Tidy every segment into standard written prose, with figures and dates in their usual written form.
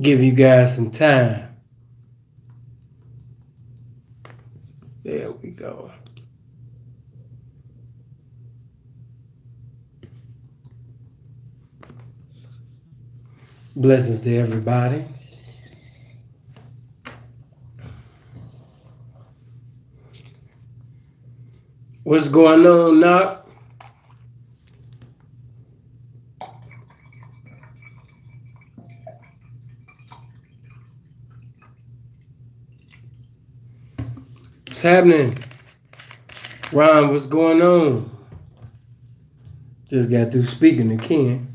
Give you guys some time. There we go. Blessings to everybody. What's going on, Knock? What's happening? Ron, what's going on? Just got through speaking to Ken.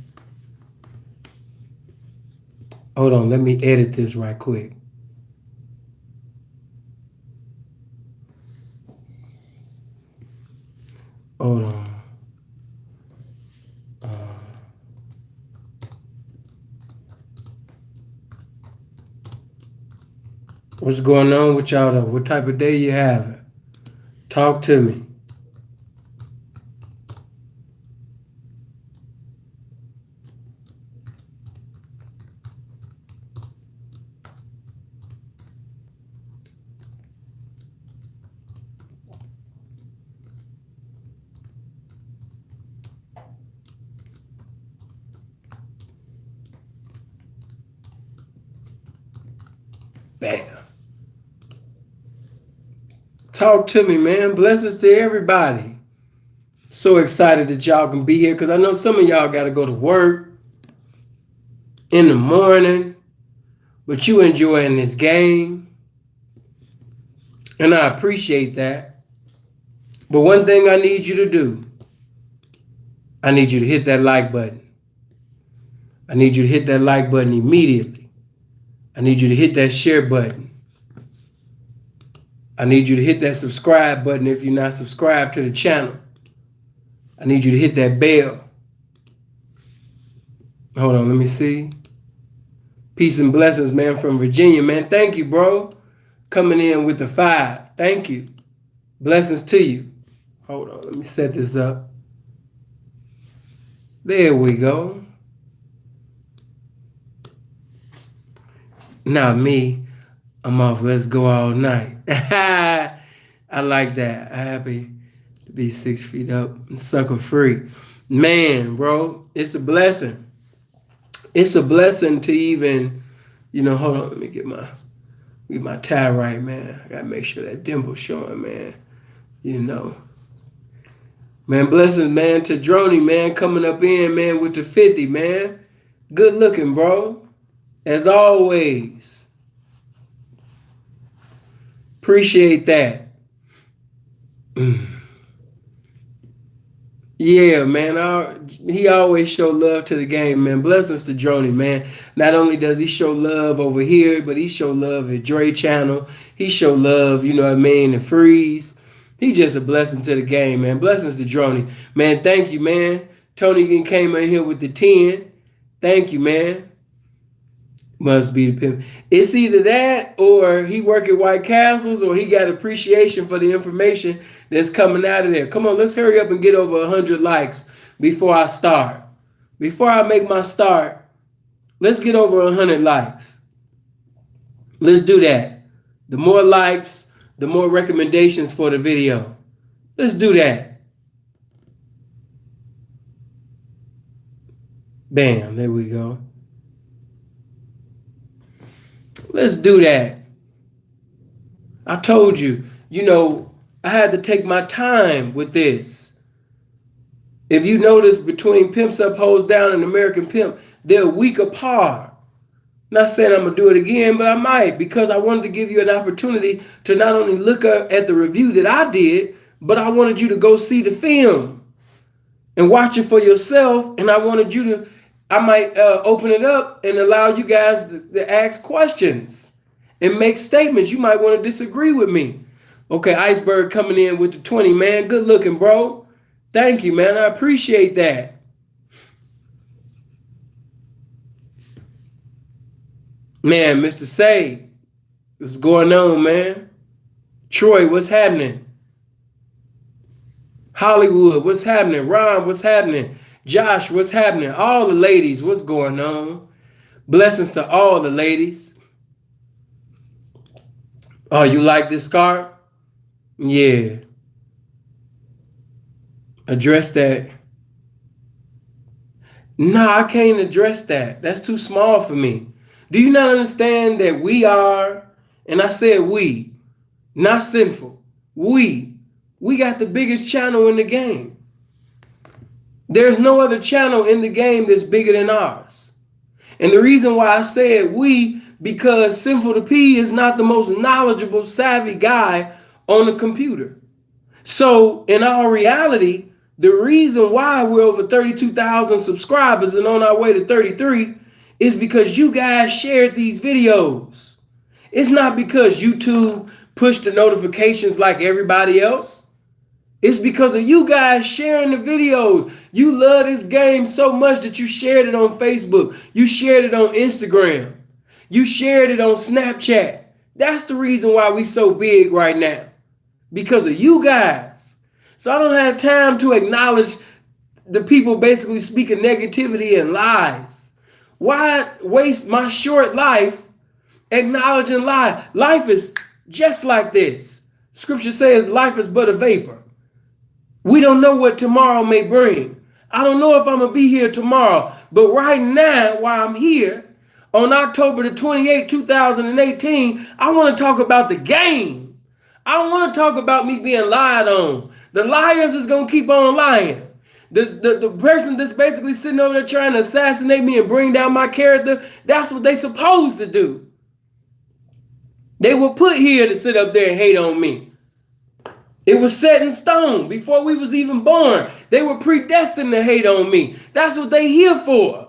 Hold on, let me edit this right quick. Hold on. What's going on with y'all though? What type of day you having? Talk to me. Bam. Talk to me, man. Blessings to everybody. So excited that y'all can be here because I know some of y'all got to go to work in the morning, but you enjoying this game. And I appreciate that. But one thing I need you to do, I need you to hit that like button. I need you to hit that like button immediately. I need you to hit that share button. I need you to hit that subscribe button if you're not subscribed to the channel. I need you to hit that bell. Hold on, let me see. Peace and blessings, man, from Virginia, man. Thank you, bro. Coming in with the 5. Thank you. Blessings to you. Hold on, let me set this up. There we go. Not me. I'm off. Let's go all night. I like that. I'm happy to be 6 feet up and sucker free. Man, bro, it's a blessing. It's a blessing to even, hold on, let me get my tie right, man. I gotta make sure that dimple's showing, man. Man, blessings, man, to Droney, man, coming up in, man, with the 50, man. Good looking, bro. As always. Appreciate that. Yeah, man. He always show love to the game, man. Blessings to Droney, man. Not only does he show love over here, but he show love at Dre channel. He show love, and Freeze. He just a blessing to the game, man. Blessings to Droney. Man, thank you, man. Tony came in here with the 10. Thank you, man. Must be the pimp. It's either that or he work at White Castles or he got appreciation for the information that's coming out of there. Come on, let's hurry up and get over 100 likes before I start. Before I make my start, let's get over 100 likes. Let's do that. The more likes, the more recommendations for the video. Let's do that. Bam, there we go. Let's do that. I told you, I had to take my time with this. If you notice between Pimps Up, Hoes Down and American Pimp, they're a week apart. Not saying I'm going to do it again, but I might because I wanted to give you an opportunity to not only look at the review that I did, but I wanted you to go see the film and watch it for yourself. And I wanted you to, I might open it up and allow you guys to ask questions and make statements. You might want to disagree with me. Okay, Iceberg coming in with the 20, man. Good looking, bro. Thank you, man. I appreciate that. Man, Mr. Say, what's going on, man? Troy, what's happening? Hollywood, what's happening? Ron, what's happening? Josh, what's happening? All the ladies, what's going on? Blessings to all the ladies. Oh, you like this scarf? Yeah. Address that. No, I can't address that. That's too small for me. Do you not understand that we are, and I said we, not sinful, we got the biggest channel in the game. There's no other channel in the game that's bigger than ours. And the reason why I said we, because Sinful to P is not the most knowledgeable, savvy guy on the computer. So in our reality, the reason why we're over 32,000 subscribers and on our way to 33 is because you guys shared these videos. It's not because YouTube pushed the notifications like everybody else. It's because of you guys sharing the videos. You love this game so much that you shared it on Facebook. You shared it on Instagram. You shared it on Snapchat. That's the reason why we so big right now. Because of you guys. So I don't have time to acknowledge the people basically speaking negativity and lies. Why waste my short life acknowledging lies? Life is just like this. Scripture says life is but a vapor. We don't know what tomorrow may bring. I don't know if I'm going to be here tomorrow. But right now, while I'm here, on October the 28th, 2018, I want to talk about the game. I don't want to talk about me being lied on. The liars is going to keep on lying. The person that's basically sitting over there trying to assassinate me and bring down my character, that's what they supposed to do. They were put here to sit up there and hate on me. It was set in stone before we was even born. They were predestined to hate on me. That's what they here for.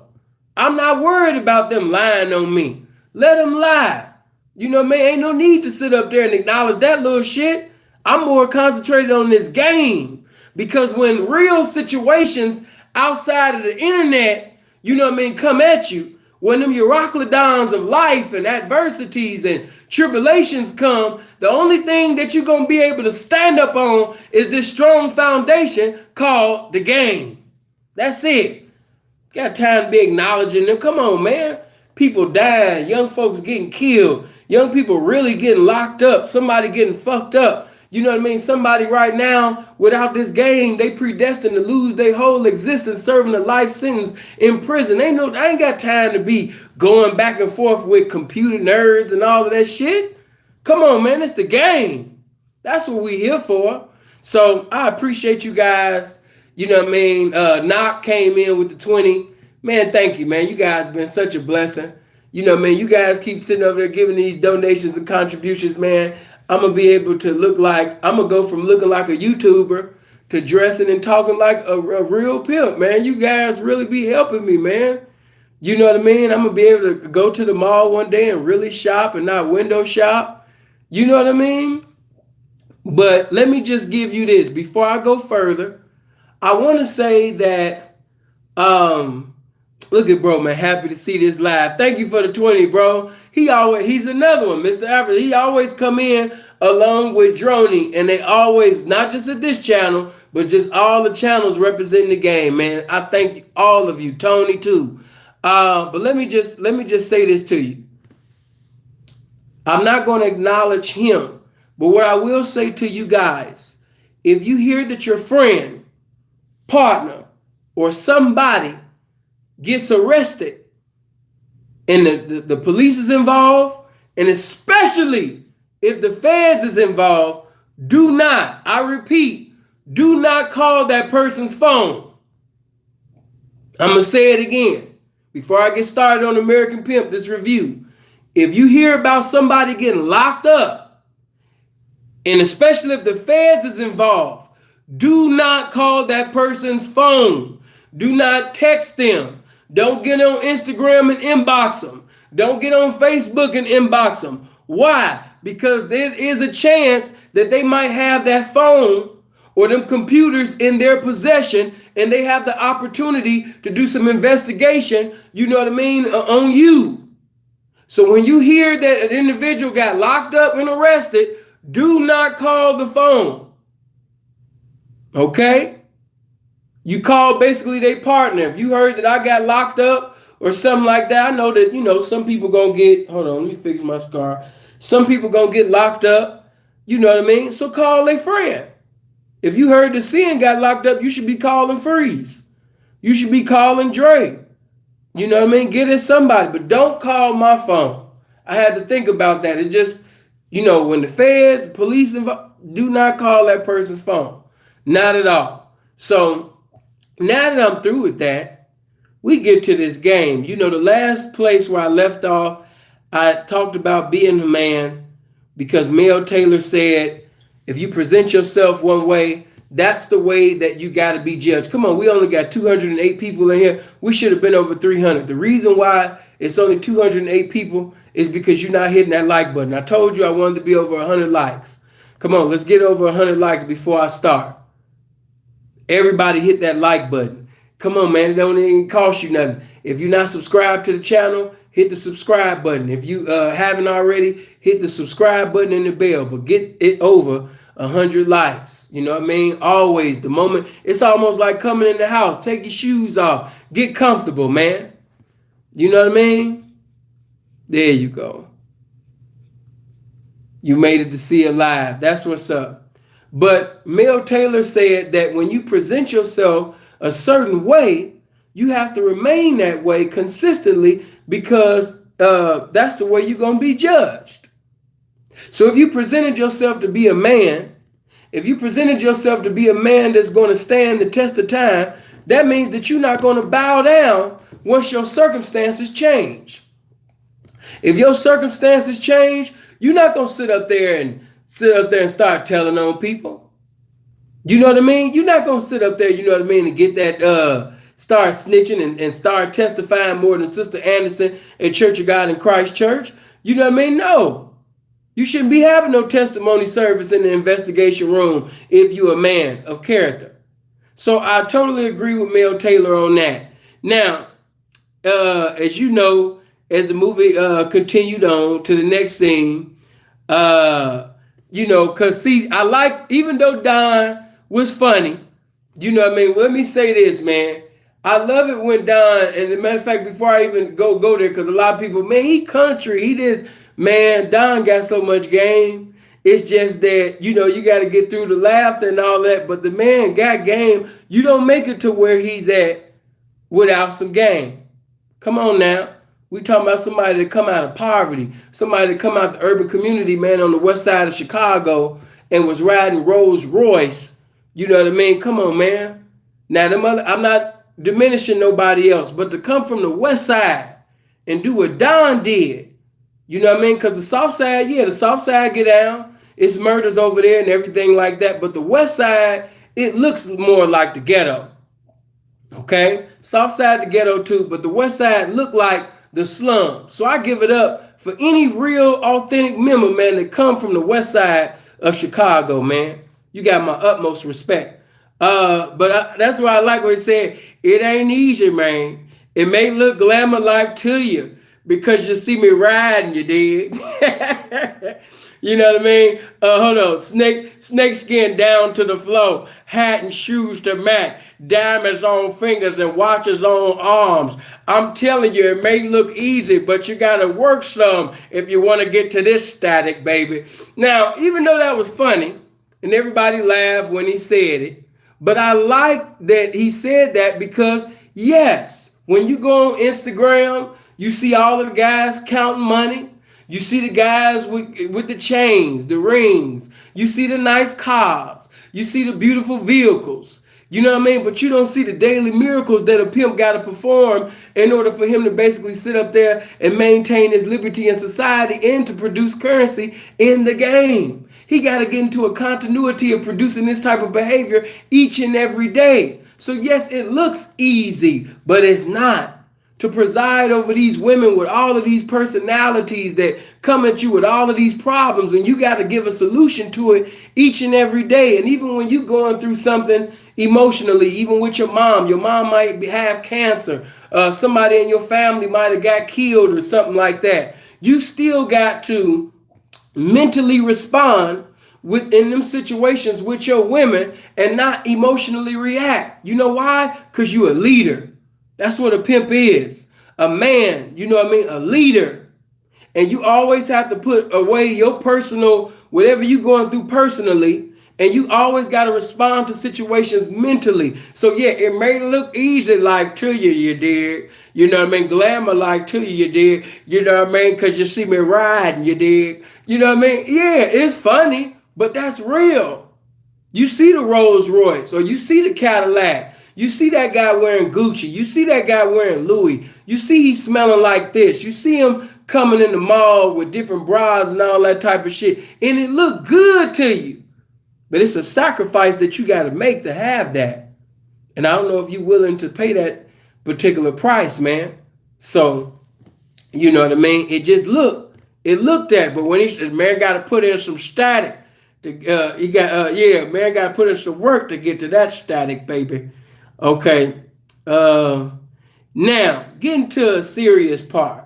I'm not worried about them lying on me. Let them lie. You know, man, ain't no need to sit up there and acknowledge that little shit. I'm more concentrated on this game. Because when real situations outside of the internet, you know what I mean, come at you, when them Euroclidons of life and adversities and tribulations come, the only thing that you're going to be able to stand up on is this strong foundation called the game. That's it. Got time to be acknowledging them. Come on, man. People dying, young folks getting killed, young people really getting locked up, somebody getting fucked up. You know what I mean? Somebody right now, without this game, they predestined to lose their whole existence serving a life sentence in prison. I ain't got time to be going back and forth with computer nerds and all of that shit. Come on, man. It's the game. That's what we here for. So I appreciate you guys. You know what I mean? Knock came in with the 20. Man, thank you, man. You guys have been such a blessing. You know what I mean? You guys keep sitting over there giving these donations and contributions, man. I'm going to be able to I'm going to go from looking like a YouTuber to dressing and talking like a real pimp, man. You guys really be helping me, man. You know what I mean? I'm going to be able to go to the mall one day and really shop and not window shop. You know what I mean? But let me just give you this. Before I go further, I want to say that, look at bro, man. Happy to see this live. Thank you for the 20, bro. He's another one, Mr. Africa. He always come in along with Droney, and they always, not just at this channel, but just all the channels representing the game, man. I thank all of you, Tony too. But let me just say this to you. I'm not going to acknowledge him, but what I will say to you guys, if you hear that your friend, partner, or somebody gets arrested, and the police is involved, and especially if the feds is involved, do not, I repeat, do not call that person's phone. I'm going to say it again. Before I get started on American Pimp, this review. If you hear about somebody getting locked up, and especially if the feds is involved, do not call that person's phone. Do not text them. Don't get on Instagram and inbox them. Don't get on Facebook and inbox them. Why? Because there is a chance that they might have that phone or them computers in their possession, and they have the opportunity to do some investigation, you know what I mean, on you. So when you hear that an individual got locked up and arrested, do not call the phone. Okay? You call basically their partner. If you heard that I got locked up or something like that. I know that, some people gonna get, hold on, let me fix my scar. Some people gonna get locked up, you know what I mean? So call a friend. If you heard the Sin got locked up, you should be calling Freeze. You should be calling Dre. You know what I mean? Get at somebody, but don't call my phone. I had to think about that. It just, when the feds, police, do not call that person's phone. Not at all. So now that I'm through with that, we get to this game. The last place where I left off, I talked about being a man because Mel Taylor said, if you present yourself one way, that's the way that you got to be judged. Come on, we only got 208 people in here. We should have been over 300. The reason why it's only 208 people is because you're not hitting that like button. I told you I wanted to be over 100 likes. Come on, let's get over 100 likes before I start. Everybody hit that like button. Come on, man. It don't even cost you nothing. If you're not subscribed to the channel, hit the subscribe button. If you haven't already, hit the subscribe button and the bell. But get it over 100 likes. You know what I mean? Always. The moment, it's almost like coming in the house. Take your shoes off. Get comfortable, man. You know what I mean? There you go. You made it to see it live. That's what's up. But Mel Taylor said that when you present yourself a certain way, you have to remain that way consistently because that's the way you're going to be judged. So if you presented yourself to be a man, if you presented yourself to be a man that's going to stand the test of time, that means that you're not going to bow down once your circumstances change. If your circumstances change, you're not going to sit up there and start telling on people. You know what I mean? You're not going to sit up there, you know what I mean, and get that, start snitching and start testifying more than Sister Anderson at Church of God in Christ Church. You know what I mean? No. You shouldn't be having no testimony service in the investigation room if you're a man of character. So I totally agree with Mel Taylor on that. Now, as you know, as the movie continued on to the next scene, because see, I like, even though Don was funny, you know what I mean? Let me say this, man. I love it when Don, and as a matter of fact, before I even go there, because a lot of people, man, he country, he this, man, Don got so much game. It's just that, you got to get through the laughter and all that, but the man got game. You don't make it to where he's at without some game. Come on now. We talking about somebody that come out of poverty, somebody that come out the urban community, man, on the west side of Chicago and was riding Rolls Royce. You know what I mean? Come on, man. Now, I'm not diminishing nobody else, but to come from the west side and do what Don did, you know what I mean? Because the south side, the south side get down. It's murders over there and everything like that. But the west side, it looks more like the ghetto. Okay? South side, the ghetto too, but the west side look like the slum. So I give it up for any real authentic member, man, that come from the west side of Chicago, man. You got my utmost respect. But that's why I like what he said. It ain't easy, man. It may look glamour-like to you because you see me riding, you dig? You know what I mean? Hold on. Snake skin down to the floor. Hat and shoes to match. Diamonds on fingers and watches on arms. I'm telling you, it may look easy, but you got to work some if you want to get to this static, baby. Now, even though that was funny, and everybody laughed when he said it, but I like that he said that because, yes, when you go on Instagram, you see all of the guys counting money. You see the guys with the chains, the rings. You see the nice cars. You see the beautiful vehicles. You know what I mean? But you don't see the daily miracles that a pimp got to perform in order for him to basically sit up there and maintain his liberty in society and to produce currency in the game. He got to get into a continuity of producing this type of behavior each and every day. So yes, it looks easy, but it's not. To preside over these women with all of these personalities that come at you with all of these problems, and you got to give a solution to it each and every day. And even when you're going through something emotionally, even with your mom might have cancer, somebody in your family might have got killed or something like that. You still got to mentally respond in them situations with your women and not emotionally react. You know why? Because you're a leader. That's what a pimp is. a man, you know what I mean, a leader, and you always have to put away your personal, whatever you're going through personally, and you always got to respond to situations mentally. So yeah, it may look easy like to you, you dig. You know what I mean? Glamour like to you dig. You know what I mean? Because you see me riding, you dig. You know what I mean? Yeah, it's funny, but that's real. You see the Rolls Royce, or you see the Cadillac. You see that guy wearing Gucci. You see that guy wearing Louis. You see he's smelling like this. You see him coming in the mall with different bras and all that type of shit. And it look good to you. But it's a sacrifice that you got to make to have that. And I don't know if you're willing to pay that particular price, man. So, you know what I mean? It looked at, but when man got to put in some static. Man got to put in some work to get to that static, baby. Okay. Now, getting to a serious part.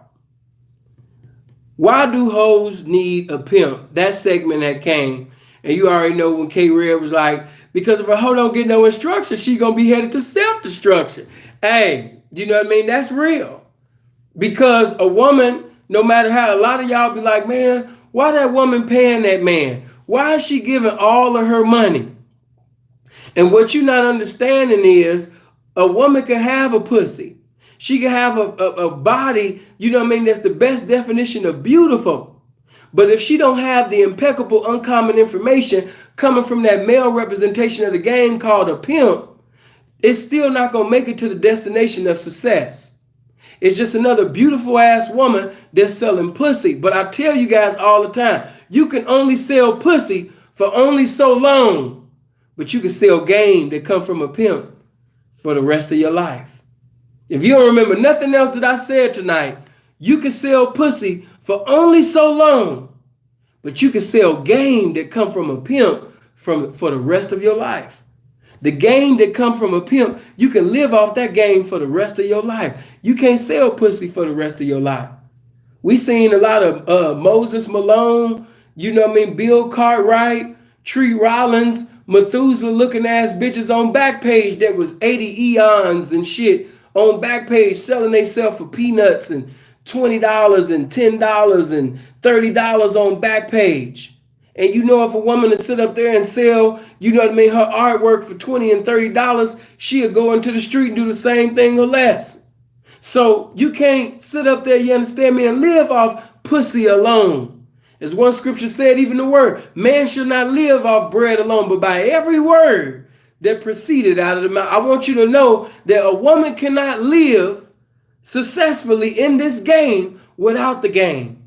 Why do hoes need a pimp? That segment that came. And you already know when K-Red was like, because if a hoe don't get no instruction, she going to be headed to self-destruction. Hey, you know what I mean? That's real. Because a woman, no matter how, a lot of y'all be like, man, why that woman paying that man? Why is she giving all of her money? And what you're not understanding is a woman can have a pussy. She can have a body, you know what I mean, that's the best definition of beautiful. But if she don't have the impeccable, uncommon information coming from that male representation of the game called a pimp, it's still not going to make it to the destination of success. It's just another beautiful ass woman that's selling pussy. But I tell you guys all the time, you can only sell pussy for only so long. But you can sell game that come from a pimp for the rest of your life. If you don't remember nothing else that I said tonight, you can sell pussy for only so long. But you can sell game that come from a pimp for the rest of your life. The game that come from a pimp, you can live off that game for the rest of your life. You can't sell pussy for the rest of your life. We seen a lot of Moses Malone, you know what I mean, Bill Cartwright, Tree Rollins, Methuselah looking ass bitches on Backpage that was 80 eons and shit on Backpage selling themselves for peanuts and $20 and $10 and $30 on Backpage. And you know, if a woman to sit up there and sell, you know what I mean, her artwork for $20 and $30, she'll go into the street and do the same thing or less. So you can't sit up there, you understand me, and live off pussy alone. As one scripture said, even the word, man should not live off bread alone, but by every word that proceeded out of the mouth. I want you to know that a woman cannot live successfully in this game without the game.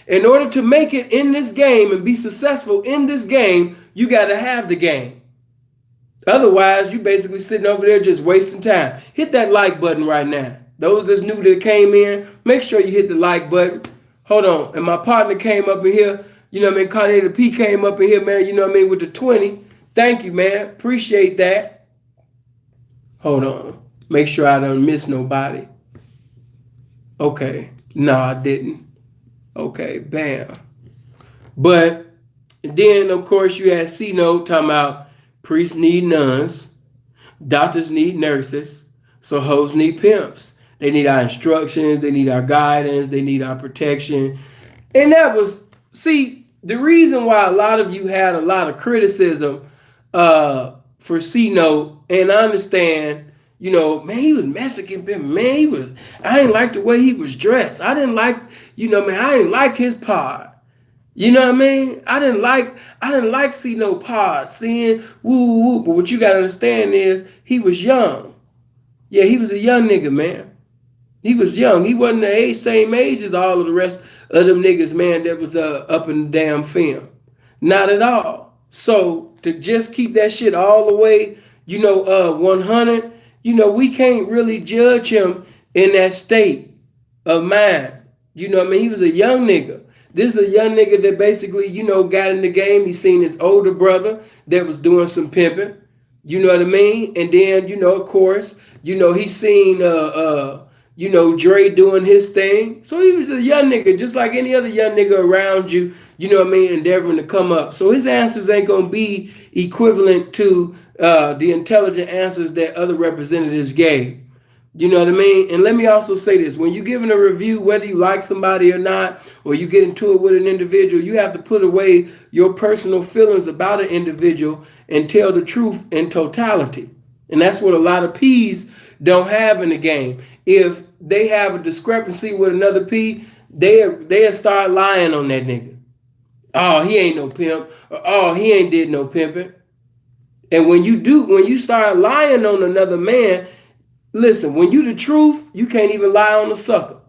In order to make it in this game and be successful in this game, you got to have the game. Otherwise, you basically sitting over there just wasting time. Hit that like button right now. Those that's new that came in, make sure you hit the like button. Hold on. And my partner came up in here. You know what I mean? Carnita P came up in here, man. You know what I mean? With the 20. Thank you, man. Appreciate that. Hold on. Make sure I don't miss nobody. Okay. No, I didn't. Okay, bam. But then, of course, you had C-Note talking about priests need nuns, doctors need nurses, so hoes need pimps. They need our instructions, they need our guidance, they need our protection. And that was, see, the reason why a lot of you had a lot of criticism for C-Note, and I understand, you know, man, he was Mexican, man, I didn't like the way he was dressed. I didn't like, you know, man, I didn't like his pod. You know what I mean? I didn't like see no pod, seeing woo woo. But what you gotta understand is he was young. Yeah, he was a young nigga, man. He was young. He wasn't the same age as all of the rest of them niggas, man, that was up in the damn film. Not at all. So to just keep that shit all the way, you know, 100, you know, we can't really judge him in that state of mind. You know what I mean? He was a young nigga. This is a young nigga that basically, you know, got in the game. He seen his older brother that was doing some pimping. You know what I mean? And then, you know, of course, you know, he seen, you know, Dre doing his thing. So he was a young nigga, just like any other young nigga around you, you know what I mean, endeavoring to come up. So his answers ain't going to be equivalent to the intelligent answers that other representatives gave. You know what I mean? And let me also say this: when you're giving a review, whether you like somebody or not, or you get into it with an individual, you have to put away your personal feelings about an individual and tell the truth in totality. And that's what a lot of P's don't have in the game. If they have a discrepancy with another P, they'll start lying on that nigga. Oh, he ain't no pimp. Or, oh, he ain't did no pimping. And when you start lying on another man, listen, when you the truth, you can't even lie on a sucker.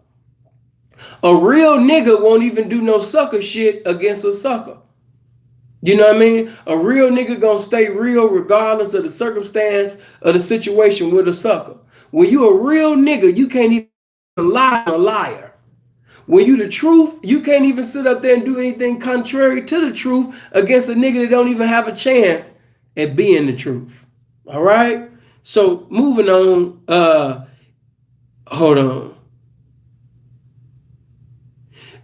A real nigga won't even do no sucker shit against a sucker. You know what I mean? A real nigga gonna stay real regardless of the circumstance of the situation with a sucker. When you a real nigga, you can't even lie on a liar. When you the truth, you can't even sit up there and do anything contrary to the truth against a nigga that don't even have a chance at being the truth. All right? So moving on, hold on.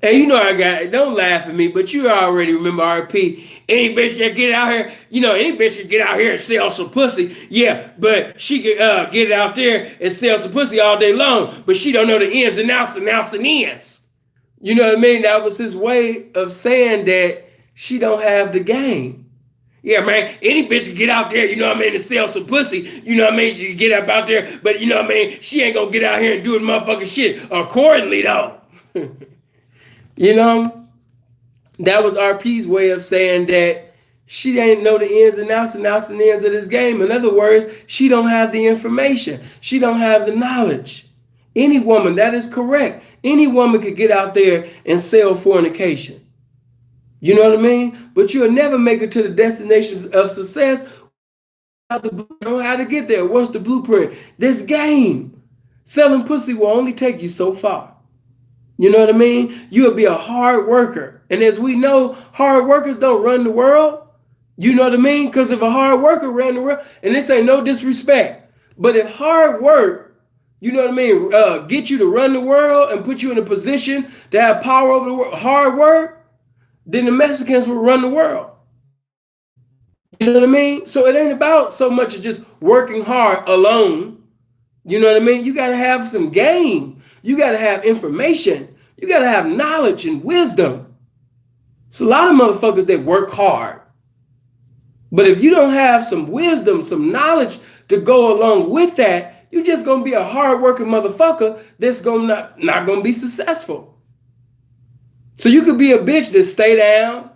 And you know I got it. Don't laugh at me, but you already remember RP. Any bitch that get out here, any bitch that get out here and sell some pussy, yeah, but she could get out there and sell some pussy all day long, but she don't know the ins and outs and outs and ins. You know what I mean? That was his way of saying that she don't have the game. Yeah, man, any bitch can get out there, you know what I mean, and sell some pussy, you know what I mean, you get up out there, but you know what I mean, she ain't gonna get out here and do the motherfucking shit accordingly, though. You know, that was RP's way of saying that she didn't know the ins and outs and outs and ins of this game. In other words, she don't have the information. She don't have the knowledge. Any woman, that is correct. Any woman could get out there and sell fornication. You know what I mean? But you'll never make it to the destinations of success without the know how to get there. What's the blueprint? This game. Selling pussy will only take you so far. You know what I mean? You'll be a hard worker. And as we know, hard workers don't run the world. You know what I mean? Because if a hard worker ran the world, and this ain't no disrespect, but if hard work, you know what I mean, get you to run the world and put you in a position to have power over the world, hard work, then the Mexicans would run the world. You know what I mean? So it ain't about so much of just working hard alone. You know what I mean? You got to have some game. You got to have information. You got to have knowledge and wisdom. It's a lot of motherfuckers that work hard. But if you don't have some wisdom, some knowledge to go along with that, you're just going to be a hard-working motherfucker that's not going to be successful. So you could be a bitch that stay down.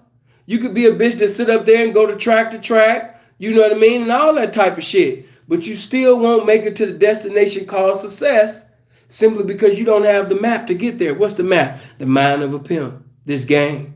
You could be a bitch that sit up there and go to track, you know what I mean, and all that type of shit. But you still won't make it to the destination called success simply because you don't have the map to get there. What's the map? The mind of a pimp. This game.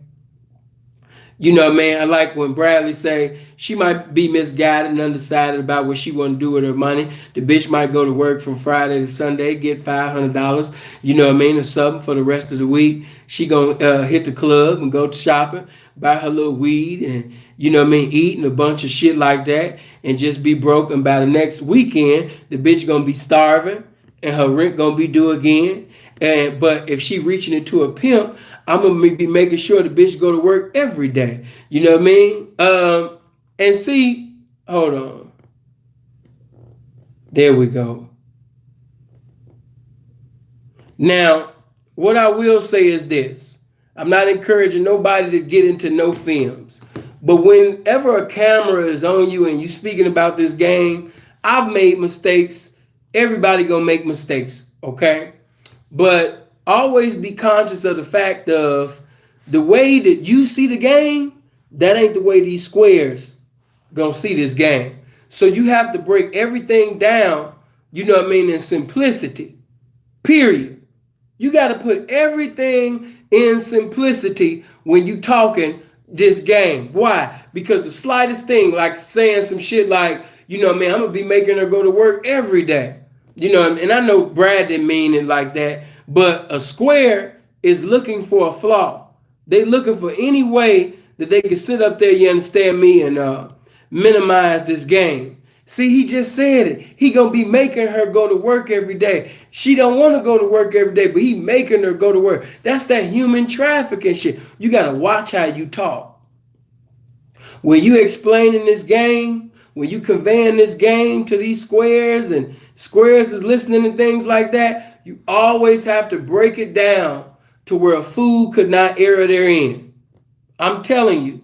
You know, man, I like when Bradley say she might be misguided and undecided about what she want to do with her money. The bitch might go to work from Friday to Sunday, get $500, you know what I mean, or something for the rest of the week. She gonna hit the club and go shopping, buy her little weed and, you know what I mean, eating a bunch of shit like that and just be broke. And by the next weekend, the bitch gonna be starving and her rent gonna be due again. But if she reaching into a pimp, I'm gonna be making sure the bitch go to work every day. You know what I mean? And see, hold on. There we go. Now, what I will say is this. I'm not encouraging nobody to get into no films. But whenever a camera is on you and you speaking about this game, I've made mistakes. Everybody gonna make mistakes, okay? But always be conscious of the fact of the way that you see the game, that ain't the way these squares gonna see this game. So you have to break everything down, you know what I mean, in simplicity, period. You got to put everything in simplicity when you talking this game. Why? Because the slightest thing, like saying some shit like, you know what I mean, I'm gonna be making her go to work every day. You know, and I know Brad didn't mean it like that, but a square is looking for a flaw. They looking for any way that they can sit up there, you understand me, and minimize this game. See, he just said it. He gonna be making her go to work every day. She don't want to go to work every day, but he making her go to work. That's that human trafficking shit. You gotta watch how you talk. When you explaining this game, when you conveying this game to these squares and squares is listening to things like that, you always have to break it down to where a fool could not err therein. I'm telling you,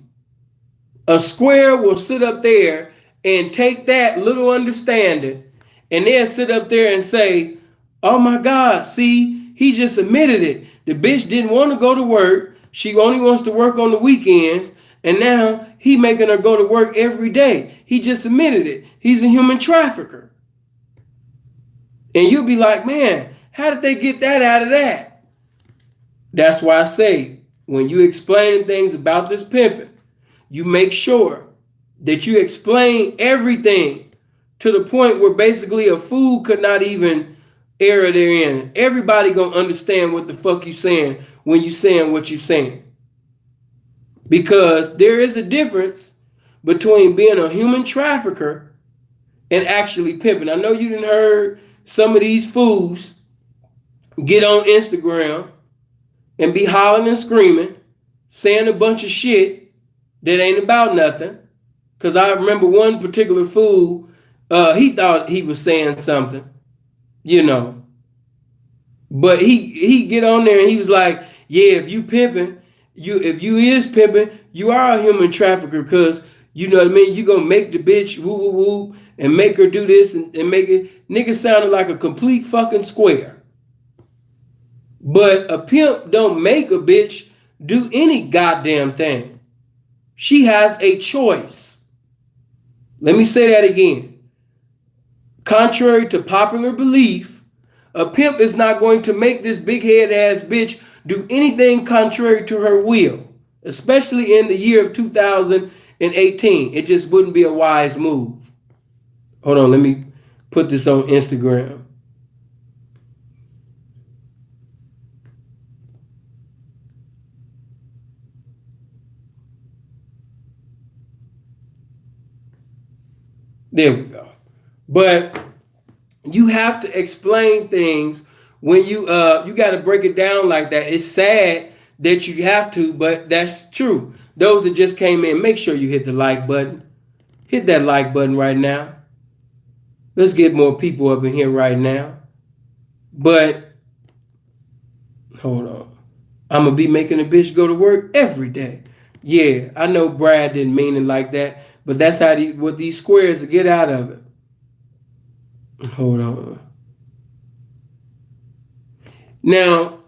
a square will sit up there and take that little understanding and they'll sit up there and say, oh my God, see, he just admitted it. The bitch didn't want to go to work. She only wants to work on the weekends. And now he making her go to work every day. He just admitted it. He's a human trafficker. And you'll be like, man, how did they get that out of that? That's why I say, when you explain things about this pimping, you make sure that you explain everything to the point where basically a fool could not even err therein. Everybody gonna understand what the fuck you saying when you saying what you saying. Because there is a difference between being a human trafficker and actually pimping. I know you done heard some of these fools get on Instagram and be hollering and screaming, saying a bunch of shit that ain't about nothing. Because I remember one particular fool, he thought he was saying something, you know. But he get on there and he was like, yeah, if you pimping, if you is pimping, you are a human trafficker, because you know what I mean, you gonna make the bitch woo woo woo and make her do this and make it. Nigga sounded like a complete fucking square. But a pimp don't make a bitch do any goddamn thing. She has a choice. Let me say that again. Contrary to popular belief, a pimp is not going to make this big head ass bitch do anything contrary to her will, especially in the year of 2018. It just wouldn't be a wise move. Hold on, let me put this on Instagram. There we go. But you have to explain things when you got to break it down like that. It's sad that you have to, but that's true. Those that just came in, make sure you hit the like button. Hit that like button right now. Let's get more people up in here right now. But hold on. I'm going to be making a bitch go to work every day. Yeah, I know Brad didn't mean it like that, but that's how what these squares to get out of it. Hold on. Now,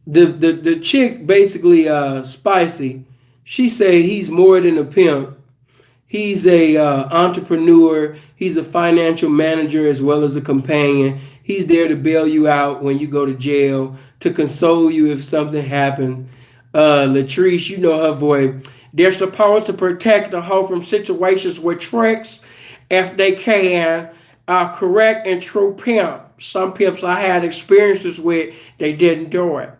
the chick basically, Spicy, she say he's more than a pimp. He's a entrepreneur. He's a financial manager as well as a companion. He's there to bail you out when you go to jail, to console you if something happened. Latrice, you know her voice. They're supposed to protect the hoe from situations with tricks if they can. Correct and true pimp. Some pimps I had experiences with, they didn't do it.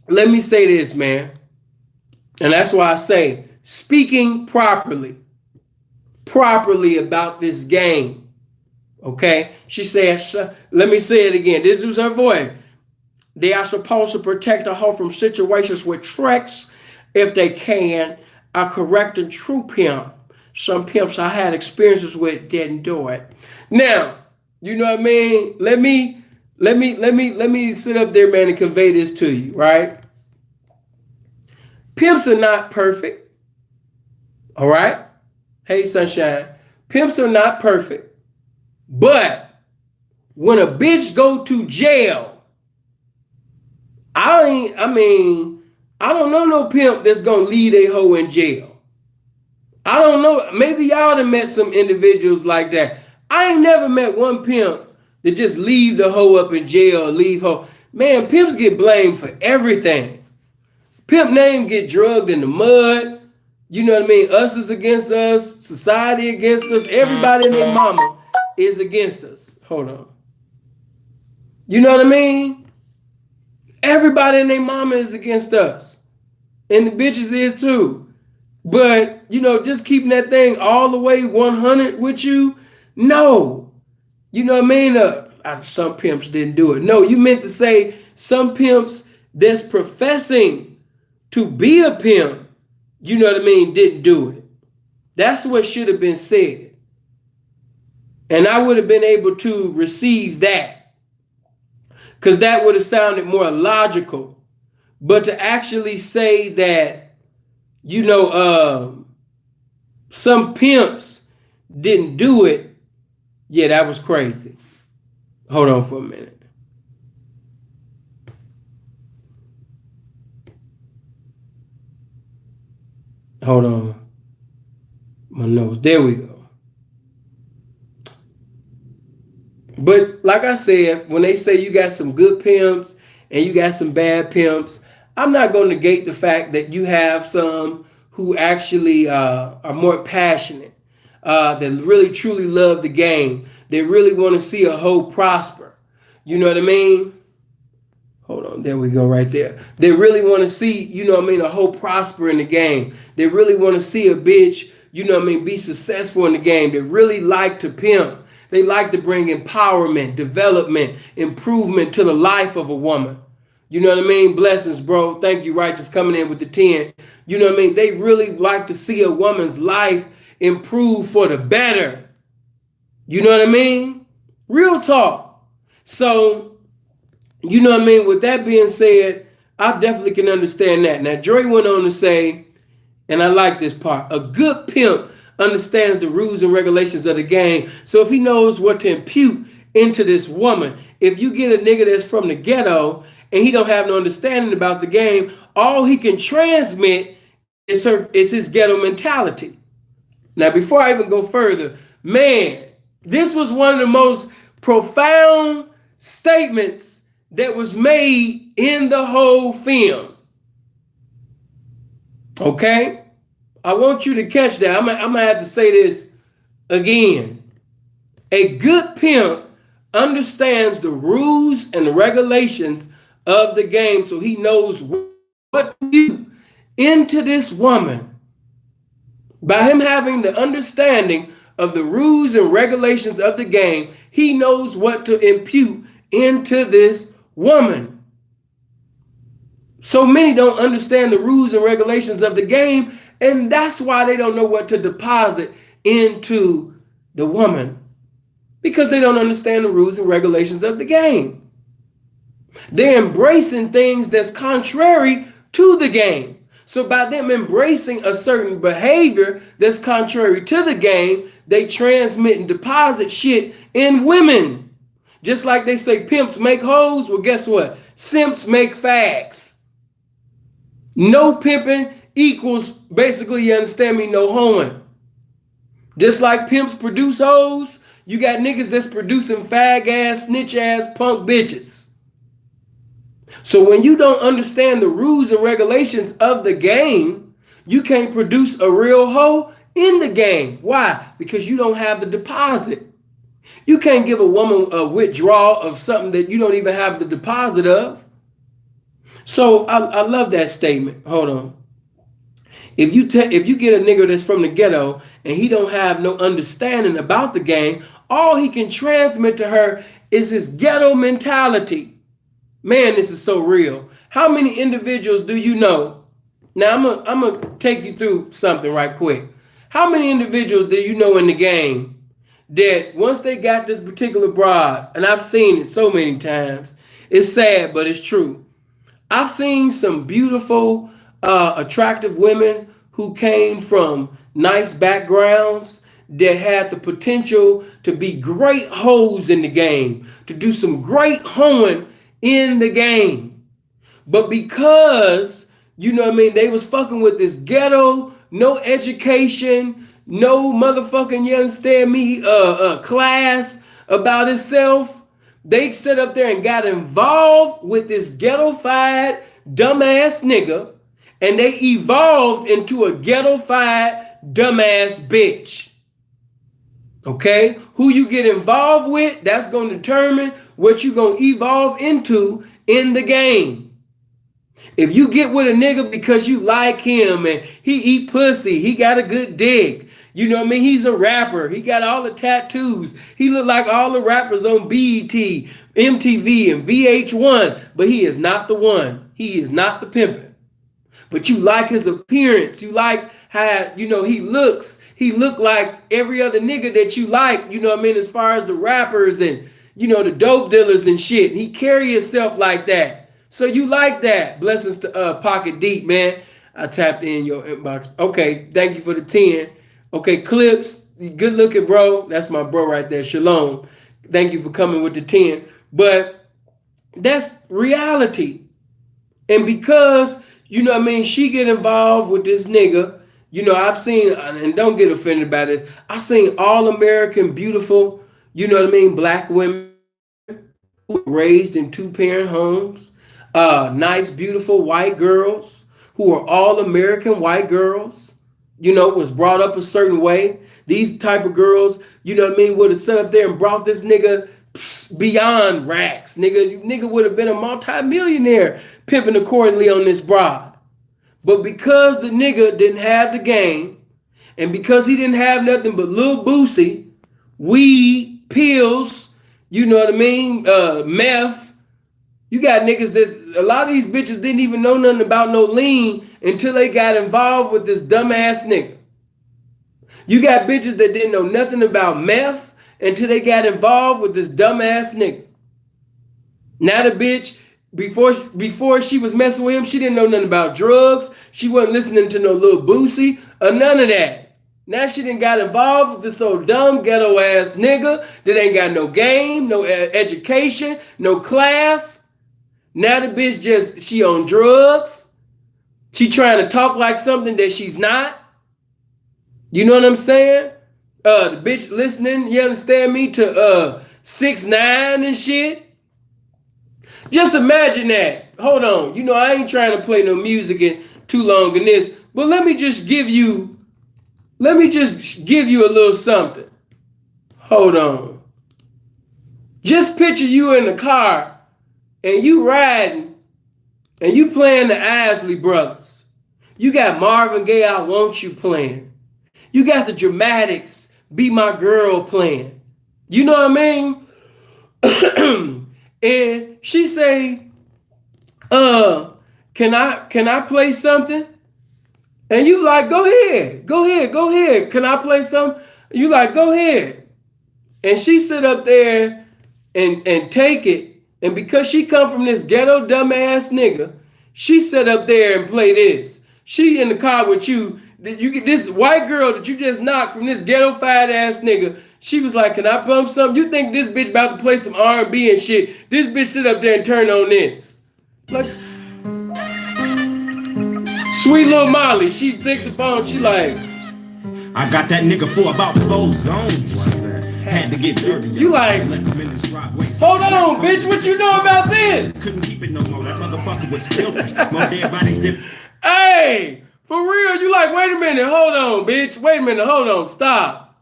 Let me say this, man. And that's why I say, speaking properly about this game. Okay? She said, let me say it again. This is her voice. They are supposed to protect a hoe from situations with tricks if they can. Correct and true pimp. Some pimps I had experiences with didn't do it. Now, you know what I mean? Let me sit up there, man, and convey this to you, right? Pimps are not perfect. All right? Hey, sunshine. Pimps are not perfect. But when a bitch go to jail, I don't know no pimp that's gonna leave a hoe in jail. I don't know. Maybe y'all done met some individuals like that. I ain't never met one pimp that just leave the hoe up in jail, leave hoe. Man, pimps get blamed for everything. Pimp name get drugged in the mud. You know what I mean? Us is against us. Society against us. Everybody and their mama is against us. Hold on. You know what I mean? Everybody and their mama is against us. And the bitches is too. But, you know, just keeping that thing all the way 100 with you, no. You know what I mean? Some pimps didn't do it. No, you meant to say some pimps that's professing to be a pimp, you know what I mean, didn't do it. That's what should have been said. And I would have been able to receive that, because that would have sounded more logical. But to actually say that, you know, some pimps didn't do it, yeah, that was crazy. Hold on for a minute. Hold on. My nose. There we go. But like I said, when they say you got some good pimps and you got some bad pimps, I'm not going to negate the fact that you have some who actually are more passionate, that really truly love the game. They really want to see a hoe prosper. You know what I mean? Hold on, there we go, right there. They really want to see, you know what I mean, a hoe prosper in the game. They really want to see a bitch, you know what I mean, be successful in the game. They really like to pimp. They like to bring empowerment, development, improvement to the life of a woman. You know what I mean? Blessings, bro. Thank you, Righteous, coming in with the 10. You know what I mean? They really like to see a woman's life improve for the better. You know what I mean? Real talk. So, you know what I mean? With that being said, I definitely can understand that. Now, Dre went on to say, and I like this part, a good pimp understands the rules and regulations of the game. So if he knows what to impute into this woman, if you get a nigga that's from the ghetto and he don't have no understanding about the game, all he can transmit is his ghetto mentality. Now, before I even go further, man, this was one of the most profound statements that was made in the whole film. Okay? I want you to catch that. I'm going to have to say this again. A good pimp understands the rules and the regulations of the game, so he knows what to do into this woman. By him having the understanding of the rules and regulations of the game, he knows what to impute into this woman. So many don't understand the rules and regulations of the game, and that's why they don't know what to deposit into the woman, because they don't understand the rules and regulations of the game. They're embracing things that's contrary to the game. So by them embracing a certain behavior that's contrary to the game, they transmit and deposit shit in women. Just like they say pimps make hoes, well, guess what? Simps make fags. No pimping equals, basically, you understand me, no hoeing. Just like pimps produce hoes, you got niggas that's producing fag ass, snitch ass, punk bitches. So when you don't understand the rules and regulations of the game, you can't produce a real hoe in the game. Why? Because you don't have the deposit. You can't give a woman a withdrawal of something that you don't even have the deposit of. So I love that statement. Hold on. If you get a nigga that's from the ghetto and he don't have no understanding about the game, all he can transmit to her is his ghetto mentality. Man, this is so real. How many individuals do you know? Now I'm gonna take you through something right quick. How many individuals do you know in the game that once they got this particular broad, and I've seen it so many times, it's sad, but it's true. I've seen some beautiful, attractive women who came from nice backgrounds that had the potential to be great hoes in the game, to do some great hoeing in the game. But because, you know what I mean, they was fucking with this ghetto, no education, no motherfucking, you understand me, class about itself, they sit up there and got involved with this ghetto-fied dumbass nigga, and they evolved into a ghetto-fied dumbass bitch. Okay? Who you get involved with, that's going to determine what you're going to evolve into in the game. If you get with a nigga because you like him and he eat pussy, he got a good dick, you know what I mean? He's a rapper. He got all the tattoos. He look like all the rappers on BET, MTV, and VH1, but he is not the one. He is not the pimpin'. but you like his appearance. You like how, he looks. He look like every other nigga that you like, as far as the rappers and, the dope dealers and shit. He carry himself like that. So you like that. Blessings to Pocket Deep, man. I tapped in your inbox. Okay, thank you for the 10. Okay, Clips, good looking, bro. That's my bro right there, Shalom. Thank you for coming with the 10. But that's reality. And because, she get involved with this nigga, I've seen, and don't get offended by this, I've seen all American beautiful, black women who were raised in 2-parent homes, nice, beautiful white girls who are all American white girls, was brought up a certain way. These type of girls, would have sat up there and brought this nigga beyond racks. Nigga would have been a multi-millionaire pimping accordingly on this broad. But because the nigga didn't have the game, and because he didn't have nothing but Lil Boosie, weed, pills, meth, you got niggas a lot of these bitches didn't even know nothing about no lean until they got involved with this dumbass nigga. You got bitches that didn't know nothing about meth until they got involved with this dumbass nigga. Now the bitch, before she was messing with him, she didn't know nothing about drugs. She wasn't listening to no Lil Boosie or none of that. Now she done got involved with this old dumb ghetto ass nigga that ain't got no game, no education, no class. Now the bitch she on drugs. She trying to talk like something that she's not. You know what I'm saying? The bitch listening, you understand me, to 6ix9ine and shit. Just imagine that. Hold on. I ain't trying to play no music in too long in this, but let me just give you a little something. Hold on. Just picture you in the car and you riding and you playing the Isley Brothers. You got Marvin Gaye, I Want You playing. You got the Dramatics, Be My Girl playing. You know what I mean? And she say, can I play something? And you like, go ahead. Can I play something? You like, go ahead. And she sit up there and take it. And because she come from this ghetto dumbass nigga, she sit up there and play this. She in the car with you. You get this white girl that you just knocked from this ghetto fat ass nigga. She was like, can I bump something? You think this bitch about to play some R&B and shit? This bitch sit up there and turn on this. Like, sweet little Molly. She take the phone. She like, I got that nigga for about 4 zones. Had to get dirty. You like, hold on, bitch. What you know about this? Couldn't keep it no more. That motherfucker was filthy. More dead bodies than. Hey, for real. You like, wait a minute. Hold on, bitch. Wait a minute. Hold on. Stop.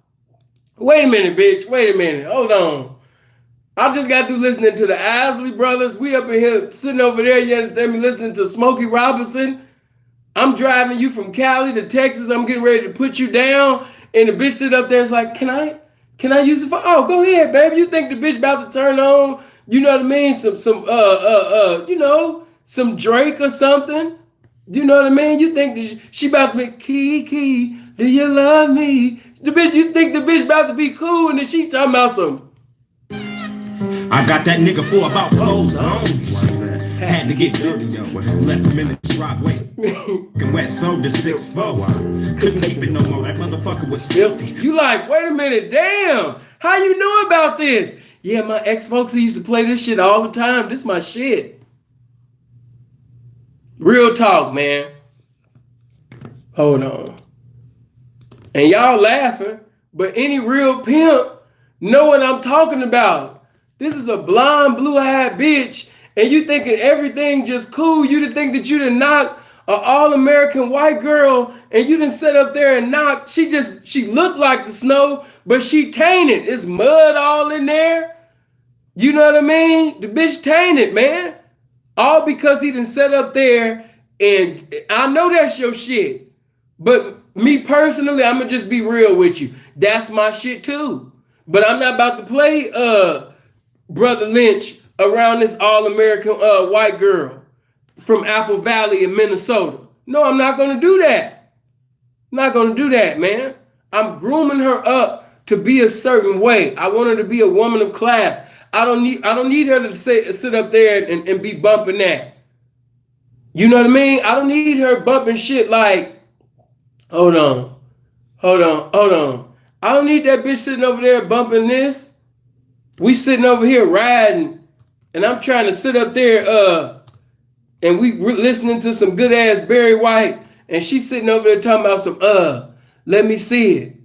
Wait a minute, bitch. Wait a minute. Hold on. I just got through listening to the Isley Brothers. We up in here sitting over there, you understand me, listening to Smokey Robinson. I'm driving you from Cali to Texas. I'm getting ready to put you down. And the bitch sit up there is like, can I use the phone? Oh, go ahead, baby. You think the bitch about to turn on, you know what I mean? Some Drake or something. You know what I mean? You think she about to be Kiki, do you love me? The bitch, you think the bitch about to be cool, and then she talking about some. I got that nigga for about 4 zones. Had to get dirty though. Left him in the driveway. And wet sold the 6'4". Couldn't keep it no more. That motherfucker was filthy. You like, wait a minute, damn. How you know about this? Yeah, my ex-folks used to play this shit all the time. This my shit. Real talk, man. Hold on. And y'all laughing, but any real pimp know what I'm talking about. This is a blonde, blue-eyed bitch, and you thinking everything just cool. You didn't think that you done knock an all-American white girl, and you done sit up there and knock. She looked like the snow, but she tainted. It's mud all in there. You know what I mean? The bitch tainted, man. All because he done sat up there, and I know that's your shit. But me personally, I'm going to just be real with you. That's my shit too. But I'm not about to play Brother Lynch around this all-American white girl from Apple Valley in Minnesota. No, I'm not gonna do that. I'm not gonna do that, man. I'm grooming her up to be a certain way. I want her to be a woman of class. I don't need her to sit up there and be bumping that. You know what I mean? I don't need her bumping shit like, hold on, hold on. I don't need that bitch sitting over there bumping this. We sitting over here riding, and I'm trying to sit up there, and we listening to some good ass Barry White, and she's sitting over there talking about some, let me see it.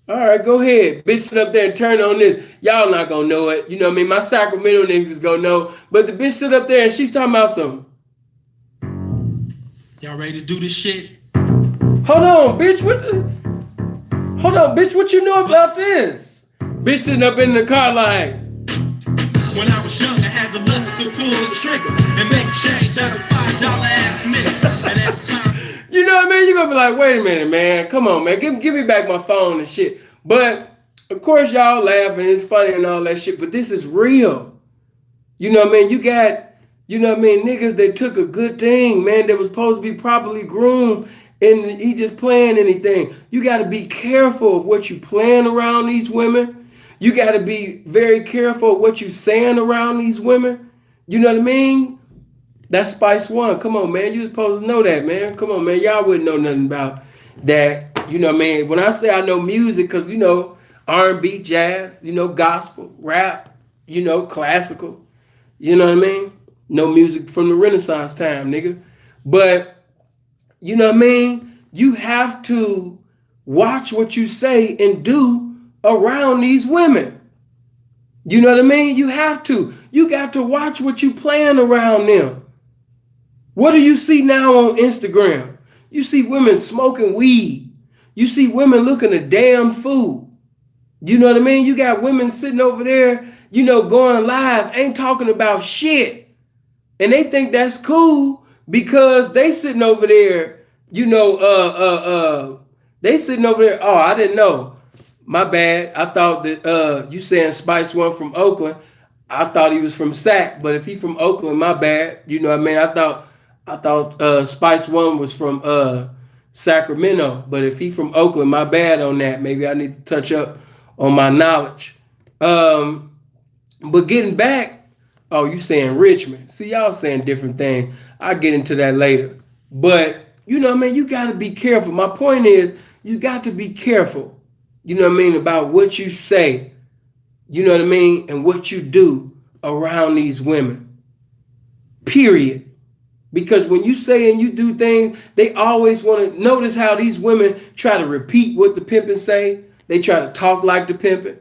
All right, go ahead. Bitch sit up there and turn on this. Y'all not gonna know it. You know what I mean? My Sacramento niggas gonna know. But the bitch sit up there and she's talking about some. Y'all ready to do this shit? Hold on, bitch. Hold on, bitch. What you know about this? Bitch sitting up in the car like. When I was young, I had the lust to pull the trigger and make change out of $5 ass nigga. And that's time. You know what I mean? You're gonna be like, wait a minute, man. Come on, man. Give me back my phone and shit. But of course, y'all laughing. It's funny and all that shit. But this is real. You know what I mean? You got, you know what I mean, niggas that took a good thing, man, that was supposed to be properly groomed, and he just playing anything. You got to be careful of what you playing around these women. You got to be very careful of what you saying around these women. You know what I mean? That's Spice One. Come on, man. You supposed to know that, man. Come on, man. Y'all wouldn't know nothing about that. You know what I mean? When I say I know music, because, you know, R&B, jazz, you know, gospel, rap, you know, classical. You know what I mean? No music from the Renaissance time, nigga. But, you know what I mean? You have to watch what you say and do around these women. You know what I mean? You have to. You got to watch what you playing around them. What do you see now on Instagram? You see women smoking weed. You see women looking a damn fool. You know what I mean? You got women sitting over there, you know, going live, ain't talking about shit. And they think that's cool because they sitting over there, you know, they sitting over there. Oh, I didn't know. My bad. I thought that you saying Spice One from Oakland. I thought he was from Sac, but if he from Oakland, my bad. You know what I mean? I thought Spice One was from Sacramento, but if he from Oakland, my bad on that. Maybe I need to touch up on my knowledge. But getting back, oh, you saying Richmond. See, y'all saying different things. I'll get into that later. But, you know what I mean? You got to be careful. My point is, you got to be careful, you know what I mean, about what you say, you know what I mean, and what you do around these women. Period. Because when you say and you do things, they always want to notice how these women try to repeat what the pimpin' say. They try to talk like the pimpin'.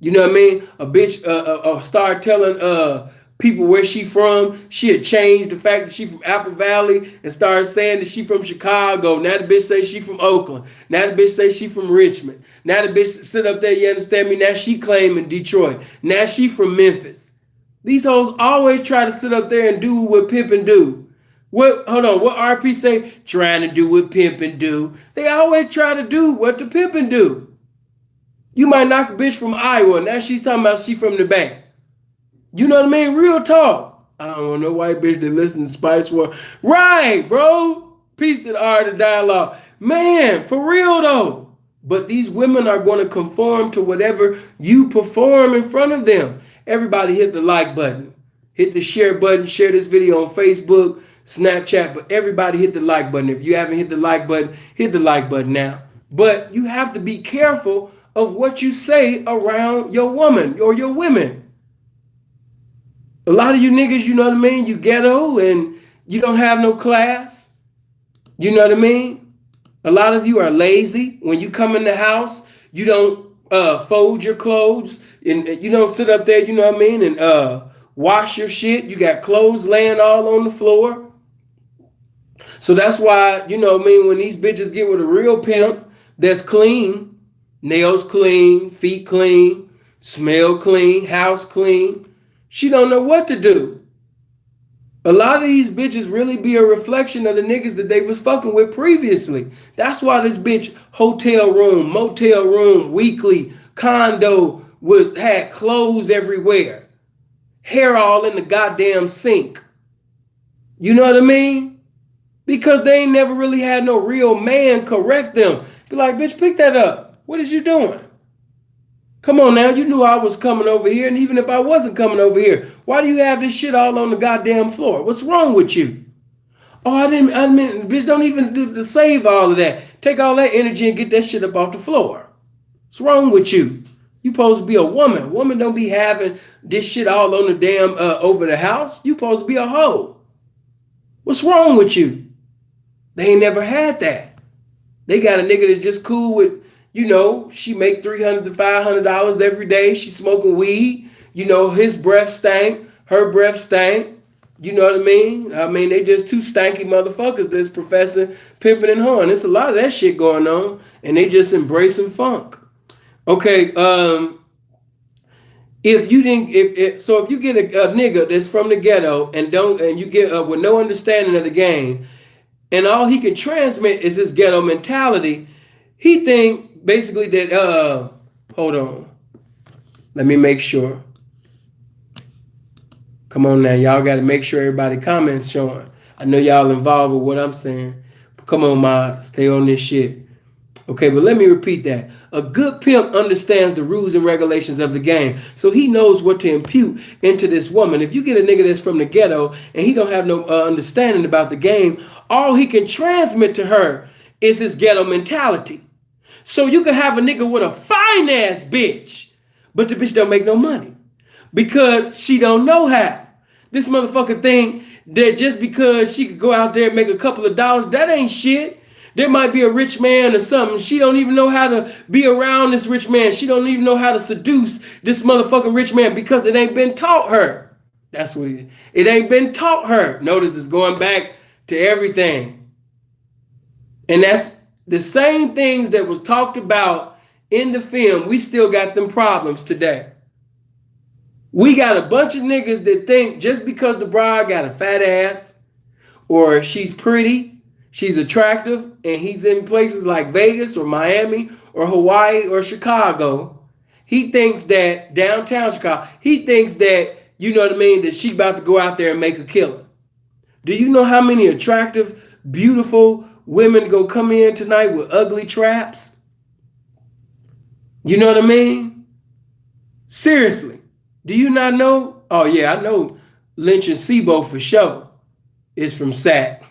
You know what I mean? A bitch start telling people where she from. She had changed the fact that she from Apple Valley and started saying that she from Chicago. Now the bitch say she from Oakland. Now the bitch say she from Richmond. Now the bitch sit up there, you understand me? Now she claiming Detroit. Now she from Memphis. These hoes always try to sit up there and do what pimpin' do. What? Hold on. What RP say? Trying to do what pimpin' do. They always try to do what the pimpin' do. You might knock a bitch from Iowa. Now she's talking about she from the bank. You know what I mean? Real talk. I don't want no white bitch that listen to Spice One. Right, bro. Peace to the art of dialogue. Man, for real though. But these women are going to conform to whatever you perform in front of them. Everybody hit the like button. Hit the share button. Share this video on Facebook, Snapchat. But everybody hit the like button. If you haven't hit the like button, hit the like button now. But you have to be careful of what you say around your woman or your women. A lot of you niggas, you know what I mean? You ghetto and you don't have no class. You know what I mean? A lot of you are lazy. When you come in the house, you don't fold your clothes and you don't sit up there, you know what I mean? And wash your shit. You got clothes laying all on the floor. So that's why, you know what I mean, when these bitches get with a real pimp that's clean, nails clean, feet clean, smell clean, house clean, she don't know what to do. A lot of these bitches really be a reflection of the niggas that they was fucking with previously. That's why this bitch hotel room, motel room, weekly, condo had clothes everywhere. Hair all in the goddamn sink. You know what I mean? because they ain't never really had no real man correct them. Be like, bitch, pick that up. What is you doing? Come on now, you knew I was coming over here, and even if I wasn't coming over here, why do you have this shit all on the goddamn floor? What's wrong with you? Oh, I mean, bitch, don't even do to save all of that. Take all that energy and get that shit up off the floor. What's wrong with you? You supposed to be a woman. Woman don't be having this shit all on the damn over the house. You supposed to be a hoe. What's wrong with you? They ain't never had that. They got a nigga that's just cool with, she make $300 to $500 every day. She smoking weed. His breath stank. Her breath stank. You know what I mean? I mean, they just two stanky motherfuckers that's professing pimping and horn. There's a lot of that shit going on, and they just embracing funk. Okay, if you get a nigga that's from the ghetto and you get with no understanding of the game, and all he can transmit is this ghetto mentality, he think basically that hold on, let me make sure. Come on now, y'all got to make sure everybody comments showing. I know y'all involved with what I'm saying. But come on, ma, stay on this shit. Okay, but let me repeat that. A good pimp understands the rules and regulations of the game, so he knows what to impute into this woman. If you get a nigga that's from the ghetto and he don't have no understanding about the game, all he can transmit to her is his ghetto mentality. So you can have a nigga with a fine ass bitch, but the bitch don't make no money because she don't know how. This motherfucker think that just because she could go out there and make a couple of dollars, that ain't shit. There might be a rich man or something. She don't even know how to be around this rich man. She don't even know how to seduce this motherfucking rich man because it ain't been taught her. That's what it ain't been taught her. Notice it's going back to everything. And that's the same things that was talked about in the film. We still got them problems today. We got a bunch of niggas that think just because the bride got a fat ass or she's pretty, she's attractive, and he's in places like Vegas or Miami or Hawaii or Chicago, he thinks that downtown Chicago, he thinks that, that she about to go out there and make a killing. Do you know how many attractive, beautiful women go come in tonight with ugly traps? You know what I mean? Seriously. Do you not know? Oh, yeah, I know Lynch and Sebo for sure is from Sac.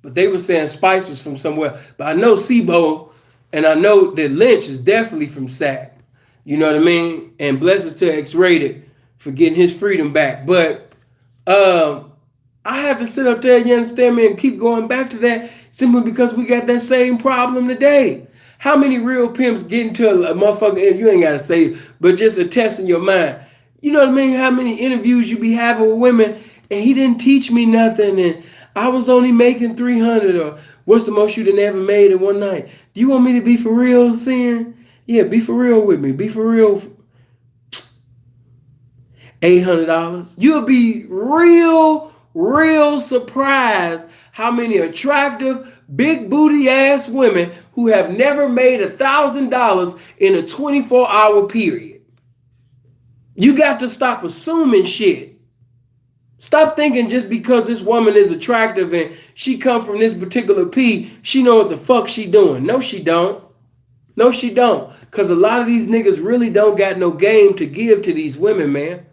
But they were saying Spice was from somewhere. But I know Sebo and I know that Lynch is definitely from Sac. You know what I mean? And blessings to X-Rated for getting his freedom back. But I have to sit up there, you understand me, and keep going back to that simply because we got that same problem today. How many real pimps get into a motherfucker, and you ain't got to say, but just a test in your mind. You know what I mean? How many interviews you be having with women, and he didn't teach me nothing, and I was only making 300, or what's the most you done ever made in one night? Do you want me to be for real, Sin? Yeah, be for real with me. Be for real. $800. You'll be real surprised how many attractive, big booty ass women who have never made $1,000 in a 24-hour period. You got to stop assuming shit. Stop thinking just because this woman is attractive and she come from this particular P, she know what the fuck she doing. No, she don't. No, she don't. Because a lot of these niggas really don't got no game to give to these women, man.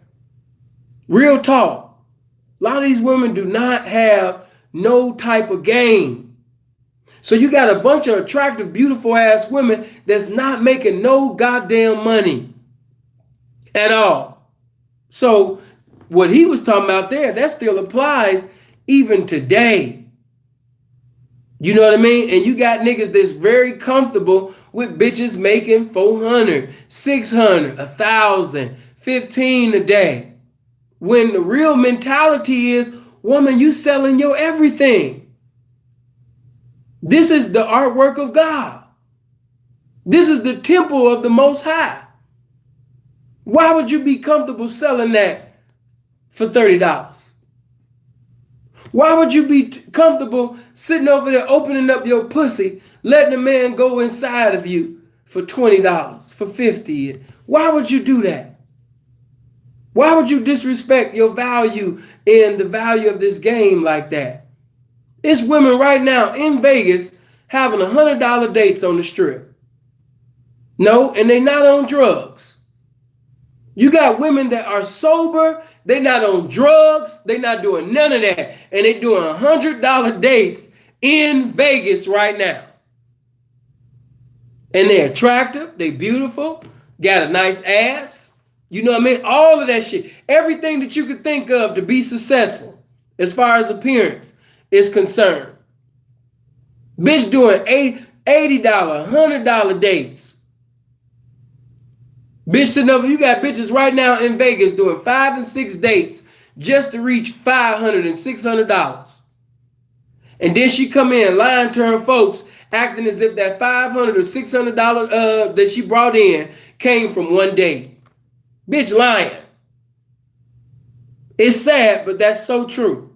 Real talk. A lot of these women do not have no type of game. So you got a bunch of attractive, beautiful ass women that's not making no goddamn money at all. So what he was talking about there, that still applies even today. You know what I mean? And you got niggas that's very comfortable with bitches making 400, 600, 1,000, 15 a day. When the real mentality is, woman, you selling your everything. This is the artwork of God. This is the temple of the Most High. Why would you be comfortable selling that for $30? Why would you be comfortable sitting over there opening up your pussy, letting a man go inside of you for $20, for $50? Why would you do that? Why would you disrespect your value and the value of this game like that? It's women right now in Vegas having $100 dates on the strip. No, and they not on drugs. You got women that are sober, they not on drugs, they not doing none of that, and they doing $100 dates in Vegas right now. And they're attractive, they beautiful, got a nice ass. You know what I mean? All of that shit. Everything that you could think of to be successful as far as appearance is concerned. Bitch doing $80, $100 dates. Bitch sitting over, you got bitches right now in Vegas doing 5 and 6 dates just to reach $500 and $600. And then she come in lying to her folks, acting as if that $500 or $600 that she brought in came from one date. Bitch lying. It's sad, but that's so true.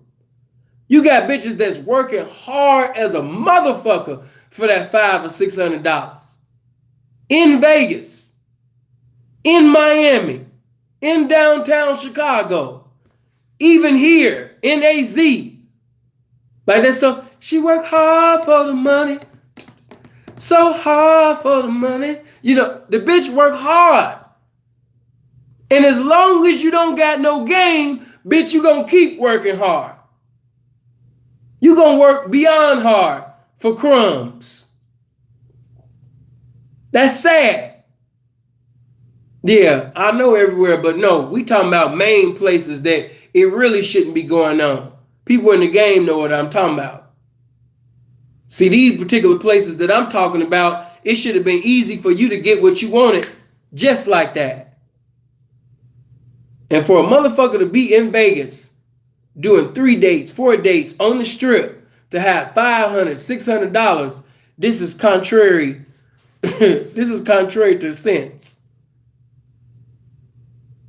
You got bitches that's working hard as a motherfucker for that $500 or $600. In Vegas, in Miami, in downtown Chicago, even here in AZ. Like that, so she worked hard for the money. So hard for the money. You know, the bitch work hard. And as long as you don't got no game, bitch, you gonna keep working hard. You gonna work beyond hard for crumbs. That's sad. Yeah, I know everywhere, but no, we talking about main places that it really shouldn't be going on. People in the game know what I'm talking about. See, these particular places that I'm talking about, it should have been easy for you to get what you wanted just like that. And for a motherfucker to be in Vegas doing 3 dates, 4 dates on the strip to have $500, $600, this is contrary. This is contrary to sense.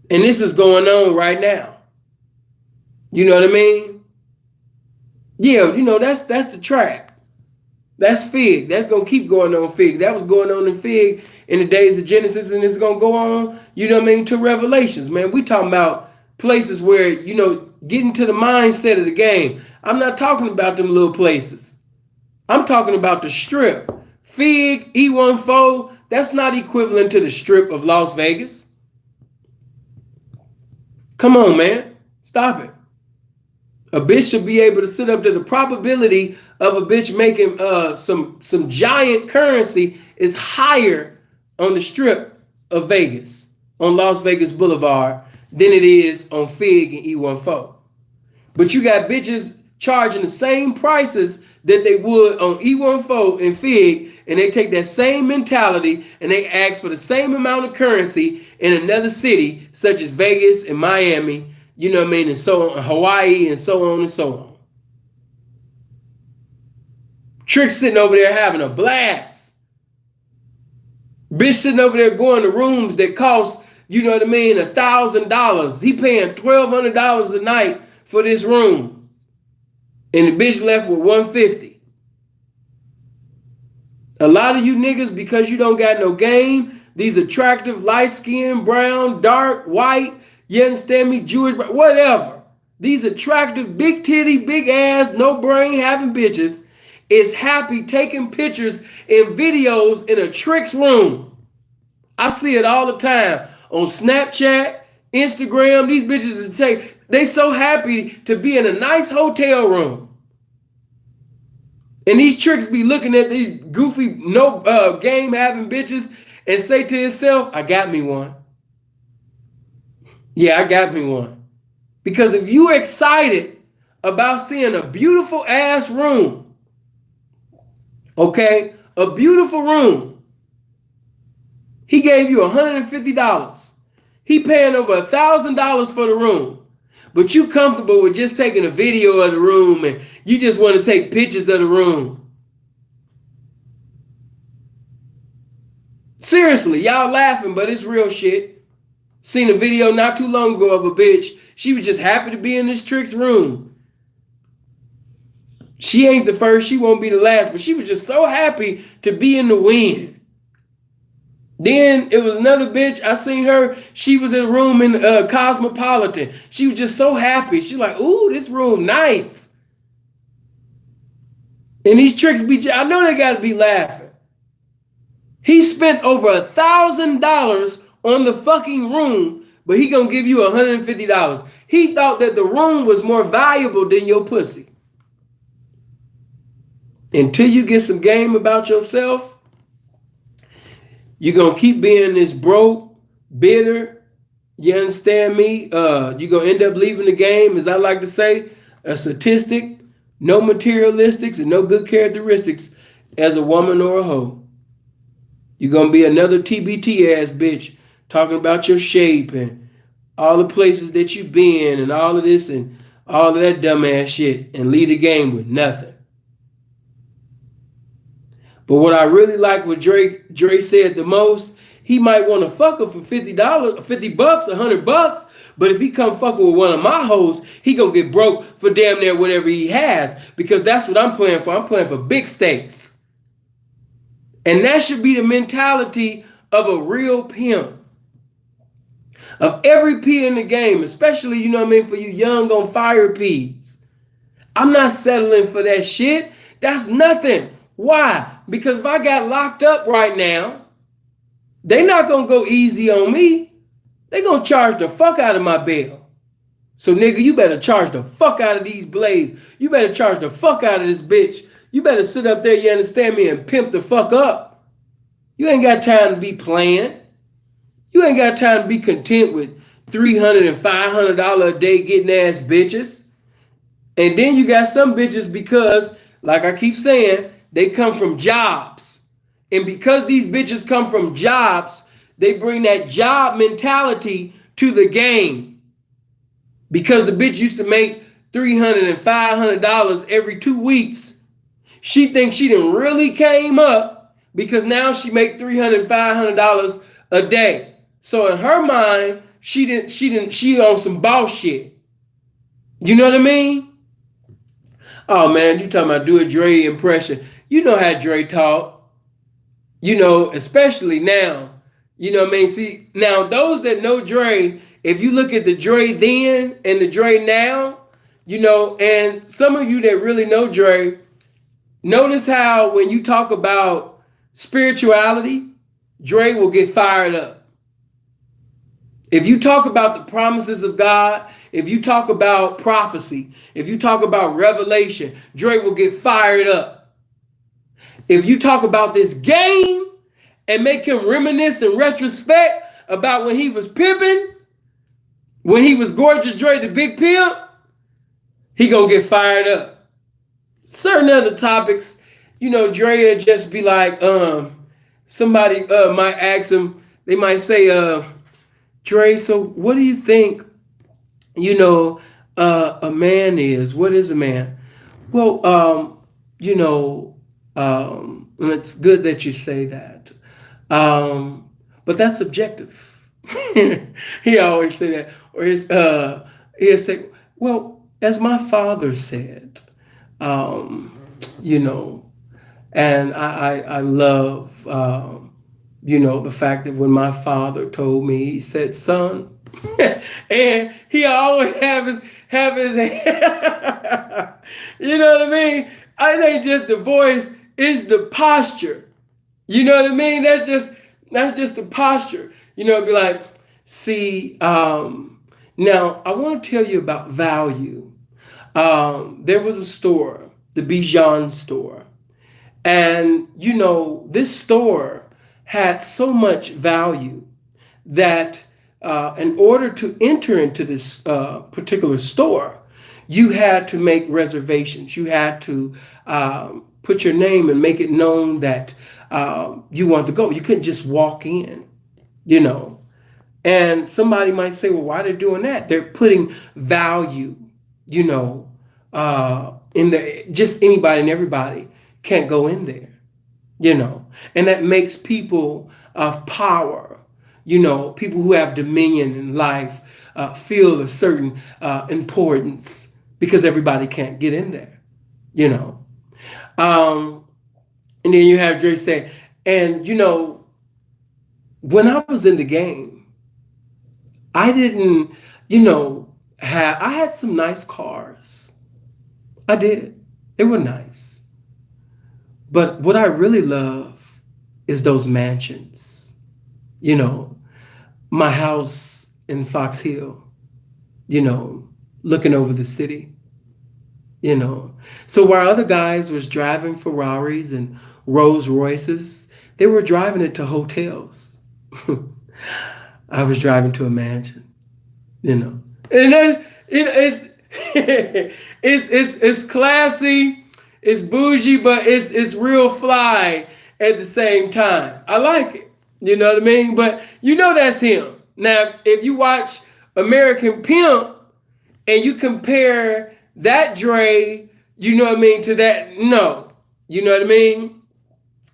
And this is going on right now. You know what I mean? Yeah, you know, that's the trap. That's Fig. That's going to keep going on Fig. That was going on in Fig in the days of Genesis, and it's going to go on, you know what I mean, to Revelations, man. We talking about places where, you know, getting to the mindset of the game. I'm not talking about them little places. I'm talking about the strip. Fig, E14, that's not equivalent to the strip of Las Vegas. Come on, man. Stop it. A bitch should be able to sit up to the probability of a bitch making some giant currency is higher on the strip of Vegas, on Las Vegas Boulevard, than it is on Fig and E14. But you got bitches charging the same prices that they would on E14 and Fig, and they take that same mentality and they ask for the same amount of currency in another city, such as Vegas and Miami, you know what I mean, and so on, Hawaii, and so on and so on. Trick sitting over there having a blast. Bitch sitting over there going to rooms that cost, you know what I mean, $1,000. He paying $1,200 a night for this room. And the bitch left with $150. A lot of you niggas, because you don't got no game, these attractive, light-skinned, brown, dark, white, you understand me, Jewish, whatever. These attractive, big titty, big ass, no brain having bitches is happy taking pictures and videos in a Trick's room. I see it all the time on Snapchat, Instagram. These bitches they so happy to be in a nice hotel room. And these tricks be looking at these goofy, no game having bitches and say to himself, I got me one. Yeah, I got me one. Because if you excited about seeing a beautiful ass room, okay, a beautiful room, he gave you $150. He paying over $1,000 for the room. But you comfortable with just taking a video of the room and you just want to take pictures of the room. Seriously, y'all laughing, but it's real shit. Seen a video not too long ago of a bitch. She was just happy to be in this Trick's room. She ain't the first, she won't be the last, but she was just so happy to be in the wind. Then it was another bitch. I seen her. She was in a room in Cosmopolitan. She was just so happy. She's like, ooh, this room nice. And these tricks be, I know they got to be laughing. He spent over $1,000 on the fucking room, but he gonna give you $150. He thought that the room was more valuable than your pussy. Until you get some game about yourself, you're gonna keep being this broke, bitter. You understand me? You're gonna end up leaving the game, as I like to say, a statistic, no materialistics and no good characteristics as a woman or a hoe. You're gonna be another TBT ass bitch talking about your shape and all the places that you've been and all of this and all of that dumbass shit and leave the game with nothing. But what I really like what Dre said the most, he might want to fuck her for $50, $50, $100. But if he come fucking with one of my hoes, he gonna get broke for damn near whatever he has, because that's what I'm playing for. I'm playing for big stakes. And that should be the mentality of a real pimp. Of every P in the game, especially, you know what I mean, for you young on fire P's. I'm not settling for that shit. That's nothing. Why? Because if I got locked up right now, they not gonna go easy on me. They gonna charge the fuck out of my bail. So nigga, you better charge the fuck out of these blades. You better charge the fuck out of this bitch. You better sit up there, you understand me, and pimp the fuck up. You ain't got time to be playing. You ain't got time to be content with $300 and $500 a day getting ass bitches. And then you got some bitches because, like I keep saying, they come from jobs. And because these bitches come from jobs, they bring that job mentality to the game. Because the bitch used to make $300 and $500 every 2 weeks. She thinks she done really came up because now she make $300 and $500 a day. So in her mind, she on some boss shit. You know what I mean? Oh man, you talking about do a Dre impression. You know how Dre talk. You know, especially now. You know what I mean? See, now those that know Dre, if you look at the Dre then and the Dre now, you know, and some of you that really know Dre, notice how when you talk about spirituality, Dre will get fired up. If you talk about the promises of God, if you talk about prophecy, if you talk about revelation, Dre will get fired up. If you talk about this game and make him reminisce in retrospect about when he was pimping, when he was Gorgeous Dre the Big Pimp, he gonna get fired up. Certain other topics, you know, Dre would just be like, somebody might ask him, they might say, Dre, so what do you think, you know, a man is? What is a man? Well, you know, it's good that you say that. But that's subjective. He always say that. Or he'll say, well, as my father said, you know, and I love, you know, the fact that when my father told me, he said, son, and he always have his you know what I mean? I ain't just the voice, it's the posture. You know what I mean? That's just the posture. You know, it'd be like, see, now I want to tell you about value. There was a store, the Bijan store. And, you know, this store had so much value that in order to enter into this particular store, you had to make reservations. You had to put your name and make it known that you want to go. You couldn't just walk in, you know. And somebody might say, well, why are they doing that? They're putting value, you know, in there. Just anybody and everybody can't go in there, you know. And that makes people of power, you know, people who have dominion in life feel a certain importance because everybody can't get in there, you know. And then you have Dre say, and, you know, when I was in the game, I didn't, you know, I had some nice cars. I did. They were nice. But what I really love is those mansions. You know, my house in Fox Hill, you know, looking over the city, you know. So while other guys was driving Ferraris and Rolls Royces, they were driving it to hotels. I was driving to a mansion, you know. And then it's it's classy, it's bougie, but it's real fly at the same time. I like it. You know what I mean? But you know that's him. Now, if you watch American Pimp and you compare that Dre, you know what I mean, to that, no. You know what I mean?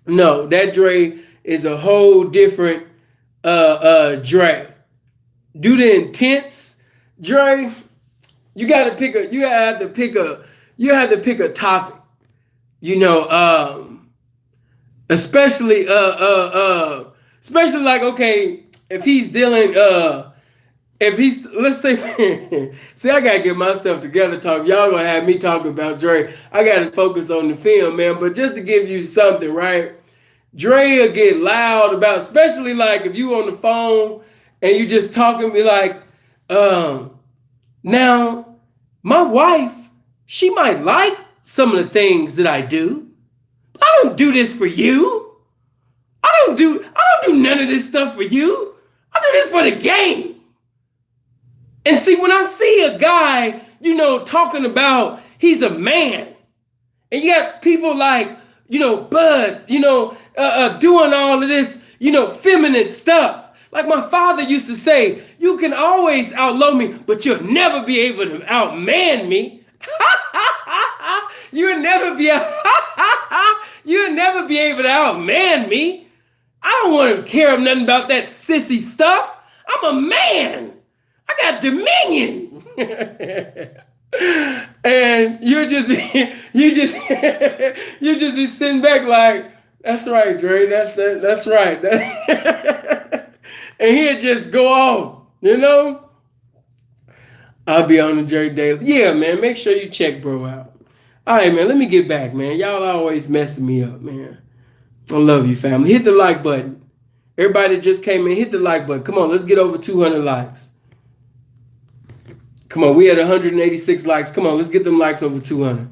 No, that Dre is a whole different Dre. Do the intense Dre, you have to pick a topic. You know, especially especially like, okay, if he's dealing if he's, let's say, see, I gotta get myself together. Y'all gonna have me talking about Dre. I gotta focus on the film, man. But just to give you something, right? Dre will get loud about, especially like if you on the phone and you just talking, be like, now my wife, she might like some of the things that I do. I don't do this for you. I don't do none of this stuff for you. I do this for the game. And see, when I see a guy, you know, talking about he's a man, and you got people like, you know, Bud, you know, doing all of this, you know, feminine stuff. Like my father used to say, you can always outlow me, but you'll never be able to outman me. You'll never be you'll never be able to outman me. I don't want to care nothing about that sissy stuff. I'm a man. I got dominion. And you just be sitting back like, that's right, Dre. That's right. And he'd just go off, you know. I'll be on the Dre Daily. Yeah, man. Make sure you check bro out. All right, man. Let me get back, man. Y'all always messing me up, man. I love you, family. Hit the like button. Everybody that just came in, hit the like button. Come on, let's get over 200 likes. Come on, we had 186 likes. Come on, let's get them likes over 200.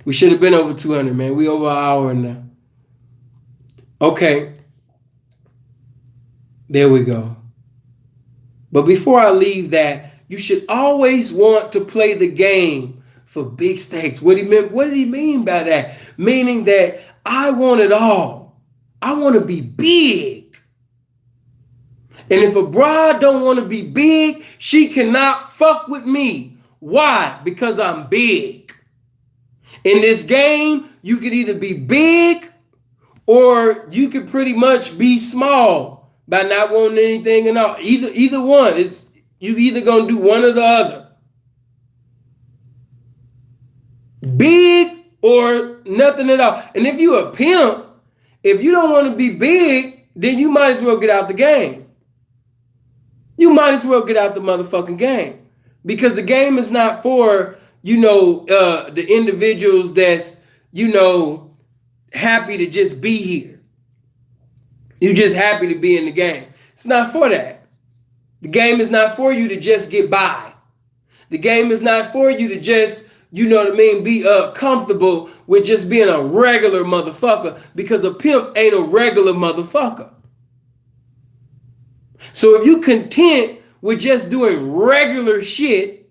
We should have been over 200, man. We over an hour now. Okay. There we go. But before I leave that, you should always want to play the game for big stakes. What did he mean by that? Meaning that I want it all. I want to be big. And if a bride don't want to be big, she cannot fuck with me. Why? Because I'm big. In this game, you could either be big or you could pretty much be small by not wanting anything and all. Either one. It's you either gonna do one or the other. Big or nothing at all. And if you a pimp, if you don't want to be big, then you might as well get out the game. You might as well get out the motherfucking game. Because the game is not for, you know, the individuals that's, you know, happy to just be here. You're just happy to be in the game. It's not for that. The game is not for you to just get by. The game is not for you to just, you know what I mean, be comfortable with just being a regular motherfucker, because a pimp ain't a regular motherfucker. So if you content with just doing regular shit,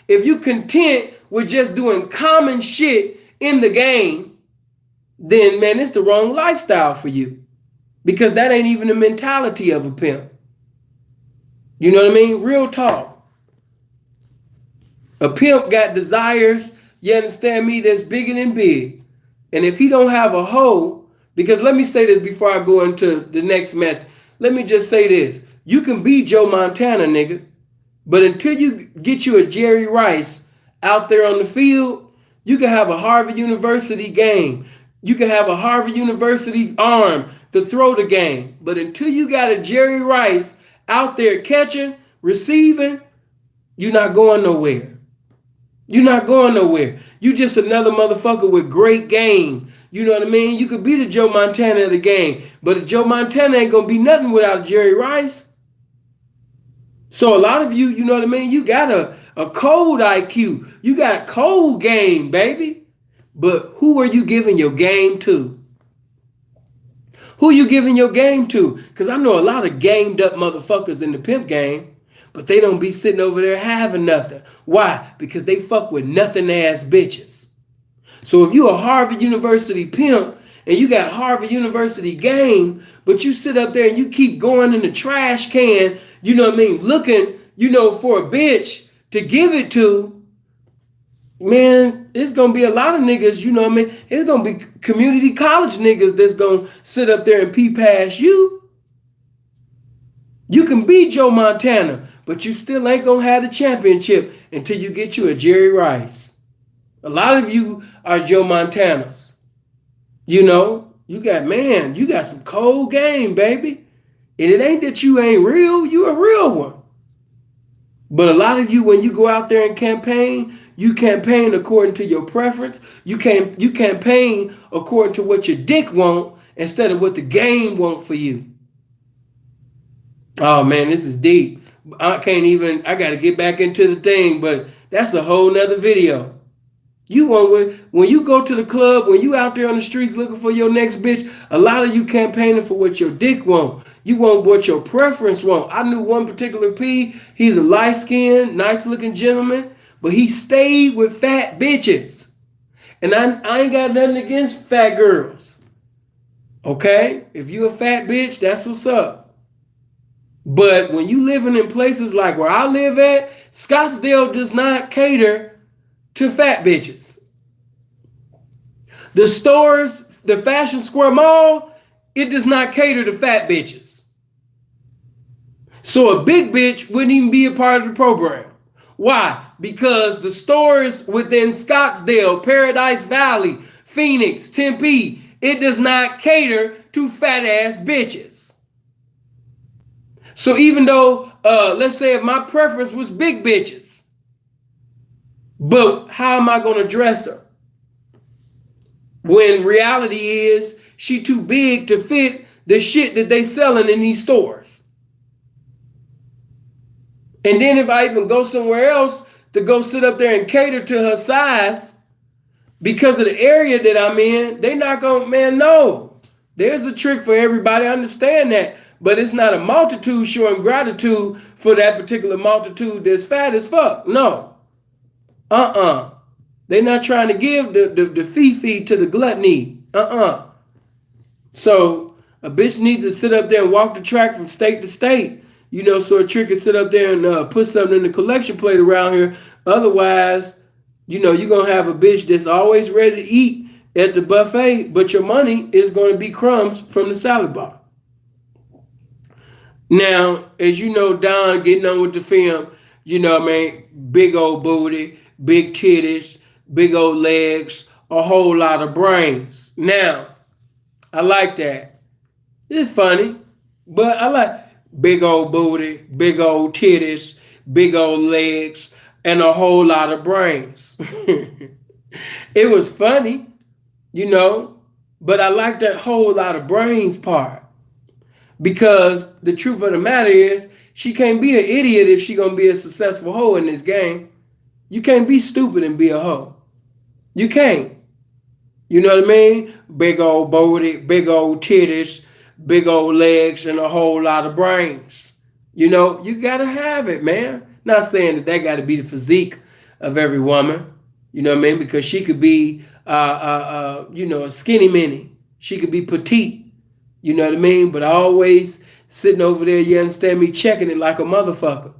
if you content with just doing common shit in the game, then man, it's the wrong lifestyle for you. Because that ain't even the mentality of a pimp. You know what I mean? Real talk. A pimp got desires, you understand me, that's bigger than big. And if he don't have a hoe, because let me say this before I go into the next mess. Let me just say this. You can be Joe Montana, nigga. But until you get you a Jerry Rice out there on the field, you can have a Harvard University game. You can have a Harvard University arm to throw the game. But until you got a Jerry Rice out there catching, receiving, you're not going nowhere. You're not going nowhere. You just another motherfucker with great game. You know what I mean? You could be the Joe Montana of the game, but Joe Montana ain't gonna be nothing without Jerry Rice. So a lot of you, you know what I mean? You got a cold IQ. You got cold game, baby. But who are you giving your game to? Who are you giving your game to? Because I know a lot of gamed up motherfuckers in the pimp game, but they don't be sitting over there having nothing. Why? Because they fuck with nothing ass bitches. So if you a Harvard University pimp and you got Harvard University game, but you sit up there and you keep going in the trash can, you know what I mean, looking, you know, for a bitch to give it to, man, it's gonna be a lot of niggas, you know what I mean? It's gonna be community college niggas that's gonna sit up there and pee past you. You can be Joe Montana, but you still ain't gonna have the championship until you get you a Jerry Rice. A lot of you are Joe Montanas. You know, you got some cold game, baby. And it ain't that you ain't real, you a real one. But a lot of you, when you go out there and campaign, you campaign according to your preference. You campaign according to what your dick want instead of what the game want for you. Oh man, this is deep. I gotta get back into the thing, but that's a whole nother video. When you go to the club, when you out there on the streets looking for your next bitch, a lot of you campaigning for what your dick want. You want what your preference want. I knew one particular P. He's a light-skinned, nice-looking gentleman, but he stayed with fat bitches. And I ain't got nothing against fat girls. Okay? If you a fat bitch, that's what's up. But when you living in places like where I live at, Scottsdale does not cater to fat bitches. The stores, the Fashion Square Mall, it does not cater to fat bitches. So a big bitch wouldn't even be a part of the program. Why? Because the stores within Scottsdale, Paradise Valley, Phoenix, Tempe, it does not cater to fat ass bitches. So even though, let's say if my preference was big bitches, but how am I going to dress her? When reality is she too big to fit the shit that they selling in these stores. And then if I even go somewhere else to go sit up there and cater to her size, because of the area that I'm in, they not gonna, man, no. There's a trick for everybody, I understand that. But it's not a multitude showing gratitude for that particular multitude that's fat as fuck. No. They're not trying to give the fee to the gluttony. So a bitch needs to sit up there and walk the track from state to state. You know, so a trick can sit up there and put something in the collection plate around here. Otherwise, you know, you're going to have a bitch that's always ready to eat at the buffet, but your money is going to be crumbs from the salad bar. Now, as you know, Don getting on with the film, you know what I mean, big old booty, big titties, big old legs, a whole lot of brains. Now, I like that. It's funny, but I like big old booty, big old titties, big old legs, and a whole lot of brains. It was funny, you know, but I like that whole lot of brains part. Because the truth of the matter is, she can't be an idiot if she gonna be a successful hoe in this game. You can't be stupid and be a hoe. You can't. You know what I mean? Big old booty, big old titties, big old legs, and a whole lot of brains. You know, you gotta have it, man. Not saying that gotta be the physique of every woman. You know what I mean? Because she could be, you know, a skinny mini. She could be petite. You know what I mean? But always sitting over there, you understand me, checking it like a motherfucker.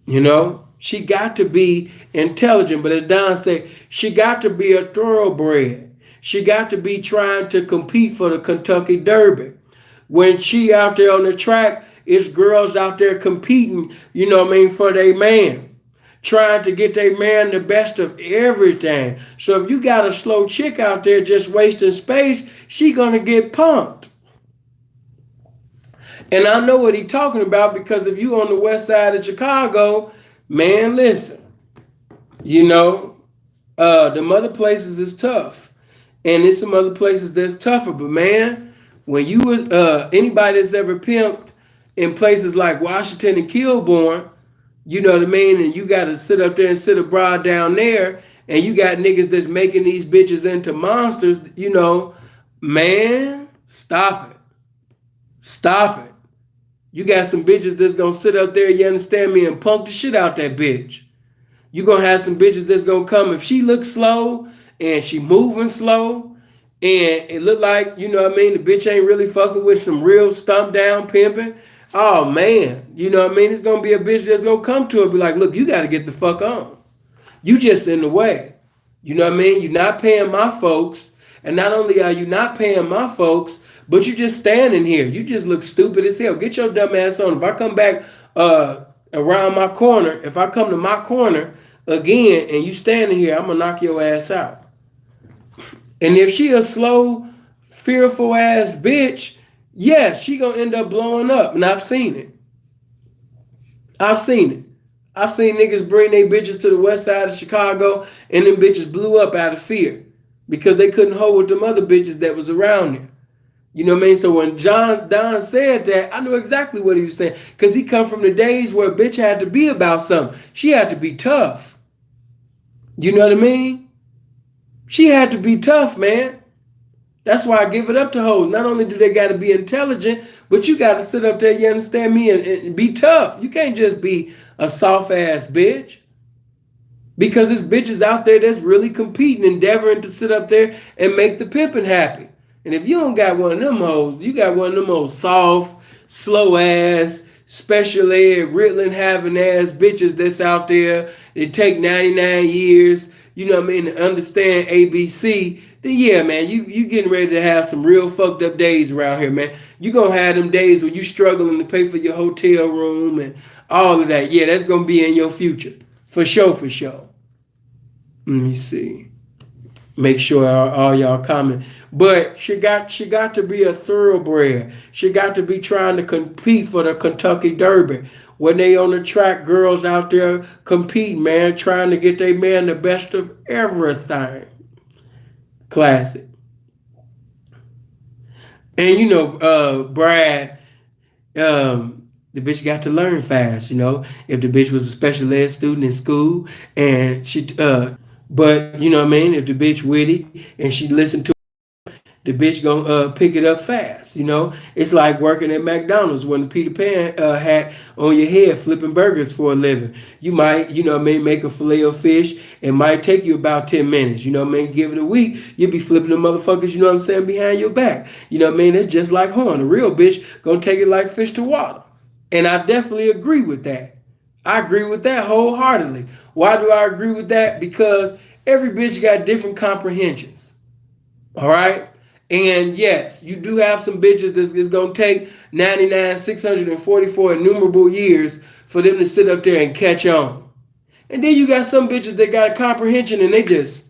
You know? She got to be intelligent. But as Don said, she got to be a thoroughbred. She got to be trying to compete for the Kentucky Derby. When she out there on the track, it's girls out there competing, you know what I mean, for their man. Trying to get their man the best of everything. So if you got a slow chick out there just wasting space, she gonna get pumped. And I know what he's talking about, because if you on the west side of Chicago, man, listen, you know, them other places is tough. and there's some other places that's tougher. But man, when you was anybody that's ever pimped in places like Washington and Kilbourne, you know what I mean, and you got to sit up there and sit a broad down there, and you got niggas that's making these bitches into monsters. Man, stop it, stop it. You got some bitches that's gonna sit up there, you understand me, and punk the shit out that bitch. You gonna have some bitches that's gonna come if she looks slow and she moving slow, and it look like, you know what I mean, the bitch ain't really fucking with some real stump down pimping. Oh man, you know what I mean? It's gonna be a bitch that's gonna come to her, be like, look, you gotta get the fuck on. You just in the way. You know what I mean? You're not paying my folks. And not only are you not paying my folks, but you just standing here. You just look stupid as hell. Get your dumb ass on. If I come back around my corner, if I come to my corner again and you standing here, I'm gonna knock your ass out. And if she a slow, fearful ass bitch, yes, she gonna end up blowing up. And I've seen it. I've seen it. I've seen niggas bring their bitches to the west side of Chicago and them bitches blew up out of fear because they couldn't hold with them other bitches that was around there. You know what I mean? So when Don said that, I knew exactly what he was saying because he come from the days where a bitch had to be about something. She had to be tough. You know what I mean? She had to be tough, man. That's why I give it up to hoes. Not only do they got to be intelligent, but you got to sit up there, you understand me, and be tough. You can't just be a soft ass bitch. Because there's bitches out there that's really competing, endeavoring to sit up there and make the pimping happy. And if you don't got one of them hoes, you got one of them old soft, slow ass, special ed, Ritalin having ass bitches that's out there. It take 99 years, you know what I mean, to understand ABC. Then yeah, man, you getting ready to have some real fucked up days around here, man. You gonna have them days where you struggling to pay for your hotel room and all of that. Yeah, that's gonna be in your future. For sure, for sure. Let me see. Make sure all y'all comment. But she got to be a thoroughbred. She got to be trying to compete for the Kentucky Derby. When they on the track, girls out there competing, man, trying to get their man the best of everything. Classic. And you know, Brad, the bitch got to learn fast, you know. If the bitch was a special ed student in school and but you know what I mean, if the bitch witty and she listened to the bitch gonna pick it up fast, you know. It's like working at McDonald's when the Peter Pan hat on your head flipping burgers for a living. You might, you know what I mean, make a filet of fish. It might take you about 10 minutes, you know what I mean. Give it a week, you'll be flipping the motherfuckers, you know what I'm saying, behind your back. You know what I mean? It's just like horn. A real bitch gonna take it like fish to water. And I definitely agree with that. I agree with that wholeheartedly. Why do I agree with that? Because every bitch got different comprehensions. All right? And yes, you do have some bitches that is going to take 644 innumerable years for them to sit up there and catch on. And then you got some bitches that got a comprehension and they just,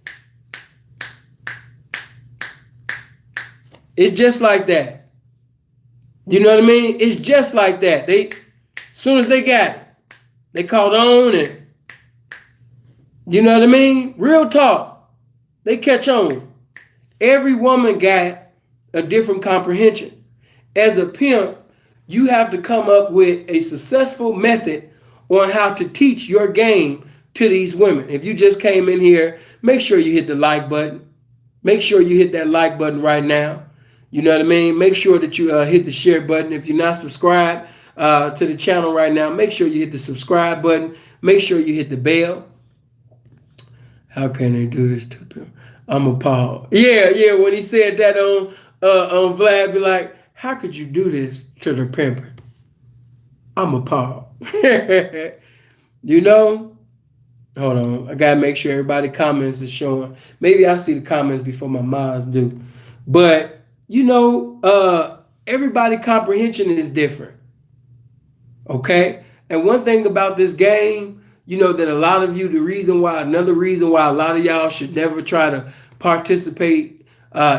it's just like that. You know what I mean? It's just like that. They, as soon as they got it, they caught on and, you know what I mean? Real talk. They catch on. Every woman got a different comprehension. As a pimp, you have to come up with a successful method on how to teach your game to these women. If you just came in here, make sure you hit the like button. Make sure you hit that like button right now. You know what I mean? Make sure that you hit the share button. If you're not subscribed to the channel right now, make sure you hit the subscribe button. Make sure you hit the bell. How can they do this to them? I'm appalled. Yeah. When he said that on Vlad, be like, how could you do this to the pimper? I'm appalled. You know? Hold on. I gotta make sure everybody comments is showing. Maybe I see the comments before my minds do. But you know, everybody comprehension is different. Okay? And one thing about this game, you know, that a lot of you, another reason why a lot of y'all should never try to participate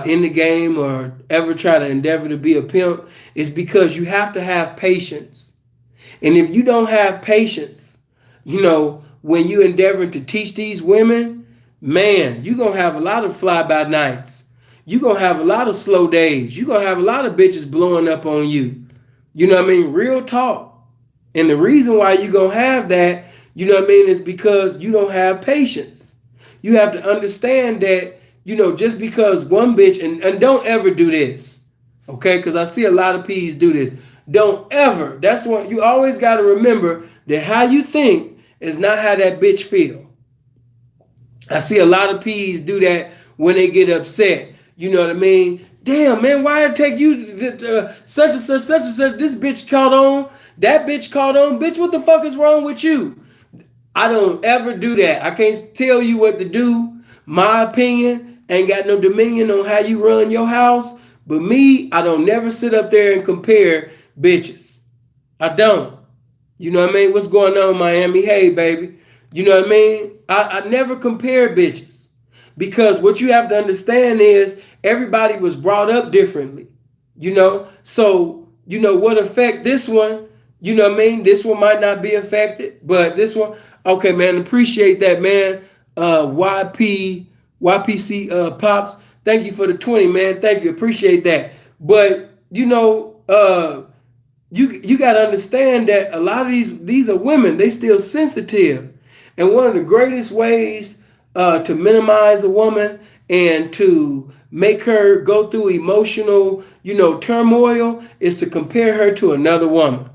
in the game or ever try to endeavor to be a pimp is because you have to have patience. And if you don't have patience, you know, when you endeavor to teach these women, man, you're going to have a lot of fly-by nights you're gonna have a lot of slow days. You're gonna have a lot of bitches blowing up on you. You know what I mean? Real talk. And the reason why you're gonna have that, you know what I mean, is because you don't have patience. You have to understand that, just because one bitch, and don't ever do this, okay? Because I see a lot of P's do this. Don't ever. That's what you always got to remember, that how you think is not how that bitch feel. I see a lot of P's do that when they get upset. You know what I mean? Damn, man, why it take you such and such, such and such? This bitch caught on. That bitch caught on. Bitch, what the fuck is wrong with you? I don't ever do that. I can't tell you what to do. My opinion ain't got no dominion on how you run your house. But me, I don't never sit up there and compare bitches. I don't. You know what I mean? What's going on, Miami? Hey, baby. You know what I mean? I never compare bitches. Because what you have to understand is everybody was brought up differently. So, what affect this one, you know what I mean? This one might not be affected, but this one, okay, man, appreciate that, man. YPC Pops, thank you for the 20, man. Thank you, appreciate that. But, you got to understand that a lot of these are women. They still sensitive, and one of the greatest ways to minimize a woman and to make her go through emotional, turmoil is to compare her to another woman.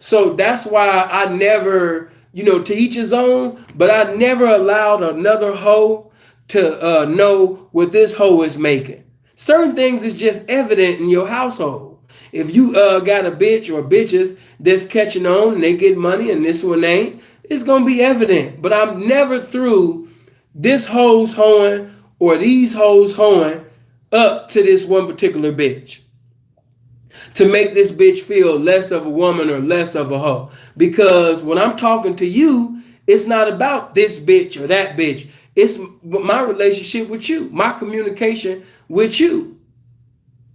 So that's why I never, to each his own, but I never allowed another hoe to know what this hoe is making. Certain things is just evident in your household. If you got a bitch or bitches that's catching on and they get money and this one ain't, it's gonna be evident. But I'm never through this hoe's hoeing or these hoes hoeing up to this one particular bitch to make this bitch feel less of a woman or less of a hoe. Because when I'm talking to you, it's not about this bitch or that bitch. It's my relationship with you, my communication with you.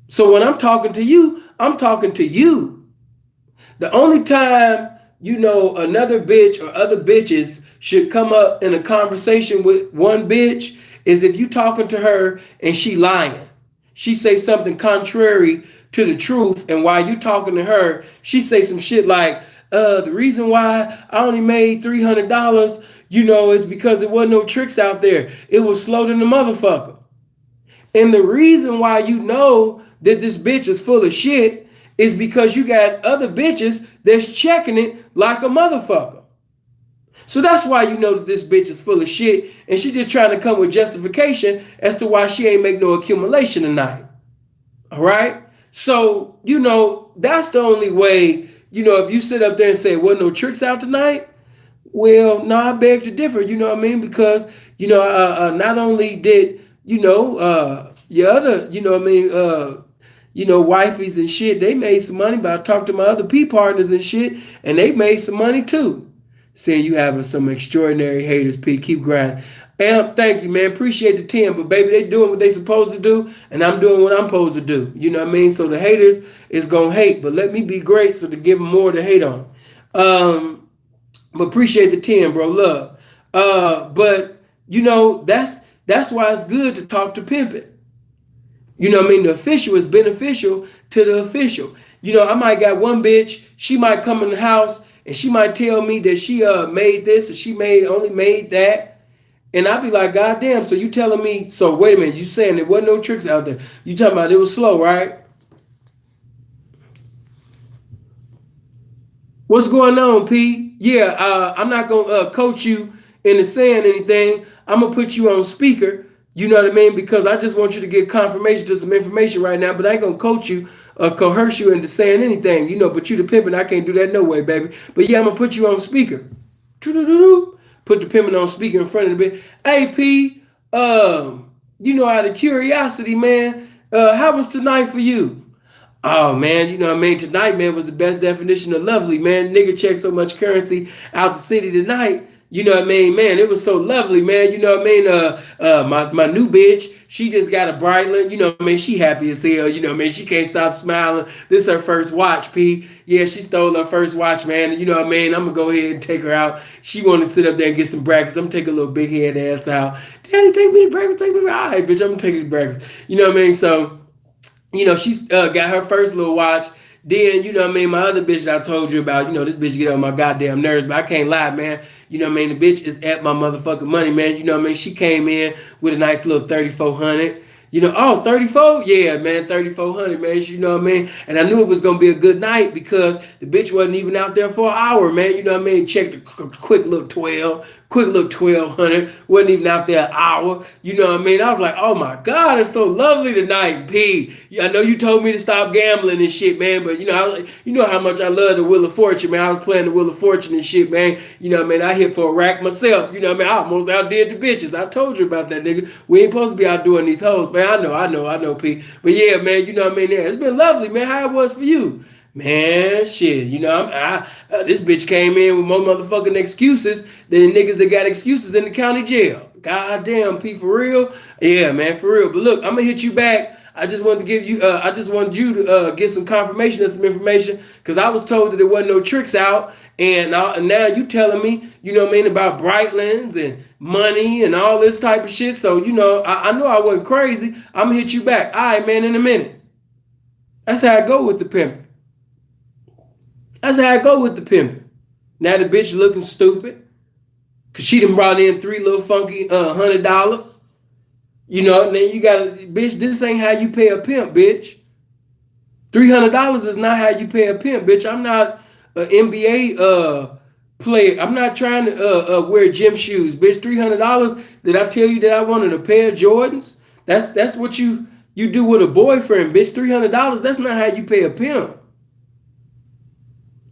So when I'm talking to you, I'm talking to you. The only time, another bitch or other bitches should come up in a conversation with one bitch is if you talking to her and she lying. She say something contrary to the truth, and while you talking to her, she say some shit like, the reason why I only made $300, is because there wasn't no tricks out there. It was slow than the motherfucker. And the reason why you know that this bitch is full of shit is because you got other bitches that's checking it like a motherfucker. So that's why you know that this bitch is full of shit, and she just trying to come with justification as to why she ain't make no accumulation tonight. All right? So, that's the only way, if you sit up there and say, wasn't no tricks out tonight, well, no, I beg to differ, you know what I mean? Because, not only did, your other, wifeys and shit, they made some money, but I talked to my other P partners and shit, and they made some money too. Saying you having some extraordinary haters, P. Keep grinding. And thank you, man. Appreciate the 10, but baby, they doing what they supposed to do, and I'm doing what I'm supposed to do. You know what I mean? So the haters is gonna hate, but let me be great so to give them more to hate on. But appreciate the 10, bro. Love. But that's why it's good to talk to pimping. You know what I mean? The official is beneficial to the official. I might got one bitch, she might come in the house and she might tell me that she made this and she only made that. And I'd be like, God damn, so you telling me, so wait a minute, you saying there wasn't no tricks out there. You talking about it was slow, right? What's going on, P? Yeah, I'm not going to coach you into saying anything. I'm going to put you on speaker. You know what I mean? Because I just want you to get confirmation to some information right now, but I ain't going to coach you or coerce you into saying anything, but you the pimping, I can't do that no way, baby. But yeah, I'm going to put you on speaker. Put the pimping on speaker in front of the bitch. Hey, P, out of curiosity, man, how was tonight for you? Oh, man, you know what I mean? Tonight, man, was the best definition of lovely, man. Nigga checked so much currency out the city tonight. You know what I mean? Man, it was so lovely, man. You know what I mean? My new bitch, she just got a Breitling. You know what I mean? She happy as hell. You know what I mean? She can't stop smiling. This is her first watch, P. Yeah, she stole her first watch, man. You know what I mean? I'm going to go ahead and take her out. She want to sit up there and get some breakfast. I'm going to take a little big head ass out. Daddy, take me to breakfast. Take me to, all right, bitch, I'm going to take you to breakfast. You know what I mean? So, she's got her first little watch. Then, you know what I mean, my other bitch that I told you about, this bitch get on my goddamn nerves, but I can't lie, man. You know what I mean? The bitch is at my motherfucking money, man. You know what I mean? She came in with a nice little 3400. Oh, 34? Yeah, man, 3400, man. You know what I mean? And I knew it was going to be a good night because the bitch wasn't even out there for an hour, man. You know what I mean? Checked a quick little 12, quick little 1200. Wasn't even out there an hour. You know what I mean? I was like, oh my God, it's so lovely tonight, P. I know you told me to stop gambling and shit, man, but you know how much I love the Wheel of Fortune, man. I was playing the Wheel of Fortune and shit, man. You know what I mean? I hit for a rack myself. You know what I mean? I almost outdid the bitches. I told you about that, nigga. We ain't supposed to be out doing these hoes, man. I know, P. But yeah, man, you know what I mean? Yeah, it's been lovely, man. How it was for you? Man, shit, this bitch came in with more motherfucking excuses than the niggas that got excuses in the county jail. God damn, P, for real? Yeah, man, for real. But look, I'm gonna hit you back. I just wanted you to get some confirmation of some information because I was told that there wasn't no tricks out, and now you telling me, you know what I mean, about Brightlands and money and all this type of shit. So I know I wasn't crazy. I'm gonna hit you back. All right, man, in a minute. That's how I go with the pimp. That's how I go with the pimping. Now the bitch looking stupid. Cause she done brought in three little funky $100. And then you got bitch, this ain't how you pay a pimp, bitch. $300 is not how you pay a pimp, bitch. I'm not an NBA player. I'm not trying to wear gym shoes, bitch. $300. Did I tell you that I wanted a pair of Jordans? That's what you do with a boyfriend, bitch. $300. That's not how you pay a pimp.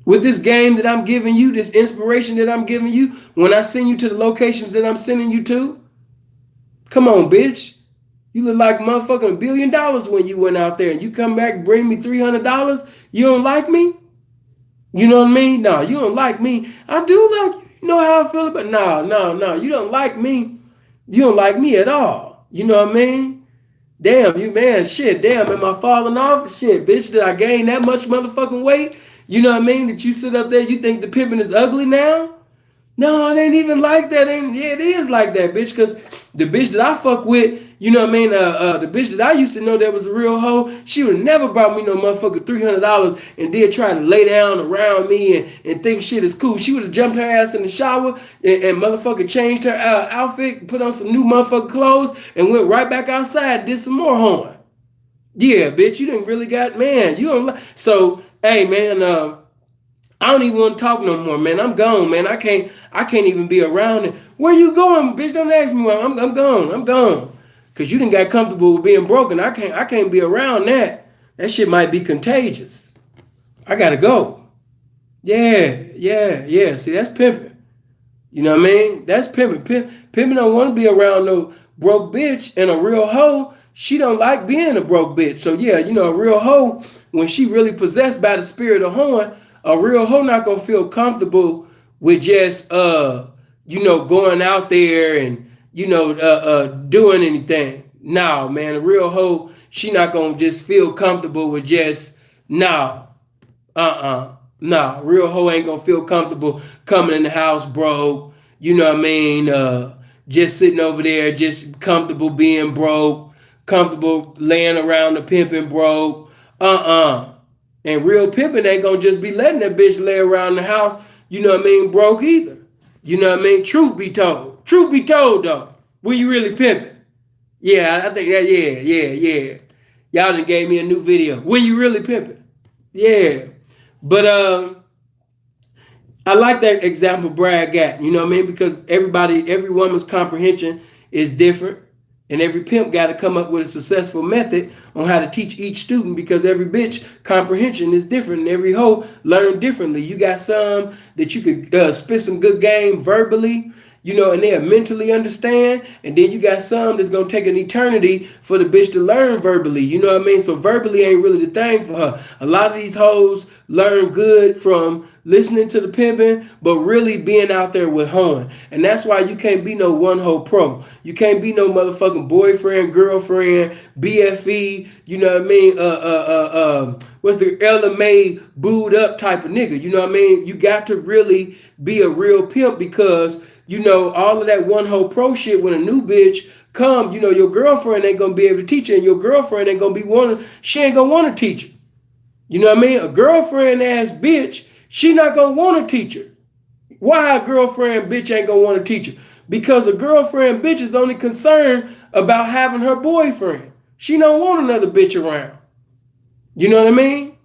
With this game that I'm giving you, this inspiration that I'm giving you, when I send you to the locations that I'm sending you to, come on, bitch. You look like motherfucking $1 billion when you went out there and you come back and bring me $300. You don't like me? You know what I mean? No, you don't like me. I do like you. You know how I feel about it? No. You don't like me. You don't like me at all. You know what I mean? Damn, you man, shit. Damn, am I falling off? Shit, bitch, did I gain that much motherfucking weight? You know what I mean? That you sit up there, you think the pimping is ugly now? No, it ain't even like that. Yeah, it is like that, bitch. Because the bitch that I fuck with, you know what I mean? The bitch that I used to know that was a real hoe, she would never brought me no motherfucking $300 and did try to lay down around me and think shit is cool. She would have jumped her ass in the shower and motherfucking changed her outfit, put on some new motherfucking clothes, and went right back outside and did some more hoeing. Yeah, bitch, you didn't really got, man, you don't like. So, hey, man, I don't even want to talk no more, man. I'm gone, man. I can't even be around it. Where you going, bitch? Don't ask me where. I'm gone. Cause you didn't got comfortable with being broken. I can't be around that. That shit might be contagious. I gotta go. Yeah. See, that's pimping. You know what I mean? That's pimping. Pimping don't want to be around no broke bitch, and a real hoe, she don't like being a broke bitch. So yeah, a real hoe, when she really possessed by the spirit of hoeing, a real hoe not gonna feel comfortable with just going out there and doing anything. No, man, a real hoe, she not gonna just feel comfortable with just nah, real hoe ain't gonna feel comfortable coming in the house broke. You know what I mean? Just sitting over there, just comfortable being broke, comfortable laying around the pimping broke. And real pimping ain't gonna just be letting that bitch lay around the house, you know what I mean, broke either. You know what I mean? Truth be told though, were you really pimping? Yeah, I think that, yeah. Y'all done gave me a new video. Were you really pimping? Yeah. But I like that example Brad got, you know what I mean? Because every woman's comprehension is different. And every pimp got to come up with a successful method on how to teach each student, because every bitch comprehension is different and every hoe learn differently. You got some that you could spit some good game verbally. and they'll mentally understand. And then you got some that's gonna take an eternity for the bitch to learn verbally. You know what I mean? So verbally ain't really the thing for her. A lot of these hoes learn good from listening to the pimping, but really being out there with hoeing. And that's why you can't be no one hoe pro. You can't be no motherfucking boyfriend, girlfriend, BFE, you know what I mean? What's the LMA booed up type of nigga? You know what I mean? You got to really be a real pimp because, all of that one hoe pro shit, when a new bitch come, your girlfriend ain't gonna be able to teach her, and your girlfriend ain't gonna be she ain't gonna want to teach her. You know what I mean? A girlfriend ass bitch, she not gonna want to teach her. Why a girlfriend bitch ain't gonna want to teach her? Because a girlfriend bitch is only concerned about having her boyfriend. She don't want another bitch around. You know what I mean?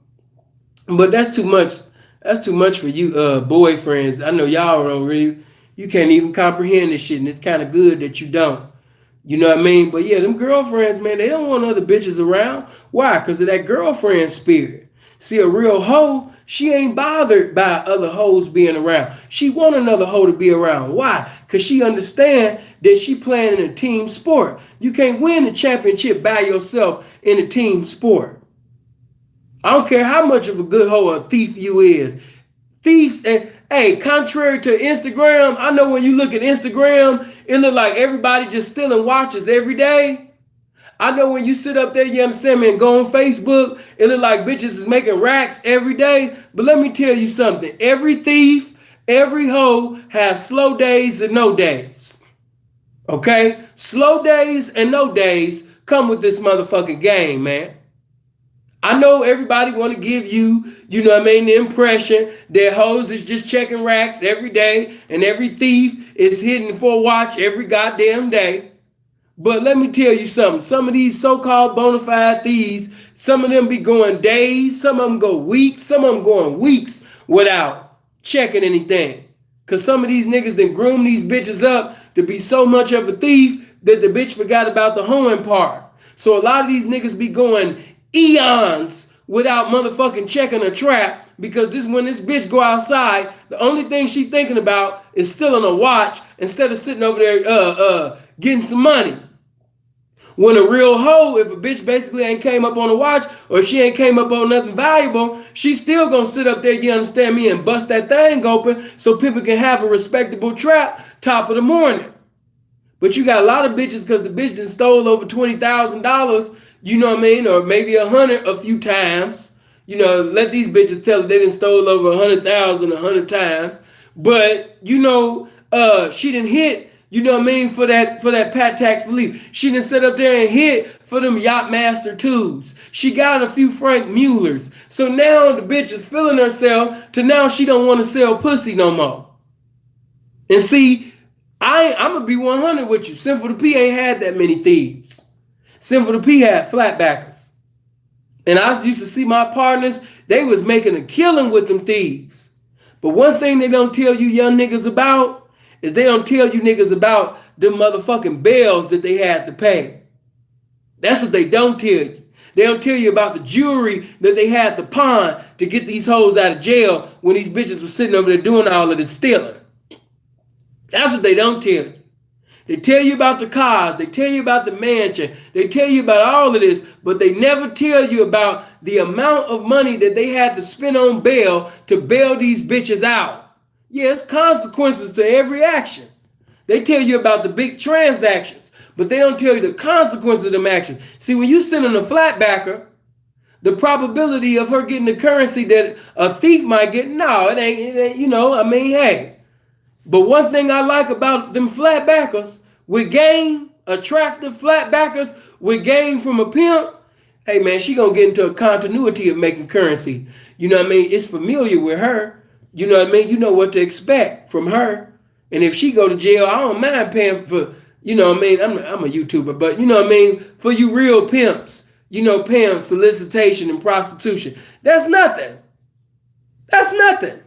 But that's too much. That's too much for you boyfriends. I know y'all don't really, you can't even comprehend this shit, and it's kind of good that you don't. You know what I mean? But yeah, them girlfriends, man, they don't want other bitches around. Why? Because of that girlfriend spirit. See, a real hoe, she ain't bothered by other hoes being around. She want another hoe to be around. Why? Because she understand that she playing in a team sport. You can't win the championship by yourself in a team sport. I don't care how much of a good hoe or thief you is. Thieves, and hey, contrary to Instagram, I know when you look at Instagram, it look like everybody just stealing watches every day. I know when you sit up there, you understand me, and go on Facebook, it look like bitches is making racks every day. But let me tell you something. Every thief, every hoe has slow days and no days. Okay? Slow days and no days come with this motherfucking game, man. I know everybody want to give you, the impression that hoes is just checking racks every day and every thief is hitting for a watch every goddamn day. But let me tell you something. Some of these so-called bona fide thieves, some of them be going days, some of them go weeks, some of them going weeks without checking anything. Because some of these niggas done groom these bitches up to be so much of a thief that the bitch forgot about the hoeing part. So a lot of these niggas be going eons without motherfucking checking a trap because when this bitch go outside, the only thing she thinking about is stealing a watch instead of sitting over there getting some money. When a real hoe, if a bitch basically ain't came up on a watch or she ain't came up on nothing valuable, she's still gonna sit up there, you understand me, and bust that thing open so people can have a respectable trap top of the morning. But you got a lot of bitches because the bitch done stole over $20,000, you know what I mean, or maybe 100 a few times. Let these bitches tell they done stole over 100,000 100 times. But she didn't hit. You know what I mean? For that Patek Philippe. She done sit up there and hit for them Yachtmaster 2s. She got a few Frank Muellers. So now the bitch is feeling herself to now she don't want to sell pussy no more. And see, I'm going to be 100 with you. Simple the P ain't had that many thieves. Simple the P had flatbackers. And I used to see my partners, they was making a killing with them thieves. But one thing they don't tell you young niggas about is they don't tell you niggas about them motherfucking bills that they had to pay. That's what they don't tell you. They don't tell you about the jewelry that they had to pawn to get these hoes out of jail when these bitches were sitting over there doing all of this stealing. That's what they don't tell you. They tell you about the cars. They tell you about the mansion. They tell you about all of this, but they never tell you about the amount of money that they had to spend on bail to bail these bitches out. Yes, consequences to every action. They tell you about the big transactions, but they don't tell you the consequences of them actions. See, when you send in a flatbacker, the probability of her getting the currency that a thief might get, no, it ain't hey. But one thing I like about them flatbackers, with game, attractive flatbackers, with game from a pimp, hey man, she gonna get into a continuity of making currency. You know what I mean? It's familiar with her. You know what I mean? You know what to expect from her. And if she go to jail, I don't mind paying for, you know what I mean? I'm a YouTuber, but you know what I mean? For you real pimps, paying solicitation and prostitution. That's nothing. That's nothing.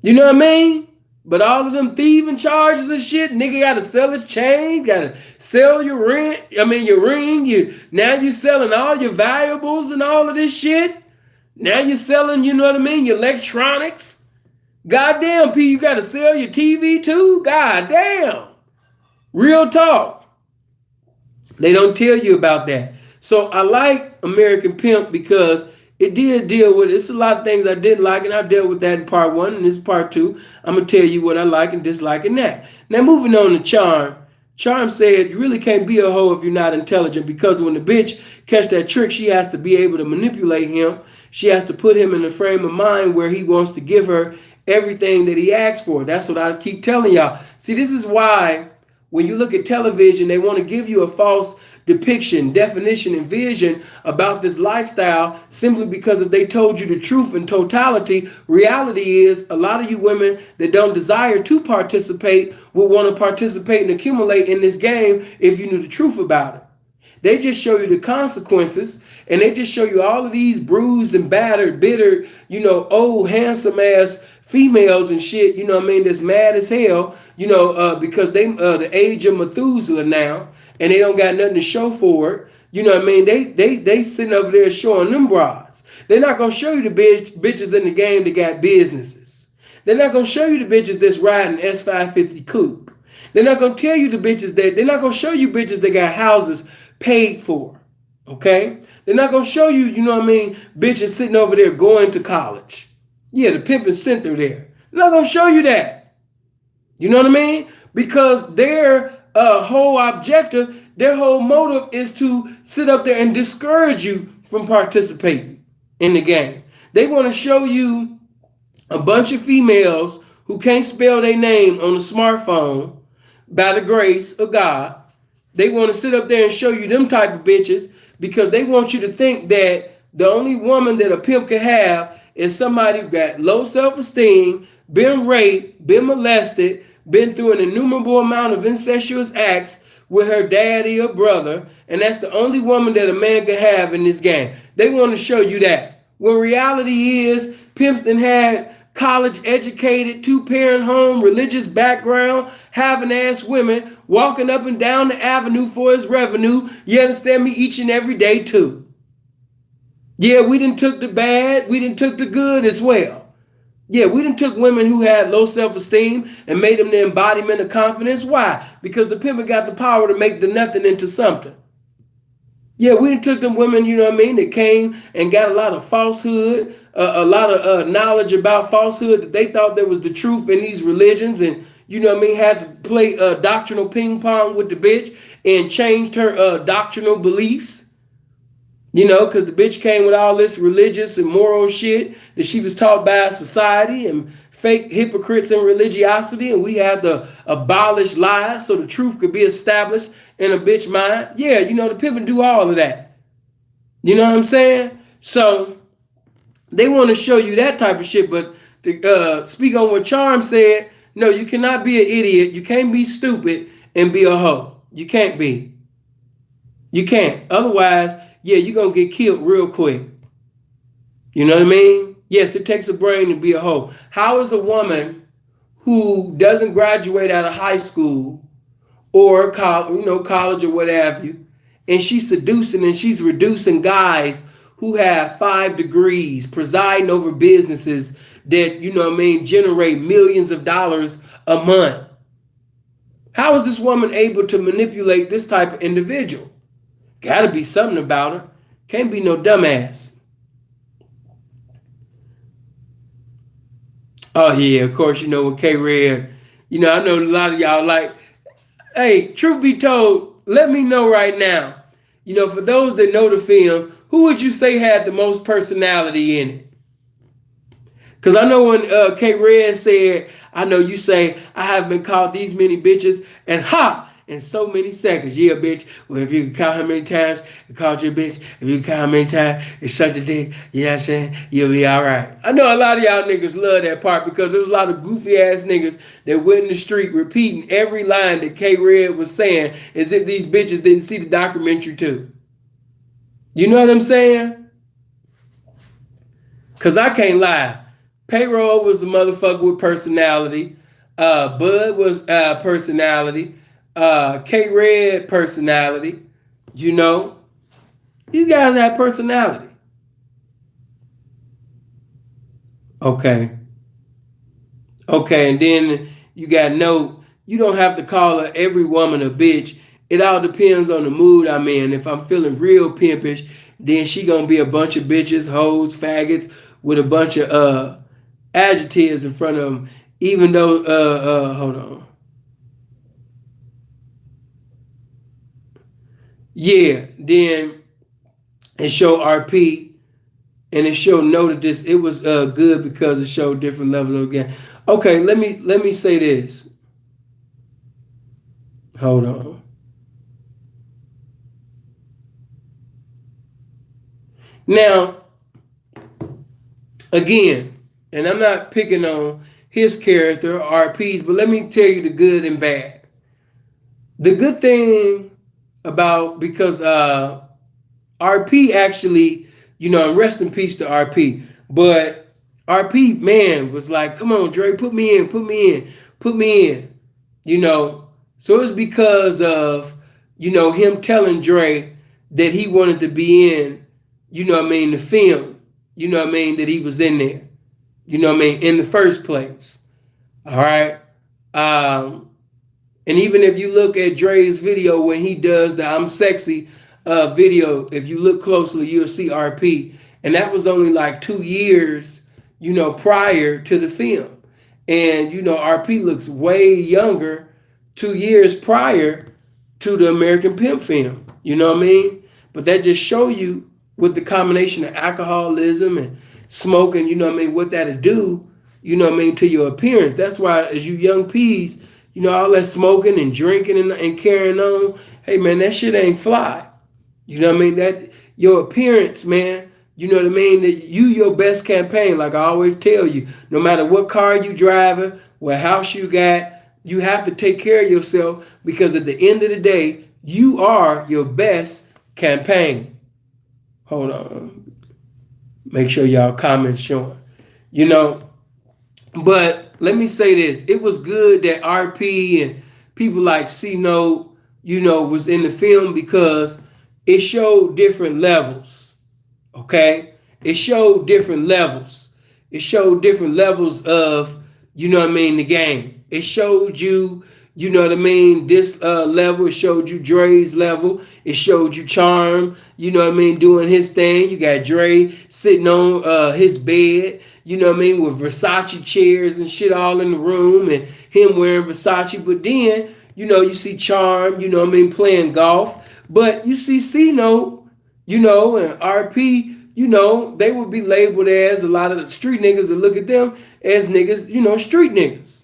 You know what I mean? But all of them thieving charges and shit, nigga gotta sell his chain, gotta sell your your ring, now you selling all your valuables and all of this shit. Now you're selling, you know what I mean, your electronics. Goddamn, P, you got to sell your TV too? Goddamn. Real talk. They don't tell you about that. So I like American Pimp because it did deal with it's a lot of things I didn't like, and I dealt with that in part one, and this is part two. I'm gonna tell you what I like and dislike in that. Now moving on to Charm. Charm said you really can't be a hoe if you're not intelligent, because when the bitch catch that trick, she has to be able to manipulate him. She has to put him in a frame of mind where he wants to give her everything that he asks for. That's what I keep telling y'all. See, this is why when you look at television, they want to give you a false depiction, definition, and vision about this lifestyle simply because if they told you the truth in totality, reality is a lot of you women that don't desire to participate will want to participate and accumulate in this game if you knew the truth about it. They just show you the consequences, and they just show you all of these bruised and battered, bitter, old, handsome ass females and shit, that's mad as hell, because they the age of Methuselah now, and they don't got nothing to show for it. They sitting over there showing them broads. They're not gonna show you the bitches in the game that got businesses. They're not gonna show you the bitches that's riding S550 coupe. They're not gonna tell you the bitches that they're not gonna show you bitches that got houses paid for. Okay? They're not gonna show you, bitches sitting over there going to college. Yeah, the pimp is sent her there. They're not gonna show you that. You know what I mean? Because their whole objective, their whole motive is to sit up there and discourage you from participating in the game. They want to show you a bunch of females who can't spell their name on a smartphone by the grace of God. They want to sit up there and show you them type of bitches because they want you to think that the only woman that a pimp can have is somebody who got low self-esteem, been raped, been molested, been through an innumerable amount of incestuous acts with her daddy or brother, and that's the only woman that a man can have in this game. They want to show you that. When reality is, pimps done had college educated, two-parent home, religious background, having ass women walking up and down the avenue for his revenue. You understand me? Each and every day too. Yeah, we done took the bad, we done took the good as well. Yeah, we done took women who had low self-esteem and made them the embodiment of confidence. Why? Because the pimp got the power to make the nothing into something. Yeah, we done took them women, that came and got a lot of falsehood, a lot of knowledge about falsehood that they thought there was the truth in these religions, and had to play doctrinal ping pong with the bitch and changed her doctrinal beliefs. Because the bitch came with all this religious and moral shit that she was taught by society and fake hypocrites in religiosity, and we had to abolish lies so the truth could be established in a bitch mind. Yeah, the pimp do all of that. You know what I'm saying? So they want to show you that type of shit, but to speak on what Charm said, no, you cannot be an idiot. You can't be stupid and be a hoe. You can't be. You can't. Otherwise, yeah, you're going to get killed real quick. You know what I mean? Yes, it takes a brain to be a hoe. How is a woman who doesn't graduate out of high school or college or what have you, and she's seducing and she's reducing guys who have 5 degrees, presiding over businesses that, generate millions of dollars a month? How is this woman able to manipulate this type of individual? Gotta be something about her. Can't be no dumbass. Oh yeah, of course, with K-Red, I know a lot of y'all like, hey, truth be told, let me know right now. For those that know the film, who would you say had the most personality in it? Because I know when K-Red said, I know you say, I have been called these many bitches, and in so many seconds. Yeah, bitch. Well, if you can count how many times I called you a bitch, if you can count how many times it's such a dick, you know what I'm saying? You'll be all right. I know a lot of y'all niggas love that part because there was a lot of goofy ass niggas that went in the street repeating every line that K-Red was saying as if these bitches didn't see the documentary too. You know what I'm saying? Because I can't lie. Payroll was a motherfucker with personality. Bud was personality. K-Red personality. These guys have personality. Okay. Okay, and then you got note. You don't have to call her every woman a bitch. It all depends on the mood I'm in. If I'm feeling real pimpish, then she gonna be a bunch of bitches, hoes, faggots, with a bunch of adjectives in front of them. Even though, hold on, yeah, then it show RP and it showed noted this. It was good because it showed different levels of game. Okay, let me say this. Hold on. Now, again, and I'm not picking on his character or RP's, but let me tell you the good and bad. The good thing about because RP actually, and rest in peace to RP, but RP man was like, come on, Dre, put me in, put me in, put me in, you know. So it's because of, him telling Dre that he wanted to be in, the film, that he was in there, in the first place. All right. Um, and even if you look at Dre's video when he does the I'm sexy video, if you look closely, you'll see RP. And that was only like 2 years, prior to the film. And, RP looks way younger 2 years prior to the American Pimp film. You know what I mean? But that just show you with the combination of alcoholism and smoking, what that'll do, to your appearance. That's why as you young peas, all that smoking and drinking and carrying on, hey man, that shit ain't fly. You know what I mean? That your appearance, man, you know what I mean? That you your best campaign, like I always tell you, no matter what car you driving, what house you got, you have to take care of yourself because at the end of the day, you are your best campaign. Hold on. Make sure y'all comment showing. You know, but let me say this: it was good that RP and people like C Note, was in the film because it showed different levels. Okay, it showed different levels. It showed different levels of, the game. It showed you, this level. It showed you Dre's level. It showed you Charm, doing his thing. You got Dre sitting on his bed, with Versace chairs and shit all in the room and him wearing Versace. But then, you see Charm, playing golf. But you see C Note, and RP, they would be labeled as a lot of the street niggas that look at them as niggas, street niggas.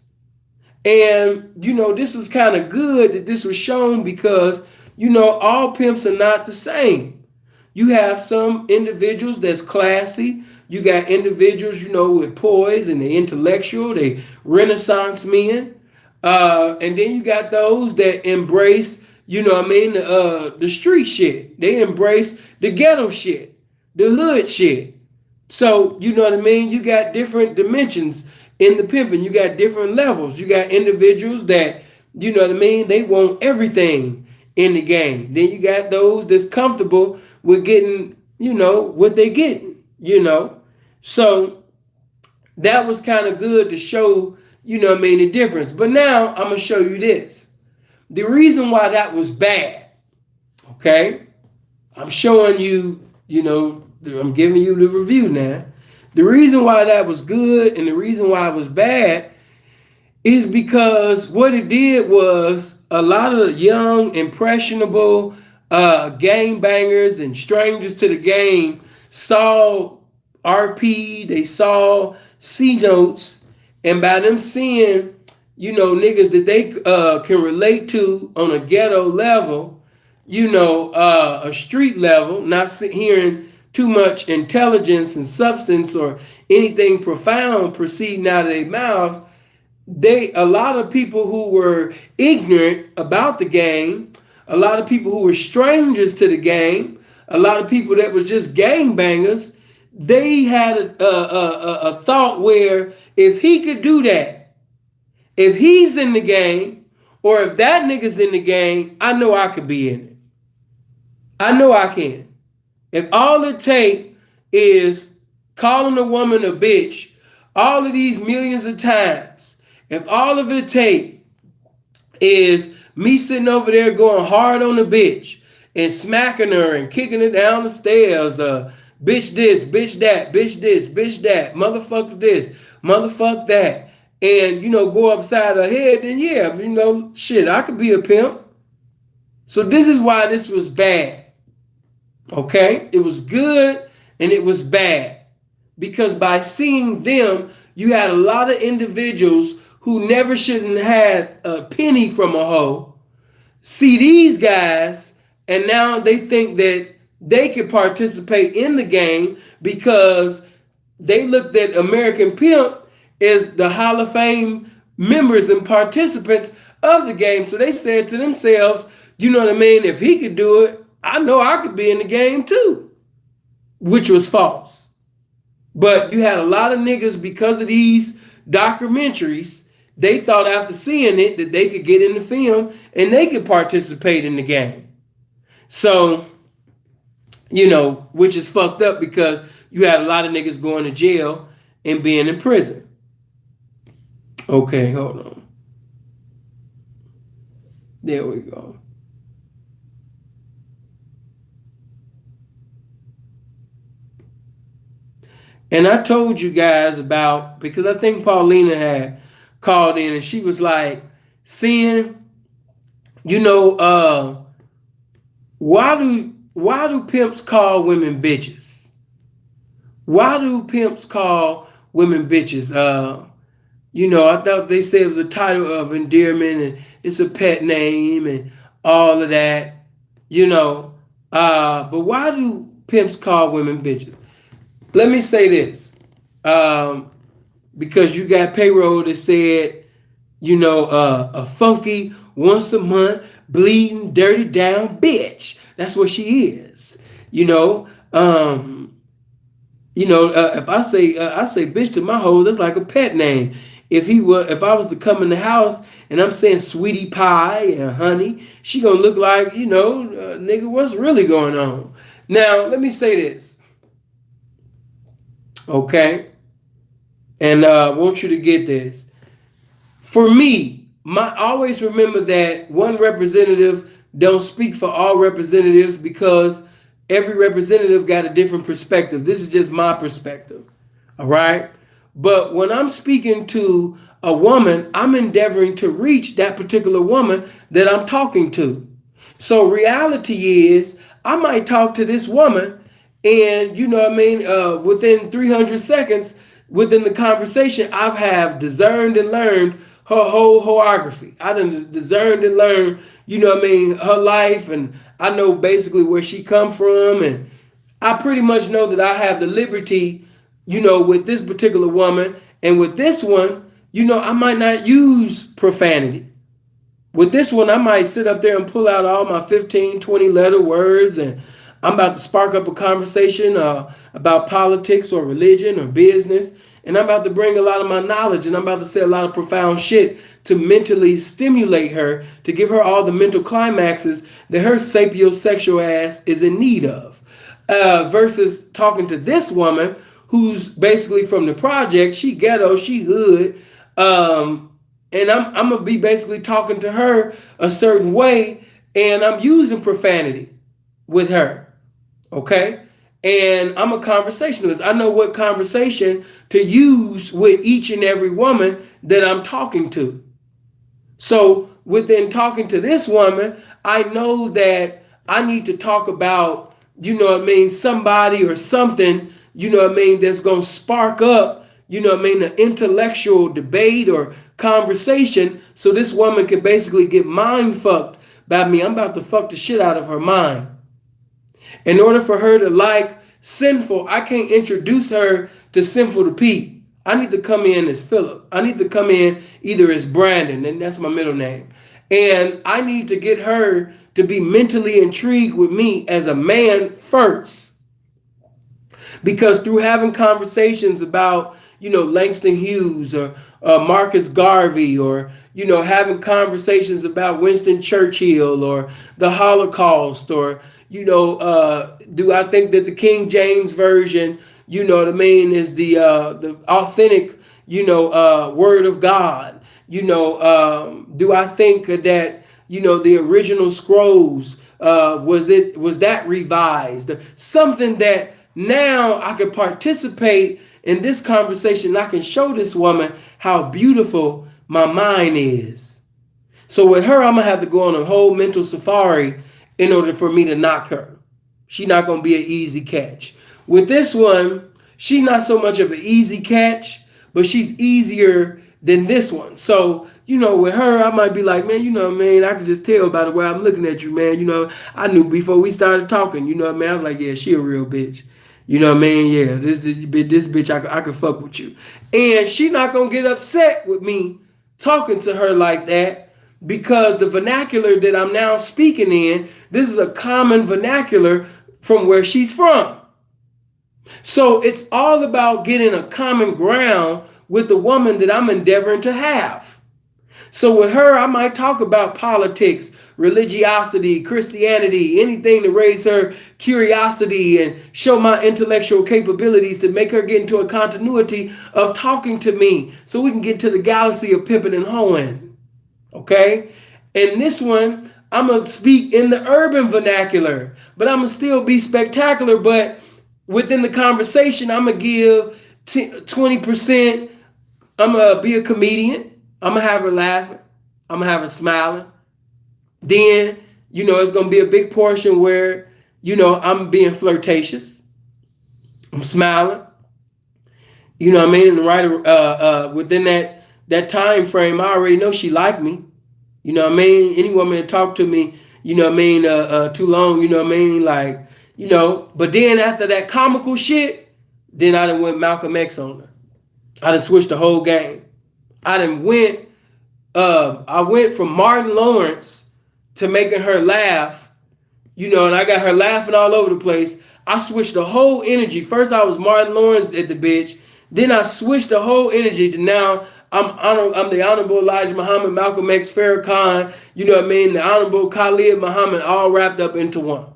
And, this was kind of good that this was shown because, all pimps are not the same. You have some individuals that's classy. You got individuals, with poise and they intellectual, they Renaissance men. And then you got those that embrace, the street shit. They embrace the ghetto shit, the hood shit. So, you know what I mean? You got different dimensions in the pimping. You got different levels. You got individuals that, they want everything in the game. Then you got those that's comfortable with getting, what they getting, So that was kind of good to show, the difference. But now I'm going to show you this. The reason why that was bad, okay? I'm showing you, I'm giving you the review now. The reason why that was good and the reason why it was bad is because what it did was a lot of young, impressionable game bangers and strangers to the game saw RP, they saw C Notes, and by them seeing, niggas that they can relate to on a ghetto level, a street level, not hearing too much intelligence and substance or anything profound proceeding out of their mouths, a lot of people who were ignorant about the game, a lot of people who were strangers to the game, a lot of people that was just gang bangers, they had a thought where if he could do that, if he's in the game, or if that nigga's in the game, I know I could be in it. I know I can. If all it takes is calling a woman a bitch all of these millions of times, If all of it take is me sitting over there going hard on the bitch and smacking her and kicking her down the stairs, bitch this, bitch that, bitch this, bitch that, motherfucker this, motherfucker that, and go upside her head, then yeah, shit, I could be a pimp. So this is why this was bad. Okay? It was good and it was bad. Because by seeing them, you had a lot of individuals who never shouldn't had a penny from a hoe see these guys, and now they think that they could participate in the game because they looked at American Pimp as the Hall of Fame members and participants of the game. So they said to themselves, you know what I mean? If he could do it, I know I could be in the game too, which was false. But you had a lot of niggas, because of these documentaries, they thought after seeing it that they could get in the film and they could participate in the game. So, which is fucked up because you had a lot of niggas going to jail and being in prison. Okay, hold on. There we go. And I told you guys about, because I think Paulina had called in and she was like, seeing, why do pimps call women bitches? Why do pimps call women bitches? I thought they said it was a title of endearment and it's a pet name and all of that, but why do pimps call women bitches? Let me say this, because you got payroll that said, a funky once a month bleeding dirty down bitch. That's what she is. If I say bitch to my hoes, that's like a pet name. If I was to come in the house and I'm saying sweetie pie and honey, she gonna look like, nigga, what's really going on? Now, let me say this. Okay, and I want you to get this. For me, always remember that one representative don't speak for all representatives because every representative got a different perspective. This is just my perspective, all right? But when I'm speaking to a woman, I'm endeavoring to reach that particular woman that I'm talking to. So reality is, I might talk to this woman and, within 300 seconds, within the conversation, I have discerned and learned her whole choreography. I done discerned and learned, her life, and I know basically where she come from, and I pretty much know that I have the liberty, with this particular woman, and with this one, I might not use profanity. With this one, I might sit up there and pull out all my 15, 20 letter words, and I'm about to spark up a conversation about politics or religion or business. And I'm about to bring a lot of my knowledge, and I'm about to say a lot of profound shit to mentally stimulate her, to give her all the mental climaxes that her sapiosexual ass is in need of. Versus talking to this woman who's basically from the project, she ghetto, she hood, and I'm going to be basically talking to her a certain way, and I'm using profanity with her. Okay? And I'm a conversationalist. I know what conversation to use with each and every woman that I'm talking to. So within talking to this woman, I know that I need to talk about, somebody or something, that's going to spark up, the intellectual debate or conversation, so this woman can basically get mind fucked by me. I'm about to fuck the shit out of her mind. In order for her to like Sinful, I can't introduce her to Sinful to Pete. I need to come in as Philip. I need to come in either as Brandon, and that's my middle name. And I need to get her to be mentally intrigued with me as a man first. Because through having conversations about, Langston Hughes or Marcus Garvey, or, having conversations about Winston Churchill or the Holocaust, or, do I think that the King James Version, is the authentic, word of God? Do I think that the original scrolls was that revised? Something that now I can participate in this conversation. I can show this woman how beautiful my mind is. So with her, I'm gonna have to go on a whole mental safari in order for me to knock her. She's not gonna be an easy catch. With this one, she's not so much of an easy catch, but she's easier than this one. So, with her, I might be like, man, I can just tell by the way I'm looking at you, man. I knew before we started talking, I was like, yeah, she a real bitch. Yeah, this bitch, I can fuck with you. And she not gonna get upset with me talking to her like that because the vernacular that I'm now speaking in, this is a common vernacular from where she's from. So it's all about getting a common ground with the woman that I'm endeavoring to have. So with her, I might talk about politics, religiosity, Christianity, anything to raise her curiosity and show my intellectual capabilities to make her get into a continuity of talking to me so we can get to the galaxy of pimping and hoeing. Okay? And this one, I'm going to speak in the urban vernacular, but I'm going to still be spectacular. But within the conversation, I'm going to give 20%. I'm going to be a comedian. I'm going to have her laughing. I'm going to have her smiling. Then, it's going to be a big portion where, I'm being flirtatious. I'm smiling. And right within that time frame, I already know she liked me. Any woman that talked to me, too long, like, but then after that comical shit, then I done went Malcolm X on her. I done switched the whole game. I went from Martin Lawrence to making her laugh, and I got her laughing all over the place. I switched the whole energy. First I was Martin Lawrence at the bitch. Then I switched the whole energy to now I'm the Honorable Elijah Muhammad, Malcolm X, Farrakhan, the Honorable Khalid Muhammad, all wrapped up into one.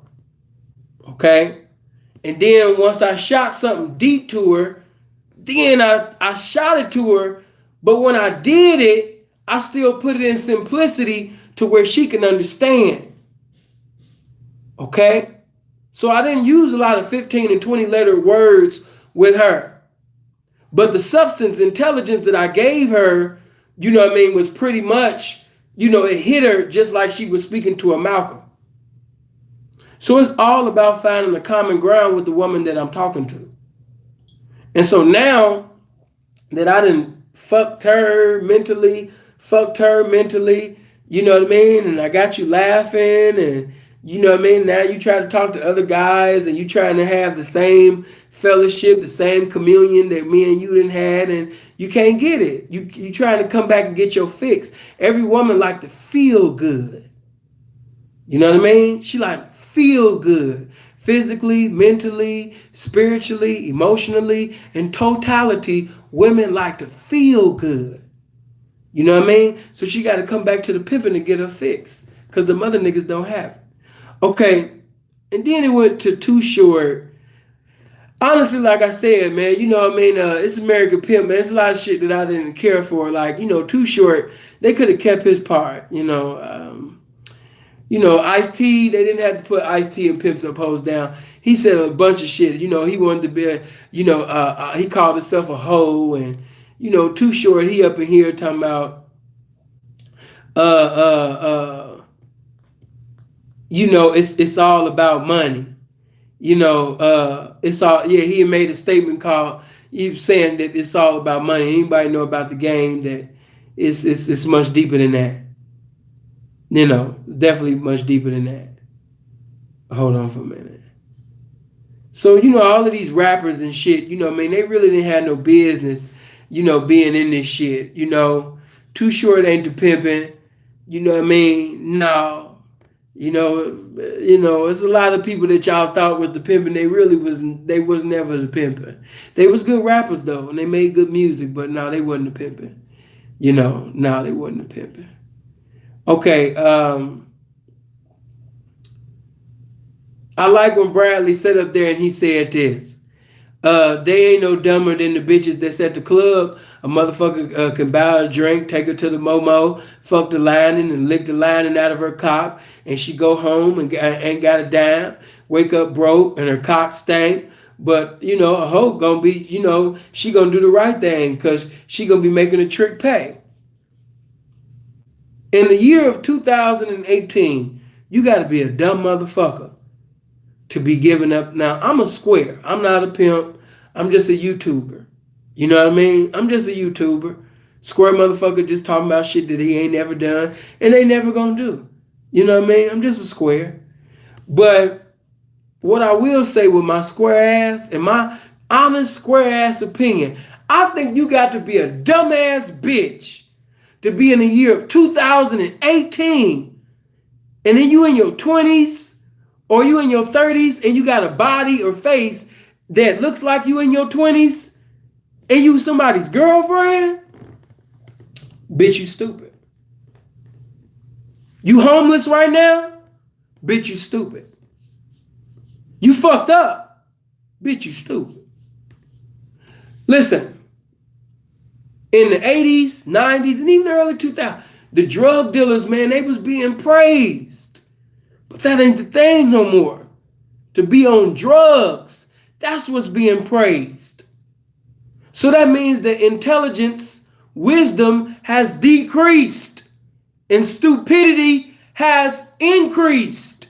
Okay? And then once I shot something deep to her, then I shot it to her, but when I did it, I still put it in simplicity to where she can understand. Okay? So I didn't use a lot of 15 and 20 letter words with her. But the substance intelligence that I gave her, was pretty much, it hit her just like she was speaking to a Malcolm. So it's all about finding a common ground with the woman that I'm talking to. And so now that I done fucked her mentally, and I got you laughing, and now you try to talk to other guys and you trying to have the same fellowship, the same communion that me and you didn't had, and you can't get it. You trying to come back and get your fix. Every woman like to feel good. You know what I mean? She like feel good. Physically, mentally, spiritually, emotionally, in totality, women like to feel good. You know what I mean? So she got to come back to the pimping to get her fix. Because the mother niggas don't have it. Okay. And then it went to Too Short. Honestly, like I said, man, it's American Pimp, man. It's a lot of shit that I didn't care for. Like, Too Short, they could have kept his part, Ice-T, they didn't have to put Ice-T and Pimp Some Hoes down. He said a bunch of shit. He wanted to be, he called himself a hoe. And, Too Short, he up in here talking about, it's all about money. It's all, yeah, he made a statement called, he was saying that it's all about money. Anybody know about the game that it's much deeper than that. Definitely much deeper than that. Hold on for a minute. So, all of these rappers and shit, they really didn't have no business, being in this shit, Too Short ain't the pimping, No. It's a lot of people that y'all thought was the pimping. They was never the pimping. They was good rappers though, and they made good music, but no, they wasn't the pimping. No, they wasn't the pimping. Okay, I like when Bradley sat up there and he said this. They ain't no dumber than the bitches that's at the club. A motherfucker can buy a drink, take her to the Momo, fuck the lining and lick the lining out of her cock, and she go home and ain't got a dime, wake up broke and her cock stank. But you know, a hoe gonna be, you know, she gonna do the right thing because she gonna be making a trick pay. In the year of 2018, you got to be a dumb motherfucker to be giving up. Now, I'm a square. I'm not a pimp. I'm just a YouTuber. You know what I mean? I'm just a YouTuber. Square motherfucker just talking about shit that he ain't never done and they never gonna do. You know what I mean? I'm just a square. But what I will say with my square ass and my honest square ass opinion, I think you got to be a dumbass bitch to be in the year of 2018 and then you in your 20s or you in your 30s and you got a body or face that looks like you in your 20s and you somebody's girlfriend, bitch, you stupid. You homeless right now? Bitch, you stupid. You fucked up? Bitch, you stupid. Listen, in the 80s, 90s, and even the early 2000s, the drug dealers, man, they was being praised. But that ain't the thing no more. To be on drugs, that's what's being praised. So that means that intelligence, wisdom has decreased and stupidity has increased.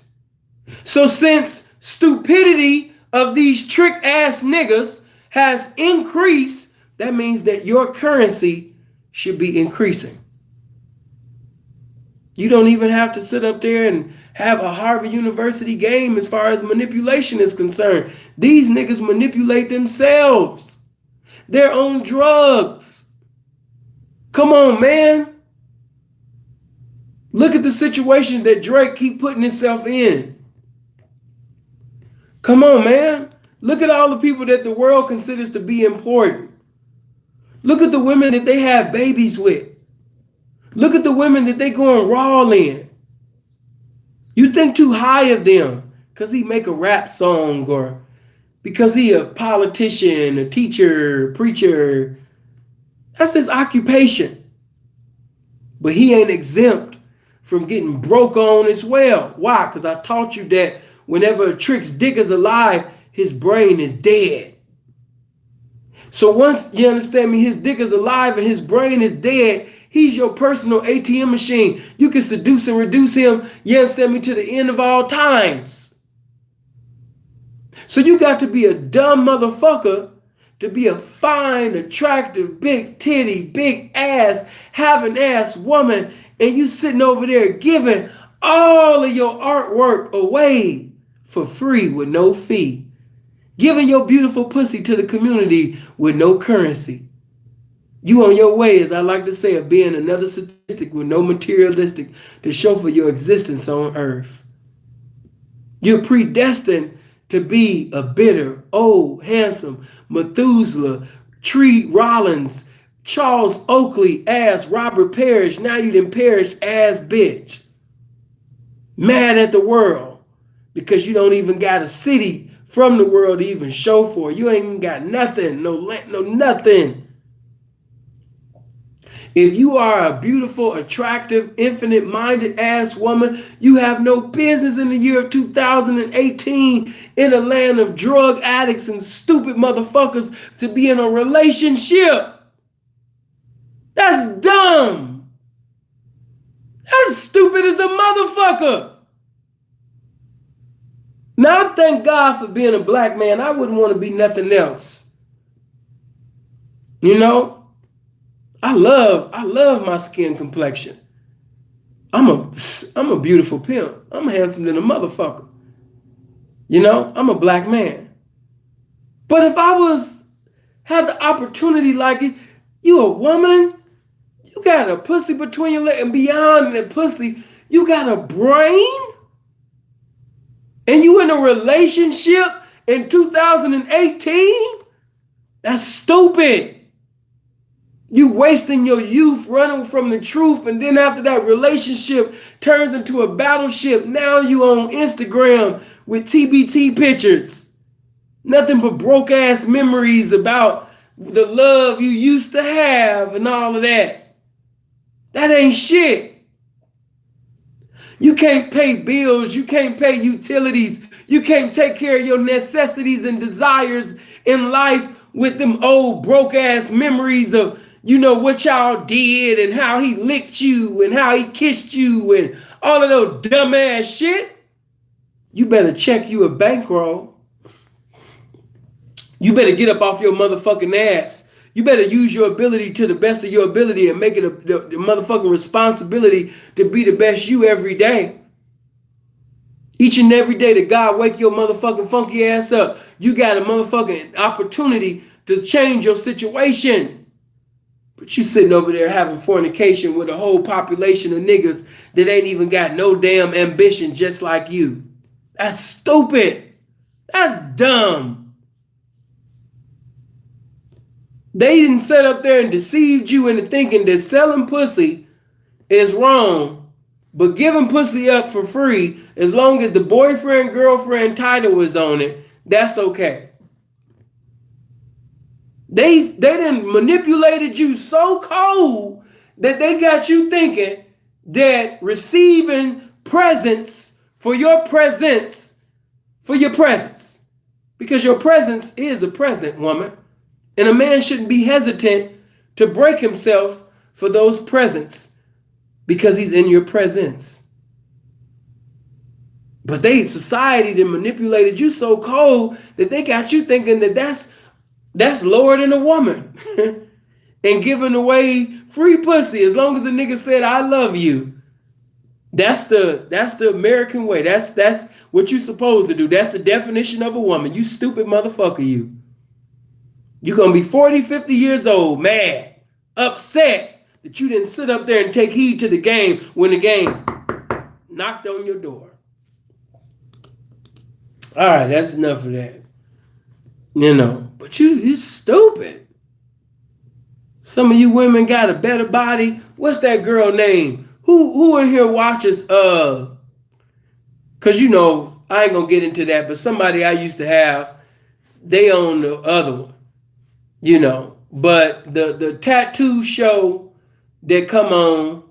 So since stupidity of these trick ass niggas has increased, that means that your currency should be increasing. You don't even have to sit up there and have a Harvard University game as far as manipulation is concerned. These niggas manipulate themselves. They're on drugs. Come on, man. Look at the situation that Drake keep putting himself in. Come on, man. Look at all the people that the world considers to be important. Look at the women that they have babies with. Look at the women that they going raw in. You think too high of them because he make a rap song or because he a politician, a teacher, preacher. That's his occupation. But he ain't exempt from getting broke on as well. Why? Because I taught you that whenever a trick's dick is alive, his brain is dead. So once you understand me, his dick is alive and his brain is dead, he's your personal ATM machine. You can seduce and reduce him, you understand me, to the end of all times. So you got to be a dumb motherfucker to be a fine, attractive, big titty, big ass, having ass woman, and you sitting over there giving all of your artwork away for free with no fee. Giving your beautiful pussy to the community with no currency. You on your way, as I like to say, of being another statistic with no materialistic to show for your existence on earth. You're predestined to be a bitter, old, handsome, Methuselah, Tree Rollins, Charles Oakley ass Robert Parrish, now you done perished ass bitch. Mad at the world because you don't even got a city from the world to even show for. You ain't even got nothing, no nothing. If you are a beautiful, attractive, infinite-minded ass woman, you have no business in the year of 2018 in a land of drug addicts and stupid motherfuckers to be in a relationship. That's dumb. That's stupid as a motherfucker. Now, I thank God for being a black man. I wouldn't want to be nothing else. You know? I love my skin complexion. I'm a beautiful pimp. I'm handsome than a motherfucker. You know, I'm a black man. But if I had the opportunity like it, you a woman, you got a pussy between your legs, and beyond that pussy, you got a brain, and you in a relationship in 2018? That's stupid. You wasting your youth running from the truth, and then after that relationship turns into a battleship, now you on Instagram with TBT pictures. Nothing but broke ass memories about the love you used to have and all of that. That ain't shit. You can't pay bills. You can't pay utilities. You can't take care of your necessities and desires in life with them old broke ass memories of, you know, what y'all did and how he licked you and how he kissed you and all of those dumb ass shit. You better check you a bankroll. You better get up off your motherfucking ass. You better use your ability to the best of your ability and make it the motherfucking responsibility to be the best you every day. Each and every day that God wake your motherfucking funky ass up, you got a motherfucking opportunity to change your situation. But you sitting over there having fornication with a whole population of niggas that ain't even got no damn ambition just like you. That's stupid. That's dumb. They didn't sit up there and deceived you into thinking that selling pussy is wrong, but giving pussy up for free, as long as the boyfriend, girlfriend title is on it, that's okay. They done manipulated you so cold that they got you thinking that receiving presents for your presence, because your presence is a present, woman. And a man shouldn't be hesitant to break himself for those presents because he's in your presence. But society that manipulated you so cold that they got you thinking that that's lower than a woman. And giving away free pussy as long as the nigga said, I love you. That's the American way. That's what you're supposed to do. That's the definition of a woman. You stupid motherfucker, you. You're going to be 40, 50 years old, mad, upset that you didn't sit up there and take heed to the game when the game knocked on your door. All right, that's enough of that. You know, but you stupid. Some of you women got a better body. What's that girl name? Who in here watches, because you know, I ain't going to get into that, but somebody I used to have, they own the other one. You know, but the tattoo show that come on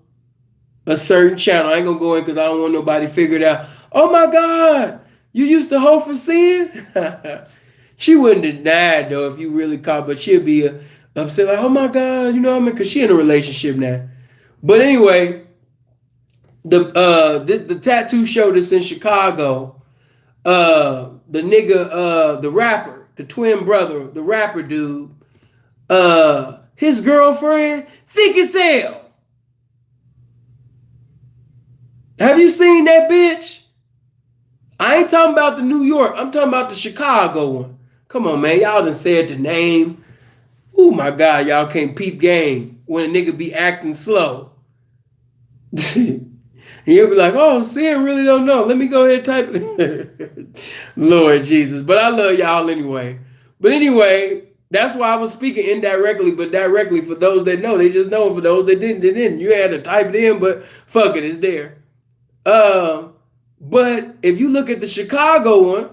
a certain channel, I ain't gonna go in because I don't want nobody to figure it out. Oh my God, you used to hoe for sin? She wouldn't deny it though if you really caught, but she'd be upset like, oh my God, you know what I mean? Because she in a relationship now. But anyway, the tattoo show that's in Chicago, the nigga, the rapper, the twin brother, the rapper dude, his girlfriend, thick as hell. Have you seen that bitch? I ain't talking about the New York. I'm talking about the Chicago one. Come on, man. Y'all done said the name. Oh, my God. Y'all can't peep game when a nigga be acting slow. And you'll be like, oh, Sin really don't know. Let me go ahead and type it. Lord Jesus. But I love y'all anyway. But anyway, that's why I was speaking indirectly, but directly for those that know. They just know. For those that didn't, they didn't. You had to type it in, but fuck it, it's there. But if you look at the Chicago one,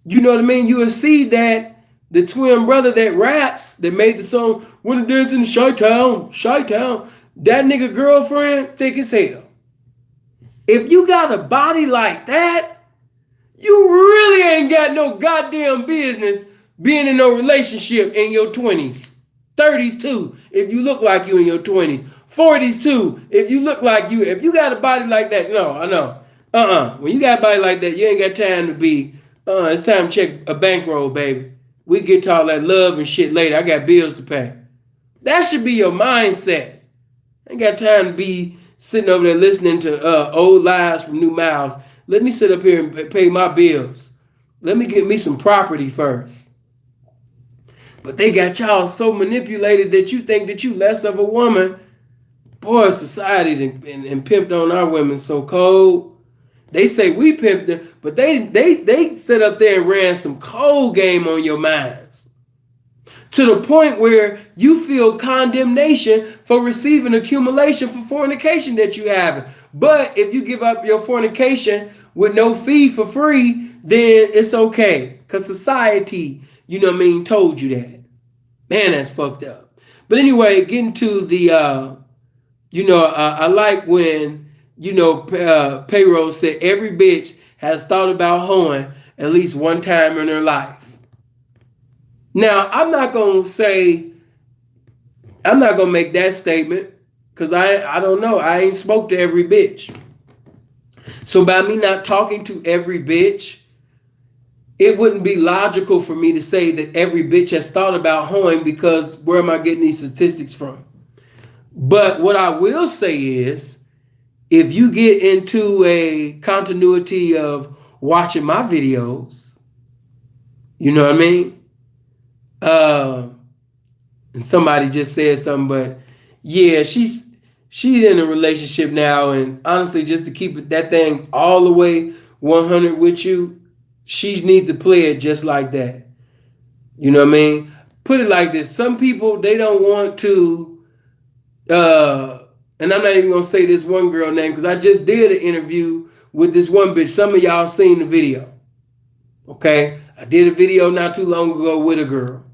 you know what I mean? You will see that the twin brother that raps, that made the song, When It Dance in Chi-Town, that nigga girlfriend, thick as hell. If you got a body like that, you really ain't got no goddamn business being in no relationship in your 20s. 30s too, if you look like you in your 20s. 40s too, if you look like you. If you got a body like that, no, I know. When you got a body like that, you ain't got time to be, it's time to check a bankroll, baby. We get to all that love and shit later. I got bills to pay. That should be your mindset. I ain't got time to be sitting over there listening to old lies from new mouths. Let me sit up here and pay my bills. Let me get me some property first. But they got y'all so manipulated that you think that you less of a woman. Boy, society and pimped on our women so cold. They say we pimped them, but they sit up there and ran some cold game on your minds. To the point where you feel condemnation for receiving accumulation for fornication that you have. But if you give up your fornication with no fee for free, then it's okay. Because society, told you that. Man, that's fucked up. But anyway, getting to the, I like when, Payroll said every bitch has thought about hoeing at least one time in her life. Now, I'm not gonna make that statement because I don't know. I ain't spoke to every bitch. So by me not talking to every bitch, it wouldn't be logical for me to say that every bitch has thought about hoeing because where am I getting these statistics from? But what I will say is, if you get into a continuity of watching my videos, you know what I mean? And somebody just said something, but yeah, she's in a relationship now, and honestly, just to keep that thing all the way 100 with you, she needs to play it just like that. You know what I mean? Put it like this: some people they don't want to, and I'm not even gonna say this one girl name because I just did an interview with this one bitch. Some of y'all seen the video, okay? I did a video not too long ago with a girl.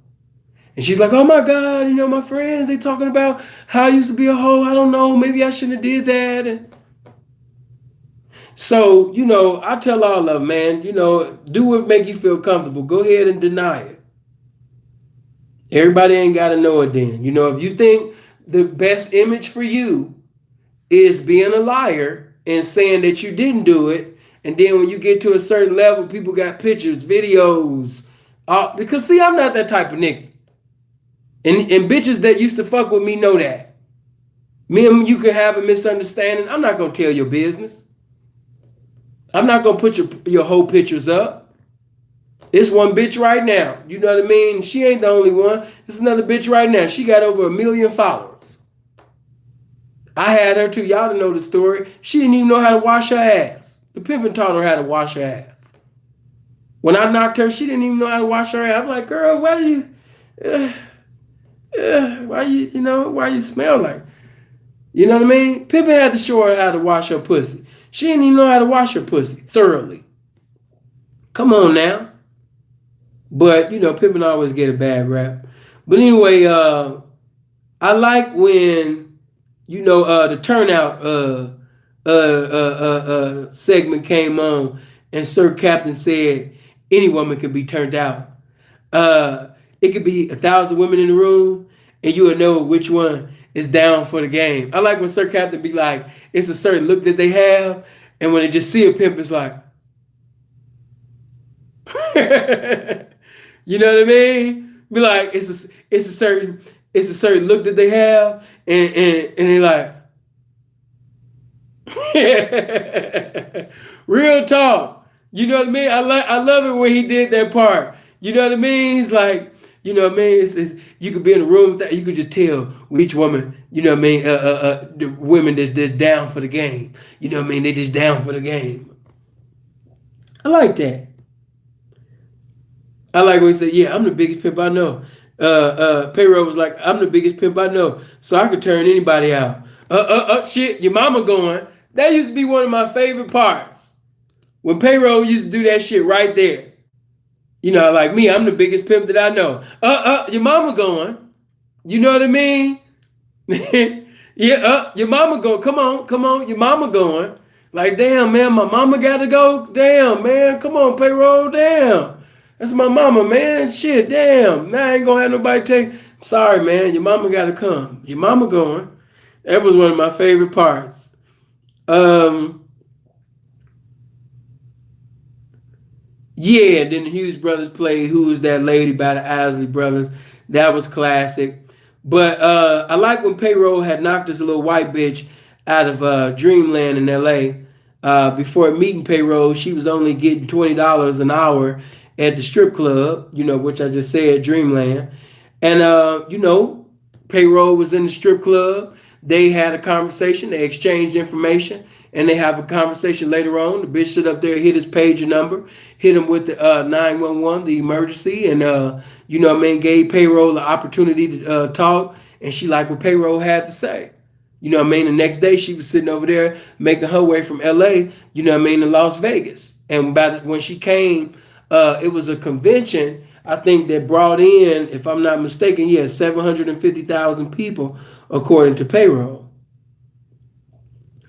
And she's like, oh my God, my friends, they talking about how I used to be a hoe. I don't know, maybe I shouldn't have did that. And so, I tell all of them, man, do what make you feel comfortable. Go ahead and deny it. Everybody ain't got to know it then. If you think the best image for you is being a liar and saying that you didn't do it, and then when you get to a certain level, people got pictures, videos. Because, see, I'm not that type of nigga. And bitches that used to fuck with me know that. Me and you can have a misunderstanding. I'm not going to tell your business. I'm not going to put your whole pictures up. It's one bitch right now. You know what I mean? She ain't the only one. It's another bitch right now. She got over 1 million followers. I had her too. Y'all know the story. She didn't even know how to wash her ass. The pimpin' taught her how to wash her ass. When I knocked her, she didn't even know how to wash her ass. I'm like, girl, why do you... why you smell like? You know what I mean? Pippa had to show her how to wash her pussy. She didn't even know how to wash her pussy thoroughly. Come on now. But, Pippin always get a bad rap. But anyway, I like when, the turnout segment came on and Sir Captain said any woman can be turned out. It could be 1,000 women in the room, and you will know which one is down for the game. I like when Sir Captain be like, it's a certain look that they have, and when they just see a pimp, it's like, you know what I mean? Be like, it's a certain look that they have, and they like, real talk. You know what I mean? I love it when he did that part. You know what I mean? He's like, you know what I mean? You could be in a room with that. You could just tell each woman, you know what I mean? The women that's down for the game. You know what I mean? They just down for the game. I like that. I like when he said, yeah, I'm the biggest pimp I know. Payroll was like, I'm the biggest pimp I know, so I could turn anybody out. Shit, your mama going. That used to be one of my favorite parts. When Payroll used to do that shit right there. Like me, I'm the biggest pimp that I know. Your mama going. You know what I mean? Yeah, your mama going. Come on, your mama going. Like, damn, man, my mama got to go. Damn, man, come on, Payroll, damn. That's my mama, man. Shit, damn. Now I ain't gonna have nobody take. Sorry, man, your mama got to come. Your mama going. That was one of my favorite parts. Yeah, then the Hughes brothers played Who Was That Lady by the Isley Brothers. That was classic. But I like when Payroll had knocked this little white bitch out of Dreamland in LA. Before meeting Payroll, she was only getting $20 an hour at the strip club, which I just said, Dreamland. And, Payroll was in the strip club. They had a conversation. They exchanged information. And they have a conversation later on. The bitch sit up there, hit his pager number, hit him with the 911, the emergency, and gave Payroll the opportunity to talk. And she liked what Payroll had to say. The next day she was sitting over there making her way from LA, to Las Vegas. And when she came, it was a convention, I think, that brought in, if I'm not mistaken, 750,000 people according to payroll.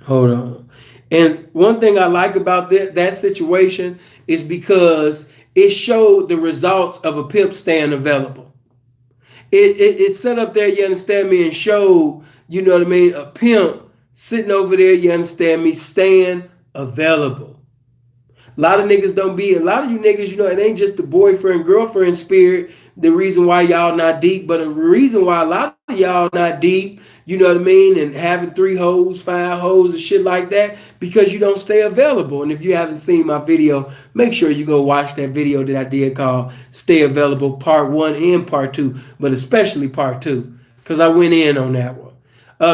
Hold on. And one thing I like about that situation is because it showed the results of a pimp staying available. It set up there, you understand me, and showed, you know what I mean, a pimp sitting over there, you understand me, staying available. A lot of niggas don't be, a lot of you niggas, it ain't just the boyfriend, girlfriend spirit, the reason why y'all not deep, but the reason why a lot of y'all not deep, you know what I mean, and having 3 hoes, 5 hoes, and shit like that, because you don't stay available. And if you haven't seen my video, make sure you go watch that video that I did called Stay Available Part 1 and Part 2, but especially Part 2, because I went in on that one.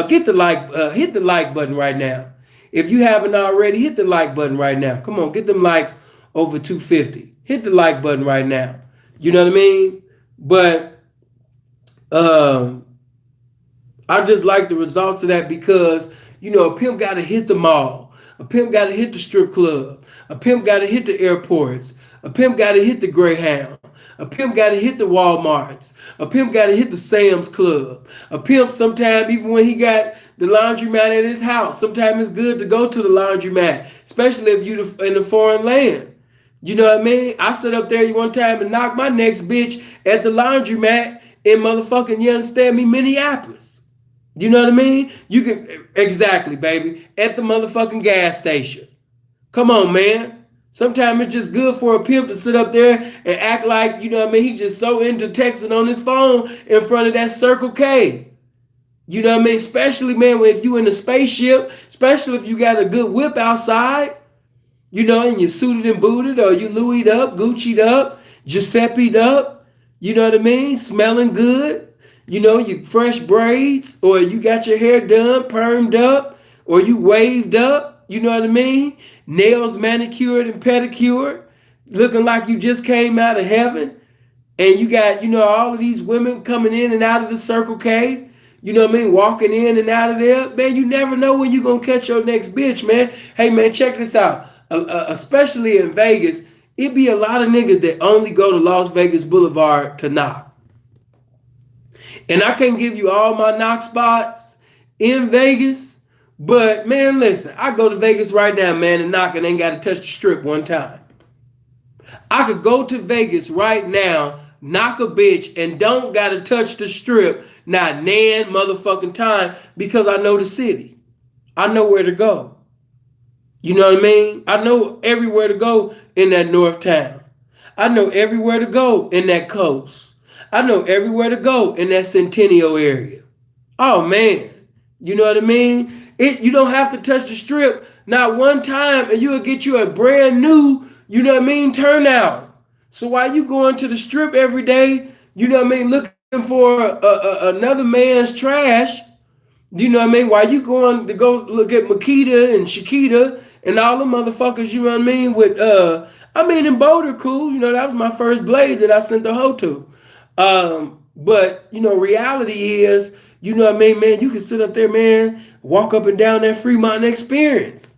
Hit the like button right now. If you haven't already, hit the like button right now. Come on, get them likes over 250. Hit the like button right now. You know what I mean? But I just like the results of that because, a pimp got to hit the mall. A pimp got to hit the strip club. A pimp got to hit the airports. A pimp got to hit the Greyhound. A pimp got to hit the Walmarts. A pimp got to hit the Sam's Club. A pimp, sometimes, even when he got the laundromat at his house, sometimes it's good to go to the laundromat, especially if you in a foreign land. You know what I mean? I sit up there one time and knocked my next bitch at the laundromat in motherfucking, you understand me, Minneapolis. You know what I mean? You can, exactly, baby, at the motherfucking gas station. Come on, man. Sometimes it's just good for a pimp to sit up there and act like, you know what I mean, he just so into texting on his phone in front of that Circle K. You know what I mean? Especially, man, if you in a spaceship, especially if you got a good whip outside, and you're suited and booted, or you Louis'd up, Gucci'd up, Giuseppe'd up, you know what I mean? Smelling good, you fresh braids, or you got your hair done, permed up, or you waved up, you know what I mean? Nails manicured and pedicured, looking like you just came out of heaven. And you got, all of these women coming in and out of the Circle K, you know what I mean, walking in and out of there. Man, you never know when you're going to catch your next bitch, man. Hey, man, check this out. Especially in Vegas, it be a lot of niggas that only go to Las Vegas Boulevard to knock. And I can't give you all my knock spots in Vegas, but, man, listen, I go to Vegas right now, man, and knock and ain't got to touch the strip one time. I could go to Vegas right now, knock a bitch, and don't got to touch the strip not nan motherfucking time because I know the city. I know where to go. You know what I mean? I know everywhere to go in that North Town. I know everywhere to go in that coast. I know everywhere to go in that Centennial area. Oh, man. You know what I mean? You don't have to touch the strip not one time and you'll get you a brand new, you know what I mean, turnout. So while you going to the strip every day, you know what I mean, looking for another man's trash, you know what I mean, while you going to go look at Makita and Shakita and all the motherfuckers, you know what I mean, with, in Boulder, cool, that was my first blade that I sent the hoe to. But, reality is, you know what I mean, man, you can sit up there, man, walk up and down that Fremont Experience.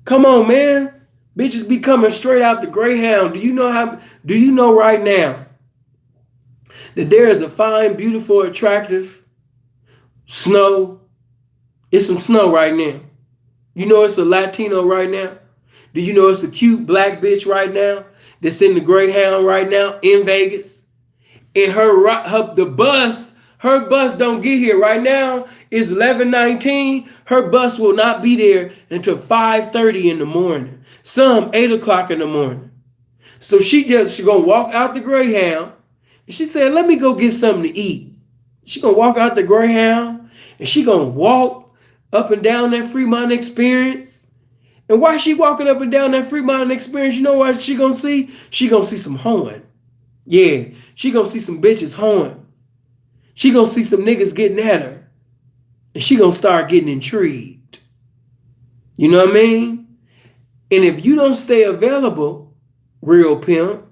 Come on, man. Bitches be coming straight out the Greyhound. Do you know right now that there is a fine, beautiful, attractive snow? It's some snow right now. You know it's a Latino right now? Do you know it's a cute black bitch right now that's in the Greyhound right now in Vegas? And her bus don't get here right now. It's 11:19. Her bus will not be there until 5:30 in the morning. Some 8 o'clock in the morning. So she gonna walk out the Greyhound. And she said, let me go get something to eat. She gonna walk out the Greyhound and she gonna walk up and down that Fremont Experience. And while she walking up and down that Fremont Experience, you know what she gonna see? She gonna see some hoeing. Yeah, she gonna see some bitches hoeing. She gonna see some niggas getting at her. And she gonna start getting intrigued. You know what I mean? And if you don't stay available, real pimp,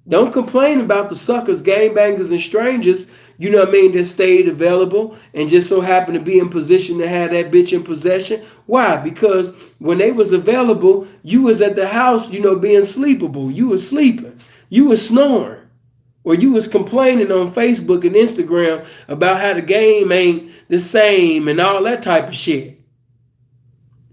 don't complain about the suckers, gangbangers, and strangers, you know what I mean, that stayed available and just so happened to be in position to have that bitch in possession. Why? Because when they was available, you was at the house, you know, being sleepable. You was sleeping. You was snoring. Or you was complaining on Facebook and Instagram about how the game ain't the same and all that type of shit.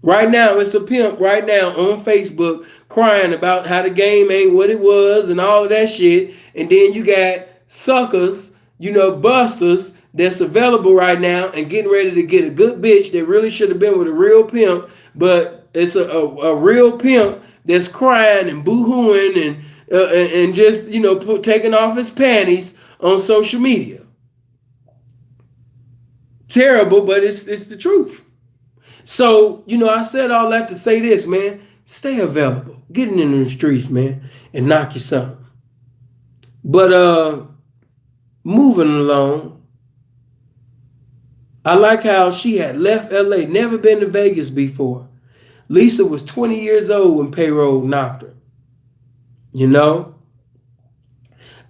Right now, it's a pimp right now on Facebook crying about how the game ain't what it was and all of that shit. And then you got suckers, you know, busters that's available right now and getting ready to get a good bitch that really should have been with a real pimp, but it's a real pimp that's crying and boo-hooing and just, you know, taking off his panties on social media. Terrible, but it's the truth. So, you know, I said all that to say this, man. Stay available. Getting into the streets, man, and knock you something. But moving along, I like how she had left LA, never been to Vegas before. Lisa was 20 years old when payroll knocked her. You know?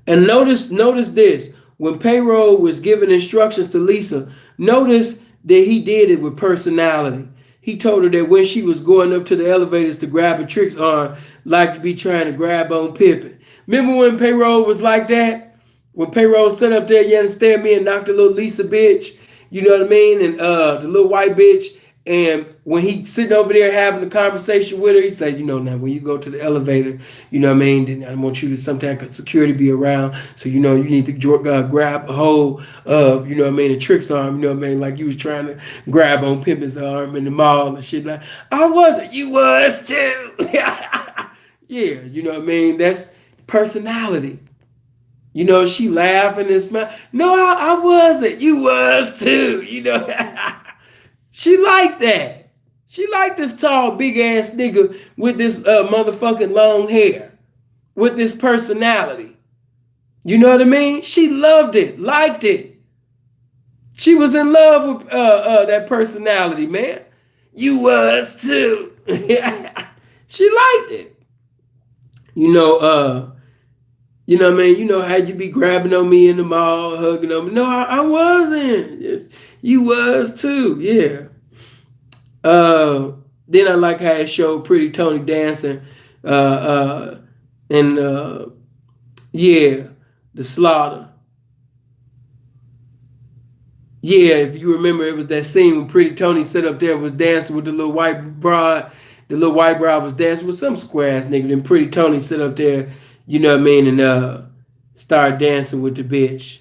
And notice this. When payroll was giving instructions to Lisa, notice that he did it with personality. He told her that when she was going up to the elevators to grab a trick's arm, like to be trying to grab on Pippin. Remember when payroll was like that? When payroll sat up there, you understand me, and knocked the little Lisa bitch, you know what I mean? And the little white bitch. And when he sitting over there having a conversation with her, he's like, you know, now when you go to the elevator, you know what I mean, then I want you to sometimes security be around. So, you know, you need to grab a hold of, you know what I mean, a trick's arm, you know what I mean, like you was trying to grab on Pimpin's arm in the mall and shit. Like, I wasn't, you was too. Yeah, you know what I mean? That's personality. You know, she laughing and smile. No, I wasn't. You was too. You know, she liked that. She liked this tall, big ass nigga with this motherfucking long hair, with this personality. You know what I mean? She loved it, liked it. She was in love with that personality, man. You was too. She liked it. You know, you know what I mean? You know how you be grabbing on me in the mall, hugging on me. No, I wasn't. Yes, you was too. Yeah. Then I like how it showed Pretty Tony dancing. And yeah, the slaughter. Yeah, if you remember, it was that scene when Pretty Tony sat up there and was dancing with the little white broad. The little white broad was dancing with some square ass nigga. Then Pretty Tony sit up there, you know what I mean, and start dancing with the bitch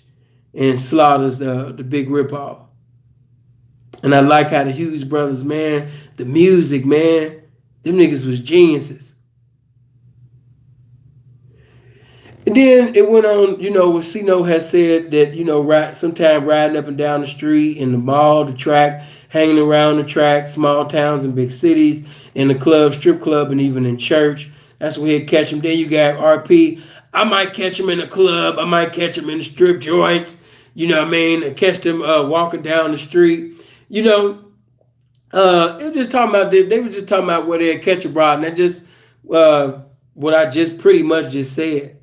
and slaughters the big ripoff. And I like how the Hughes brothers, man, the music, man, them niggas was geniuses. And then it went on, you know, what Sino has said that, you know, sometime riding up and down the street, in the mall, the track, hanging around the track, small towns and big cities, in the club, strip club, and even in church. That's where he'd catch him. Then you got RP. I might catch him in the club. I might catch him in the strip joints. You know what I mean? And catch them walking down the street. You know, it was just talking about, they were just talking about where they'd catch a broad. And that just what I just pretty much just said.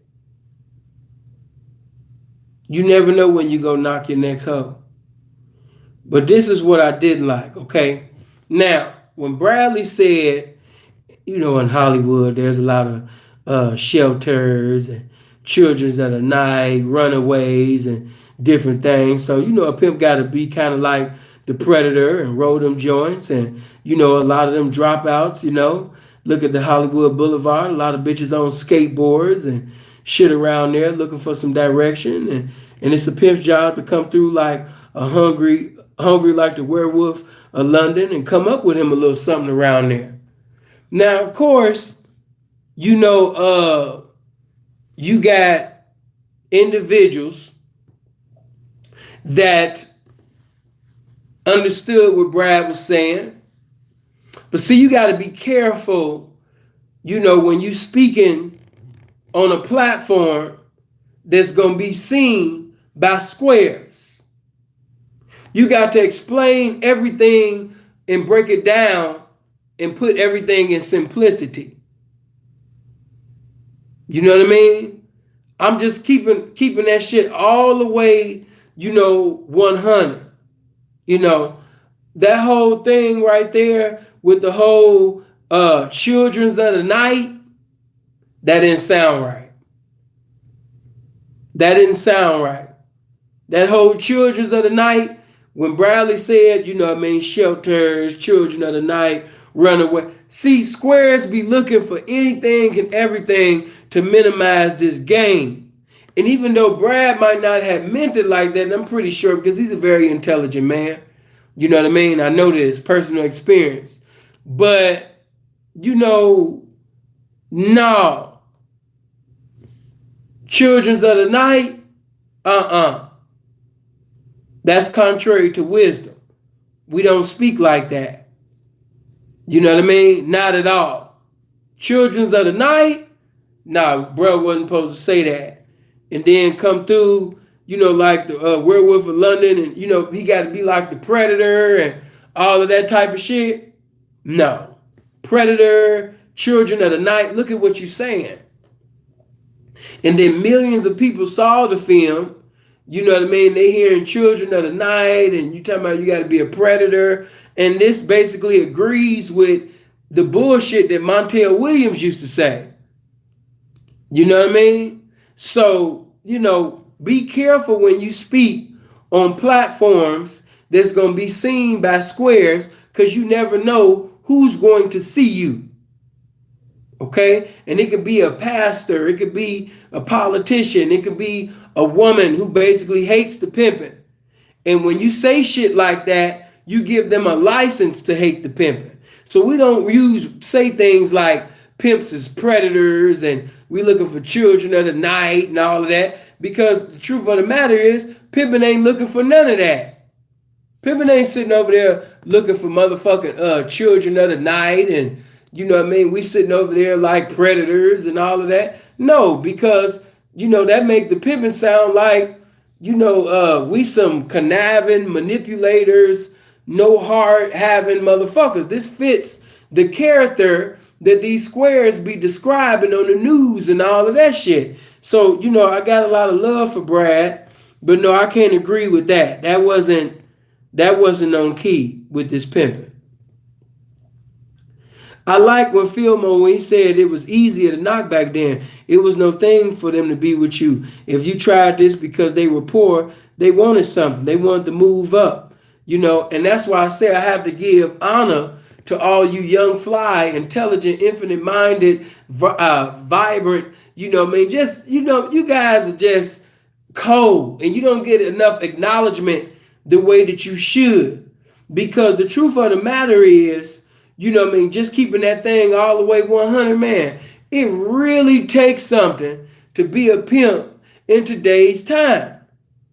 You never know when you go knock your next hoe. But this is what I didn't like, okay? Now, when Bradley said, you know, in Hollywood, there's a lot of shelters and children that are night, runaways, and different things. So, you know, a pimp got to be kind of like the Predator and roll them joints. And, you know, a lot of them dropouts, you know. Look at the Hollywood Boulevard. A lot of bitches on skateboards and shit around there looking for some direction. And it's a pimp's job to come through like a hungry like the werewolf of London and come up with him a little something around there. Now, of course, you know, you got individuals that understood what Brad was saying. But see, you got to be careful, you know, when you speaking on a platform that's going to be seen by squares. You got to explain everything and break it down and put everything in simplicity. You know what I mean? I'm just keeping that shit all the way 100. You know, that whole thing right there with the whole children's of the night, that didn't sound right. That didn't sound right. That whole children's of the night, when Bradley said, shelters, children of the night, run away. See, squares be looking for anything and everything to minimize this game. And even though Brad might not have meant it like that, and I'm pretty sure because he's a very intelligent man, you know what I mean? I know this, personal experience. But, no. Children's of the night, that's contrary to wisdom. We don't speak like that. You know what I mean? Not at all. Children's of the night, nah, bro wasn't supposed to say that. And then come through, like the Werewolf of London, and he got to be like the Predator and all of that type of shit. No. Predator, Children of the Night, look at what you're saying. And then millions of people saw the film. You know what I mean? They hearing Children of the Night, and you talking about you got to be a predator. And this basically agrees with the bullshit that Montel Williams used to say. You know what I mean? So, be careful when you speak on platforms that's going to be seen by squares, because you never know who's going to see you. Okay? And it could be a pastor, it could be a politician, it could be a woman who basically hates the pimping. And when you say shit like that, you give them a license to hate the pimping. So we don't say things like pimps is predators and we looking for children of the night and all of that, because the truth of the matter is pimping ain't looking for none of that. Pimping ain't sitting over there looking for motherfucking children of the night, and you know what I mean, we sitting over there like predators and all of that. No, because that make the pimping sound like we some conniving manipulators, no heart having motherfuckers. This fits the character that these squares be describing on the news and all of that shit. So, I got a lot of love for Brad, but no, I can't agree with that. That wasn't on key with this pimping. I like what Fillmore, when he said it was easier to knock back then. It was no thing for them to be with you. If you tried this because they were poor, they wanted something. They wanted to move up, and that's why I say I have to give honor to all you young, fly, intelligent, infinite-minded, vibrant, just, you guys are just cold, and you don't get enough acknowledgement the way that you should. Because the truth of the matter is, just keeping that thing all the way 100, man, it really takes something to be a pimp in today's time.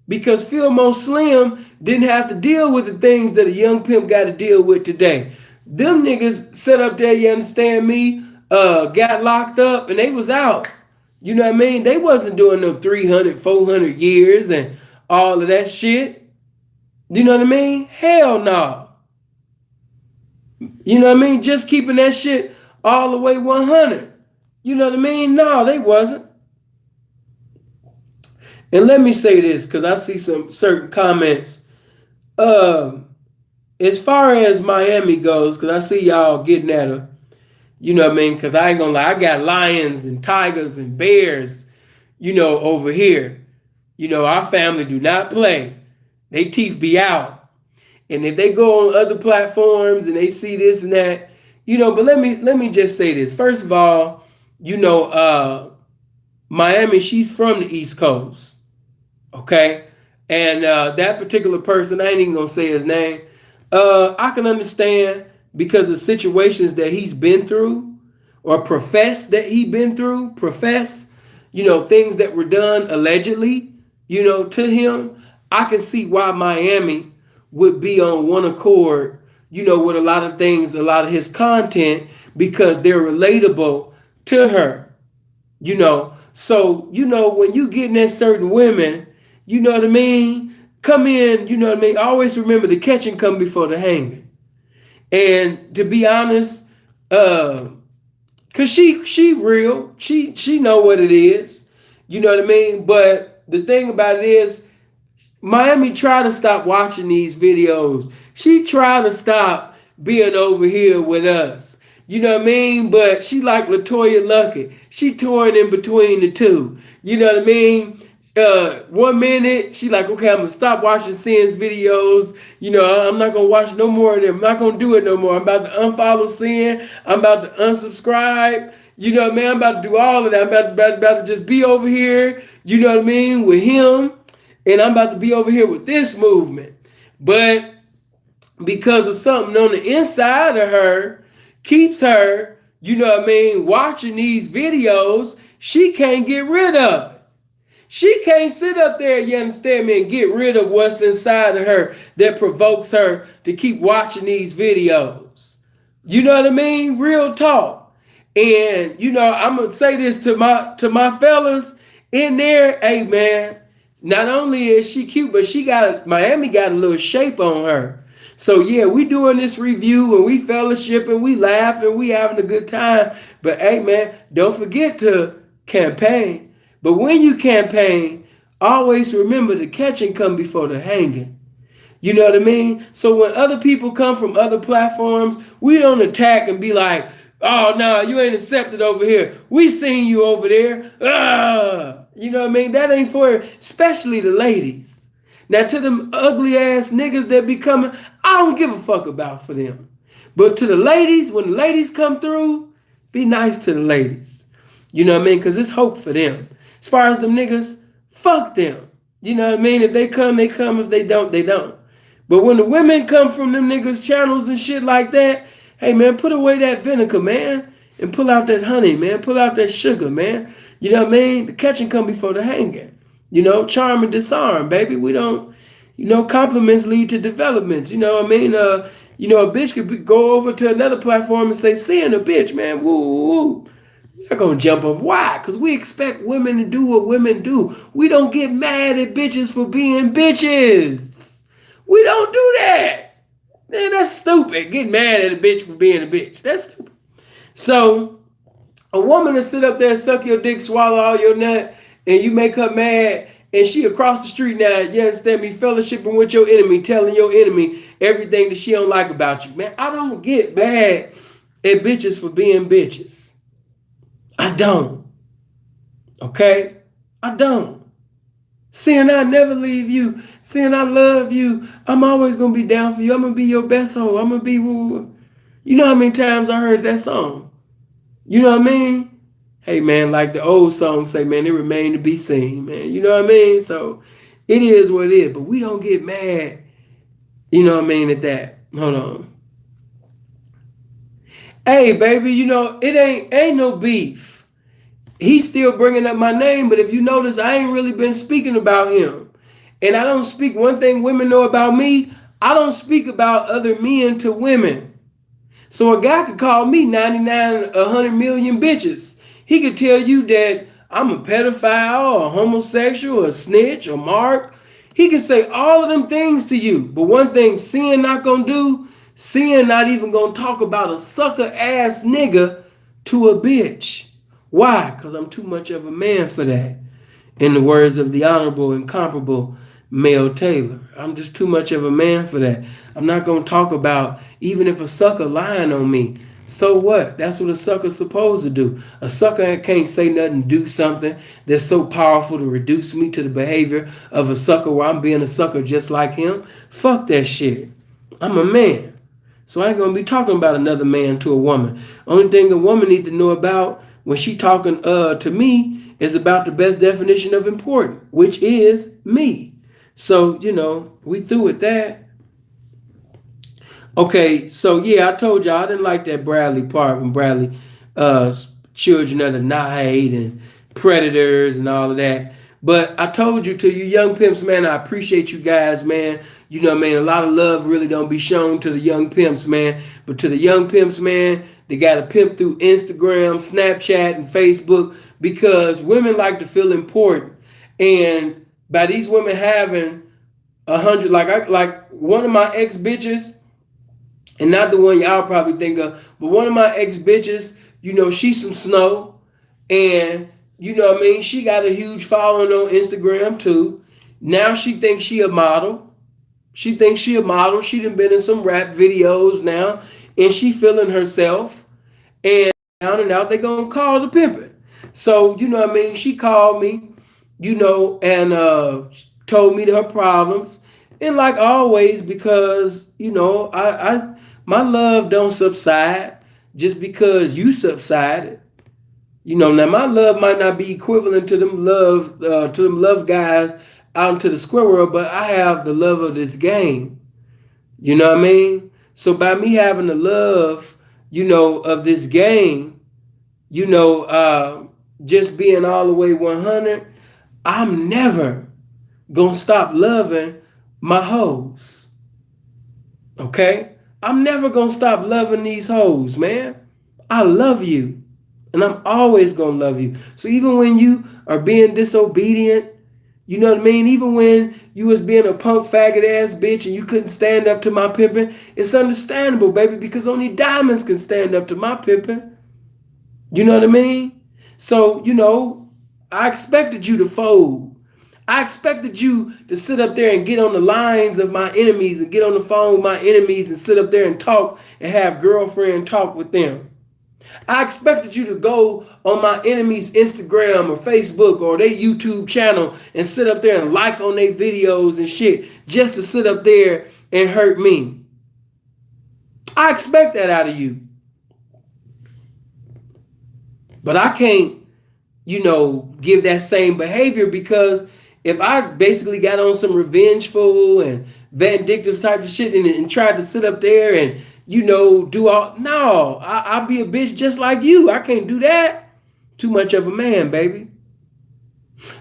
Because Fillmore Slim didn't have to deal with the things that a young pimp got to deal with today. Them niggas set up there, you understand me, got locked up and they was out. You know what I mean? They wasn't doing no 300, 400 years and all of that shit. You know what I mean? Hell no. You know what I mean? Just keeping that shit all the way 100. You know what I mean? No, they wasn't. And let me say this, because I see some certain comments. As far as Miami goes, because I see y'all getting at her, you know what I mean? Because I ain't gonna lie, I got lions and tigers and bears, over here. Our family do not play. They teeth be out. And if they go on other platforms and they see this and that, but let me just say this. First of all, Miami, she's from the East Coast. Okay? And that particular person, I ain't even gonna say his name. I can understand because of situations that he's been through or profess that he been through, things that were done allegedly, to him. I can see why Miami would be on one accord, with a lot of things, a lot of his content, because they're relatable to her, So, when you getting at certain women, you know what I mean? Come in, you know what I mean? Always remember the catching come before the hanging. And to be honest, cause she real, she know what it is, you know what I mean? But the thing about it is, Miami tried to stop watching these videos. She tried to stop being over here with us. You know what I mean? But she like Latoya Luckett. She torn in between the two. You know what I mean? 1 minute she like, okay, I'm gonna stop watching Sin's videos. You know, I'm not gonna watch no more of them. I'm not gonna do it no more. I'm about to unfollow Sin. I'm about to unsubscribe. You know what I mean? I'm about to do all of that. I'm about to just be over here. You know what I mean? With him, and I'm about to be over here with this movement. But because of something on the inside of her keeps her, you know what I mean, watching these videos, she can't get rid of it. She can't sit up there, you understand me, and get rid of what's inside of her that provokes her to keep watching these videos. You know what I mean? Real talk. And you know, I'm gonna say this to my fellas in there. Hey man, not only is she cute, but Miami got a little shape on her. So yeah, we doing this review and we fellowship and we laugh and we having a good time. But hey man, don't forget to campaign. But when you campaign, always remember the catching come before the hanging. You know what I mean? So when other people come from other platforms, we don't attack and be like, oh no, you ain't accepted over here. We seen you over there. You know what I mean? That ain't for especially the ladies. Now to them ugly ass niggas that be coming, I don't give a fuck about for them. But to the ladies, when the ladies come through, be nice to the ladies. You know what I mean? Because it's hope for them. As far as them niggas, fuck them. You know what I mean? If they come, they come. If they don't, they don't. But when the women come from them niggas' channels and shit like that, hey man, put away that vinegar, man. And pull out that honey, man. Pull out that sugar, man. You know what I mean? The catching come before the hanging. You know, charm and disarm, baby. We don't, you know, compliments lead to developments. You know what I mean? You know, a bitch could go over to another platform and say, seeing a bitch, man, woo, woo, woo. You're not gonna jump up. Why? Because we expect women to do what women do. We don't get mad at bitches for being bitches. We don't do that. Man, that's stupid. Get mad at a bitch for being a bitch. That's stupid. So, a woman to sit up there, suck your dick, swallow all your nut, and you make her mad, and she across the street now, you understand me, fellowshipping with your enemy, telling your enemy everything that she don't like about you. Man, I don't get mad at bitches for being bitches. I don't. Okay? I don't. Seeing I never leave you, seeing I love you, I'm always going to be down for you. I'm going to be your best hoe. I'm going to be, you know how many times I heard that song? You know what I mean? Hey, man, like the old song say, man, it remain to be seen, man. You know what I mean? So it is what it is, but we don't get mad, you know what I mean, at that. Hold on. Hey, baby, you know, it ain't no beef. He's still bringing up my name, but if you notice, I ain't really been speaking about him. And I don't speak, one thing women know about me, I don't speak about other men to women. So a guy could call me 99, 100 million bitches. He could tell you that I'm a pedophile, a homosexual, a snitch, a mark. He can say all of them things to you. But one thing Sin not gonna do, Sin not even gonna talk about a sucker ass nigga to a bitch. Why? Because I'm too much of a man for that. In the words of the honorable, incomparable Mel Taylor. I'm just too much of a man for that. I'm not gonna talk about, even if a sucker lying on me, so what? That's what a sucker's supposed to do. A sucker can't say nothing, do something that's so powerful to reduce me to the behavior of a sucker where I'm being a sucker just like him. Fuck that shit. I'm a man. So I ain't gonna be talking about another man to a woman. Only thing a woman needs to know about when she talking to me is about the best definition of important, which is me. So, you know, we through with that. Okay, so yeah, I told y'all I didn't like that Bradley part when Bradley, children of the night and predators and all of that. But I told you, to you young pimps, man, I appreciate you guys, man. You know, man, a lot of love really don't be shown to the young pimps, man. But to the young pimps, man, they got to pimp through Instagram, Snapchat, and Facebook because women like to feel important. And by these women having 100, like one of my ex bitches, and not the one y'all probably think of, but one of my ex bitches, you know, she's some snow, and you know what I mean, she got a huge following on Instagram too. Now she thinks she a model. She thinks she a model. She done been in some rap videos now, and she feeling herself. And down and out, they gonna call the pimping. So you know what I mean. She called me, and told me her problems. And like always, because my love don't subside just because you subsided. Now my love might not be equivalent to them love guys out into the square world, but I have the love of this game. You know what I mean? So by me having the love, of this game, just being all the way 100, I'm never gonna stop loving my hoes. Okay? I'm never gonna stop loving these hoes, man. I love you. And I'm always gonna love you. So even when you are being disobedient, you know what I mean? Even when you was being a punk faggot ass bitch and you couldn't stand up to my pimping, it's understandable, baby, because only diamonds can stand up to my pimping. You know what I mean? So, I expected you to fold. I expected you to sit up there and get on the lines of my enemies and get on the phone with my enemies and sit up there and talk and have girlfriend talk with them. I expected you to go on my enemy's Instagram or Facebook or their YouTube channel and sit up there and like on their videos and shit just to sit up there and hurt me. I expect that out of you. But I can't, give that same behavior, because if I basically got on some revengeful and vindictive type of shit and tried to sit up there and do all. No, I'll be a bitch just like you. I can't do that. Too much of a man, baby.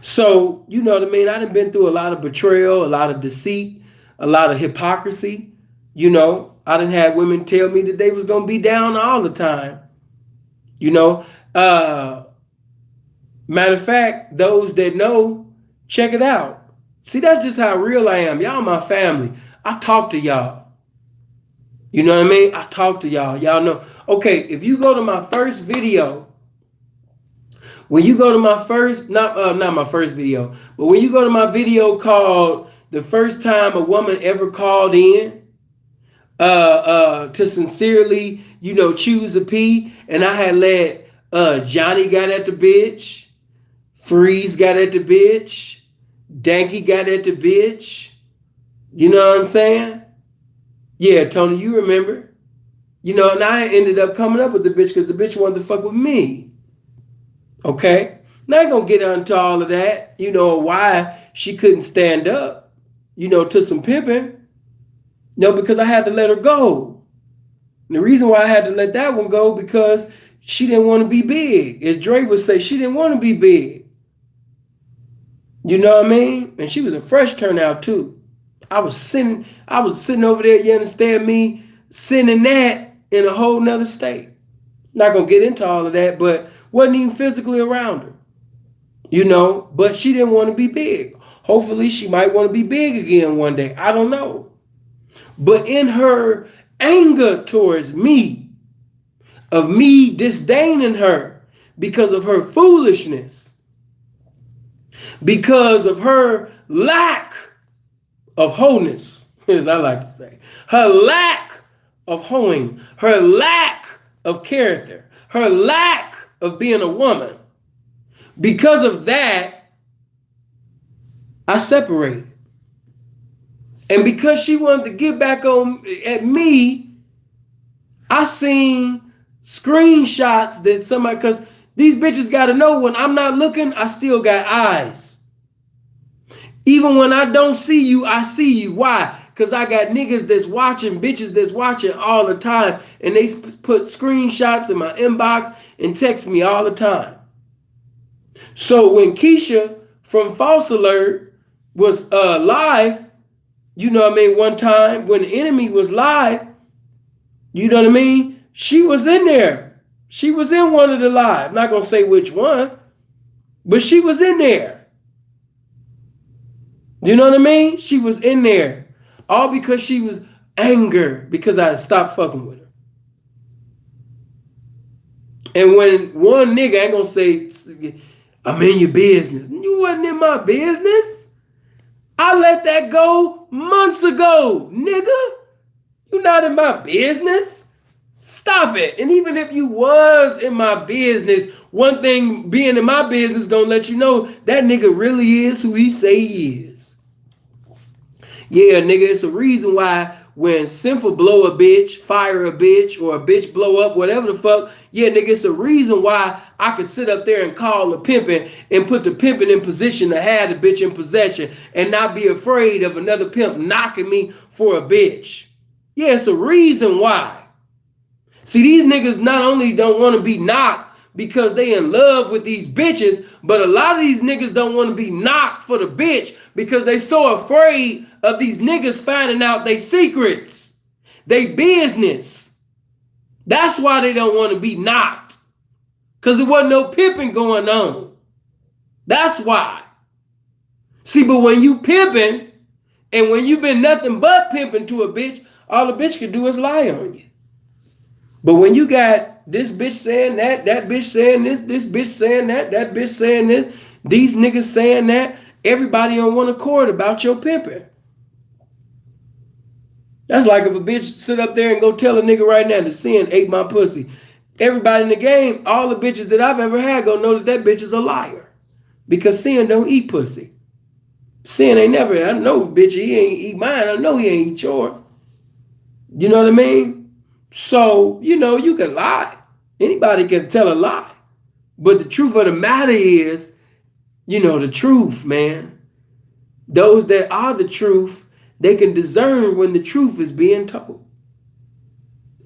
So, you know what I mean? I done been through a lot of betrayal, a lot of deceit, a lot of hypocrisy. I done had women tell me that they was going to be down all the time. Matter of fact, those that know, check it out. See, that's just how real I am. Y'all my family. I talk to y'all. You know what I mean? I talk to y'all. Y'all know. Okay, if you go to my first video, when you go to my first, not my first video, but when you go to my video called "The First Time a Woman Ever Called In to Sincerely, Choose a P," and I had let Johnny got at the bitch, Freeze got at the bitch, Danky got at the bitch. You know what I'm saying? Yeah, Tony, you remember. And I ended up coming up with the bitch because the bitch wanted to fuck with me. Okay? Now I ain't gonna get into all of that, why she couldn't stand up, to some pimping. No, because I had to let her go. And the reason why I had to let that one go, because she didn't want to be big. As Dre would say, she didn't want to be big. You know what I mean? And she was a fresh turnout too. I was sitting over there, you understand me, sending that in a whole nother state. Not gonna get into all of that, but wasn't even physically around her. But she didn't want to be big. Hopefully she might want to be big again one day. I don't know. But in her anger towards me, of me disdaining her because of her foolishness, because of her lack of wholeness, as I like to say, her lack of hoeing, her lack of character, her lack of being a woman. Because of that, I separated. And because she wanted to get back on at me, I seen screenshots that somebody, because these bitches got to know when I'm not looking, I still got eyes. Even when I don't see you, I see you. Why? Because I got niggas that's watching, bitches that's watching all the time. And they put screenshots in my inbox and text me all the time. So when Keisha from False Alert was live, one time when the enemy was live, she was in there. She was in one of the live. I'm not going to say which one, but she was in there. You know what I mean? She was in there. All because she was angry because I stopped fucking with her. And when one nigga, ain't gonna say, I'm in your business. You wasn't in my business. I let that go months ago, nigga. You're not in my business. Stop it. And even if you was in my business, one thing being in my business gonna let you know that nigga really is who he say he is. Yeah, nigga, it's a reason why when Sinful blow a bitch, fire a bitch, or a bitch blow up, whatever the fuck, yeah, nigga, it's a reason why I could sit up there and call the pimping and put the pimping in position to have the bitch in possession and not be afraid of another pimp knocking me for a bitch. Yeah, it's a reason why. See, these niggas not only don't want to be knocked because they in love with these bitches, but a lot of these niggas don't want to be knocked for the bitch because they so afraid of these niggas finding out their secrets, they business. That's why they don't want to be knocked. Because there wasn't no pimping going on. That's why. See, but when you pimping, and when you been nothing but pimping to a bitch, all the bitch can do is lie on you. But when you got this bitch saying that bitch saying this bitch saying that bitch saying this, these niggas saying that, everybody on one accord about your pimping. That's like if a bitch sit up there and go tell a nigga right now that Sin ate my pussy. Everybody in the game, all the bitches that I've ever had gonna know that bitch is a liar. Because Sin don't eat pussy. Sin ain't never, I know bitch, he ain't eat mine. I know he ain't eat yours. You know what I mean? So, you can lie. Anybody can tell a lie. But the truth of the matter is, the truth, man. Those that are the truth, they can discern when the truth is being told.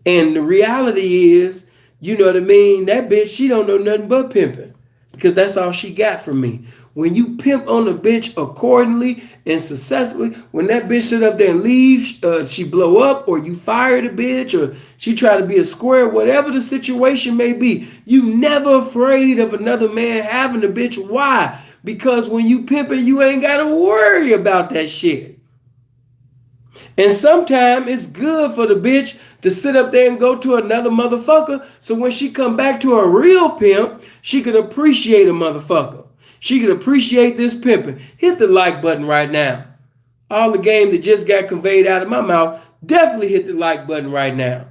And the reality is, you know what I mean? That bitch, she don't know nothing but pimping. Because that's all she got from me. When you pimp on a bitch accordingly and successfully, when that bitch sit up there and leave, she blow up, or you fire the bitch, or she try to be a square, whatever the situation may be, you never afraid of another man having the bitch. Why? Because when you pimping, you ain't got to worry about that shit. And sometimes it's good for the bitch to sit up there and go to another motherfucker, so when she come back to a real pimp, she could appreciate a motherfucker. She could appreciate this pimping. Hit the like button right now. All the game that just got conveyed out of my mouth, definitely hit the like button right now.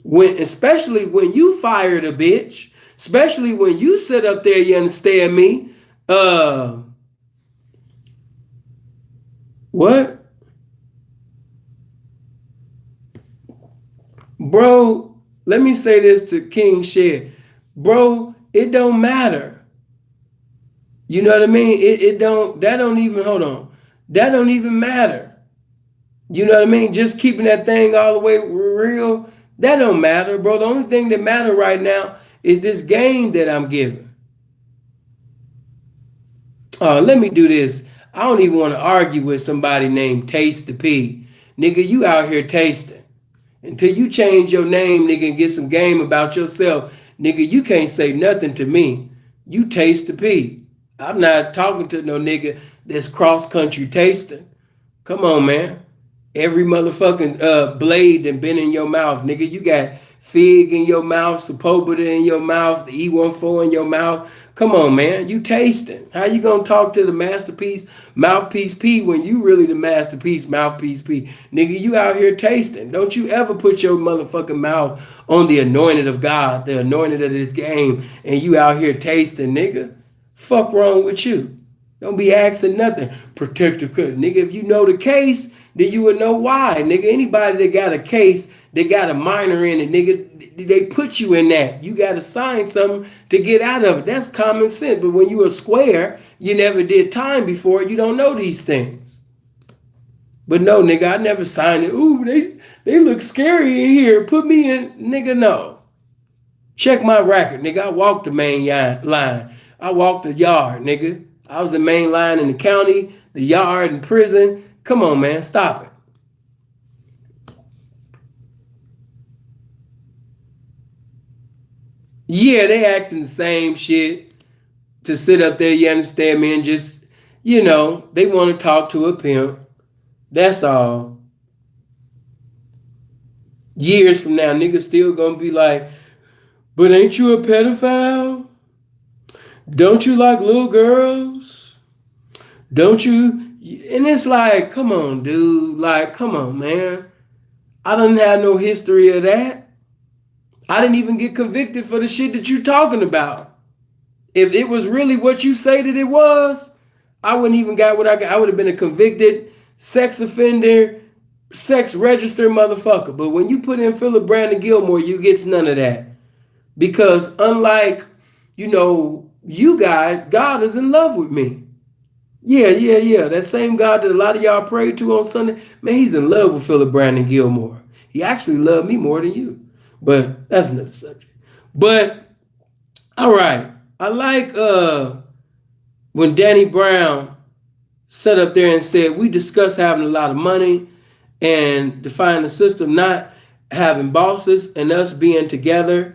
Especially when you fired a bitch, especially when you sit up there, you understand me? What? Bro, let me say this to King Shed. Bro, it don't matter. You know what I mean? That don't even matter. You know what I mean? Just keeping that thing all the way real, that don't matter, bro. The only thing that matter right now is this game that I'm giving. Let me do this. I don't even want to argue with somebody named Taste the P. Nigga, you out here tasting. Until you change your name, nigga, and get some game about yourself, nigga, you can't say nothing to me. You Taste the P. I'm not talking to no nigga that's cross-country tasting. Come on, man. Every motherfucking blade that been in your mouth, nigga. You got Fig in your mouth, Sepulveda in your mouth, the E14 in your mouth. Come on, man. You tasting. How you gonna talk to the masterpiece, mouthpiece P, when you really the masterpiece, mouthpiece P? Nigga, you out here tasting. Don't you ever put your motherfucking mouth on the anointed of God, the anointed of this game, and you out here tasting, nigga. Fuck wrong with you? Don't be asking nothing. Protective cut. Nigga, if you know the case, then you would know why. Nigga, anybody that got a case, they got a minor in it, nigga, they put you in that. You got to sign something to get out of it. That's common sense. But when you a square, you never did time before, you don't know these things. But no, nigga, I never signed it. Ooh, they look scary in here. Put me in. Nigga, no. Check my record, nigga. I walked the main line. I walked the yard, nigga. I was the main line in the county, the yard, and prison. Come on, man. Stop it. Yeah, they asking the same shit to sit up there, you understand me, and just, they want to talk to a pimp. That's all. Years from now, niggas still gonna be like, but ain't you a pedophile? Don't you like little girls? Don't you? And it's like, come on, dude. Like, come on, man. I didn't have no history of that. I didn't even get convicted for the shit that you talking about. If it was really what you say that it was, I wouldn't even got what I got. I would have been a convicted sex offender, sex registered motherfucker. But when you put in Philip Brandon Gilmore, you get none of that. Because unlike, you guys, God is in love with me. Yeah. That same God that a lot of y'all pray to on Sunday, man, he's in love with Philip Brandon Gilmore. He actually loved me more than you. But that's another subject. But all right. I like when Danny Brown sat up there and said, we discussed having a lot of money and define the system, not having bosses and us being together.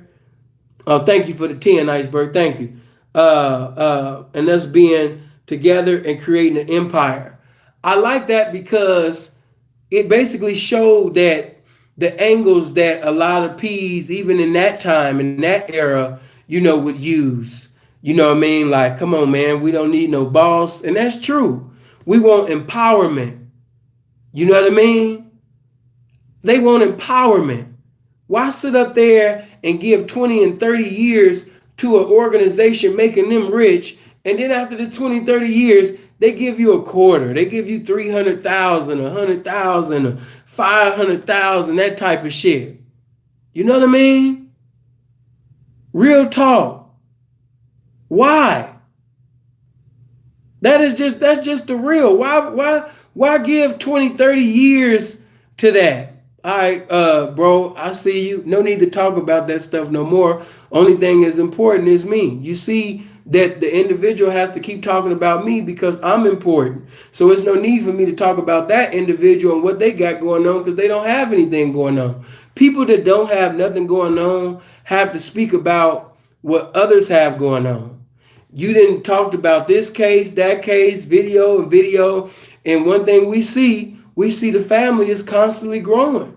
Oh, thank you for the 10, Iceberg. Thank you. And us being together and creating an empire. I like that because it basically showed that the angles that a lot of P's, even in that time, in that era, would use. You know what I mean? Like, come on, man, we don't need no boss. And that's true. We want empowerment. You know what I mean? They want empowerment. Why sit up there and give 20 and 30 years to an organization making them rich, and then after the 20, 30 years, they give you a quarter. They give you 300,000, 100,000, 500,000, that type of shit. You know what I mean? Real talk. Why? That's just the real. Why give 20, 30 years to that? All right, bro, I see you. No need to talk about that stuff no more. Only thing is important is me. You see that the individual has to keep talking about me because I'm important. So there's no need for me to talk about that individual and what they got going on because they don't have anything going on. People that don't have nothing going on have to speak about what others have going on. You didn't talk about this case, that case, video. And one thing we see the family is constantly growing.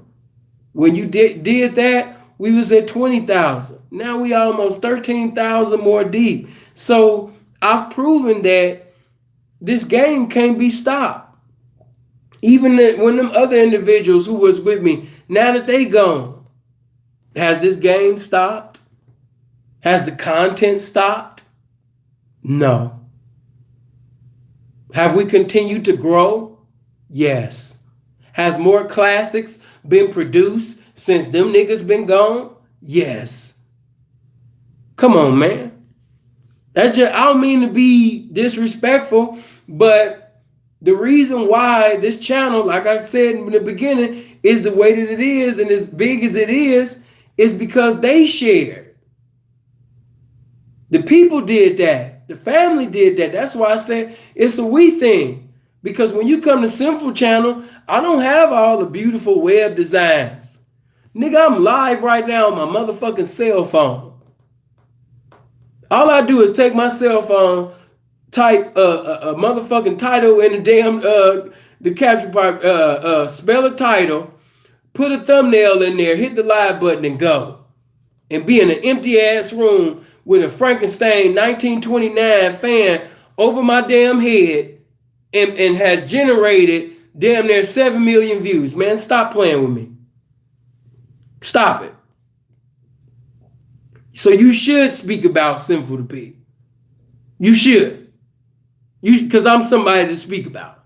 When you did that, we was at 20,000. Now we almost 13,000 more deep. So I've proven that this game can't be stopped. Even when them other individuals who was with me, now that they gone, has this game stopped? Has the content stopped? No. Have we continued to grow? Yes. Has more classics been produced since them niggas been gone? Yes. Come on, man. That's just, I don't mean to be disrespectful, but the reason why this channel, like I said in the beginning, is the way that it is and as big as it is because they shared. The people did that. The family did that. That's why I said it's a we thing. Because when you come to Sinful Channel, I don't have all the beautiful web designs. Nigga, I'm live right now on my motherfucking cell phone. All I do is take my cell phone, type a motherfucking title in the damn the caption part, spell a title, put a thumbnail in there, hit the live button and go. And be in an empty ass room with a Frankenstein 1929 fan over my damn head and has generated damn near 7 million views. Man, stop playing with me. Stop it. So you should speak about Sinful to Be. You should. Because I'm somebody to speak about.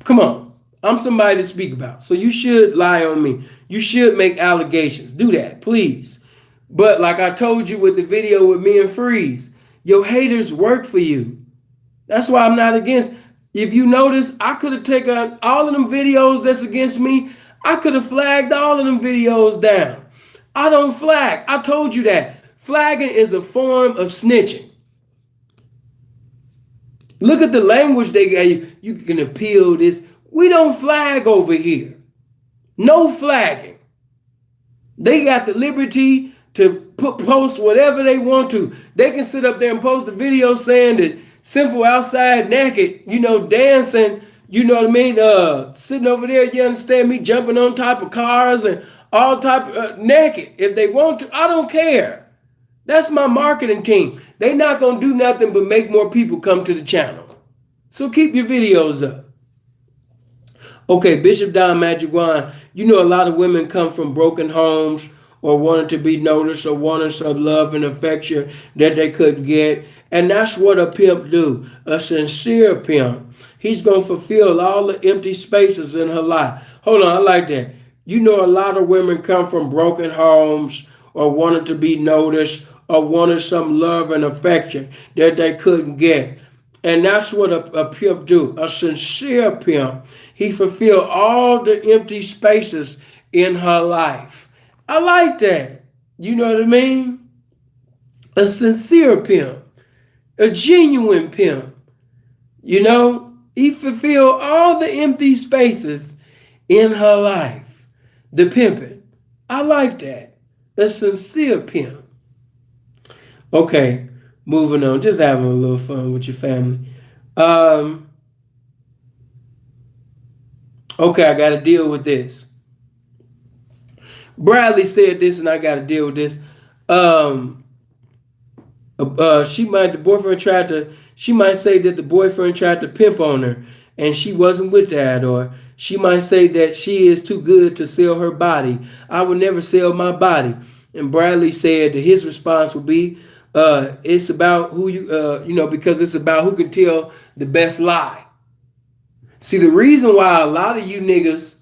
Come on. I'm somebody to speak about. So you should lie on me. You should make allegations. Do that, please. But like I told you with the video with me and Freeze, your haters work for you. That's why I'm not against. If you notice, I could have taken all of them videos that's against me. I could have flagged all of them videos down. I don't flag. I told you that. Flagging is a form of snitching. Look at the language they gave you. You can appeal this. We don't flag over here. No flagging. They got the liberty to post whatever they want to. They can sit up there and post a video saying that Sinful outside naked, dancing, you know what I mean? Sitting over there, you understand me, jumping on top of cars and all type of naked. If they want to, I don't care. That's my marketing team. They not going to do nothing but make more people come to the channel. So keep your videos up. Okay, Bishop Don Magic Wine. You know, a lot of women come from broken homes or wanted to be noticed or wanted some love and affection that they couldn't get. And that's what a pimp do. A sincere pimp. He's going to fulfill all the empty spaces in her life. Hold on, I like that. You know, a lot of women come from broken homes or wanted to be noticed or wanted some love and affection that they couldn't get. And that's what a pimp do. A sincere pimp. He fulfilled all the empty spaces in her life. I like that. You know what I mean? A sincere pimp. A genuine pimp. You know? He fulfilled all the empty spaces in her life. The pimping. I like that. A sincere pimp. Okay, moving on. Just having a little fun with your family. Um, okay, I got to deal with this. Bradley said this, and I got to deal with this. Um, the boyfriend tried to. She might say that the boyfriend tried to pimp on her, and she wasn't with that, or she might say that she is too good to sell her body. I would never sell my body. And Bradley said that his response would be, "It's about who because it's about who can tell the best lie." See, the reason why a lot of you niggas,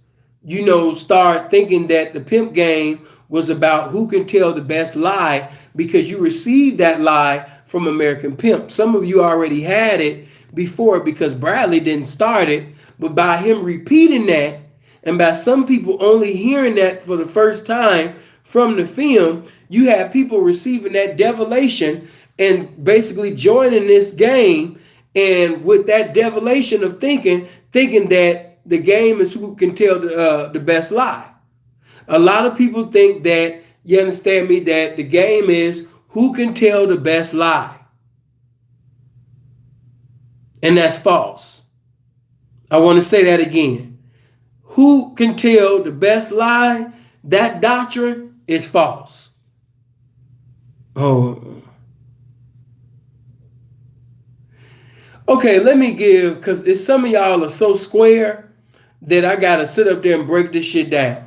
start thinking that the pimp game was about who can tell the best lie because you received that lie from American Pimp. Some of you already had it before because Bradley didn't start it, but by him repeating that and by some people only hearing that for the first time from the film, you have people receiving that devilation and basically joining this game and with that devilation of thinking that the game is who can tell the best lie. A lot of people think that, you understand me, that the game is who can tell the best lie. And that's false. I want to say that again. Who can tell the best lie? That doctrine is false. Oh. Okay, let me give, because some of y'all are so square that I got to sit up there and break this shit down.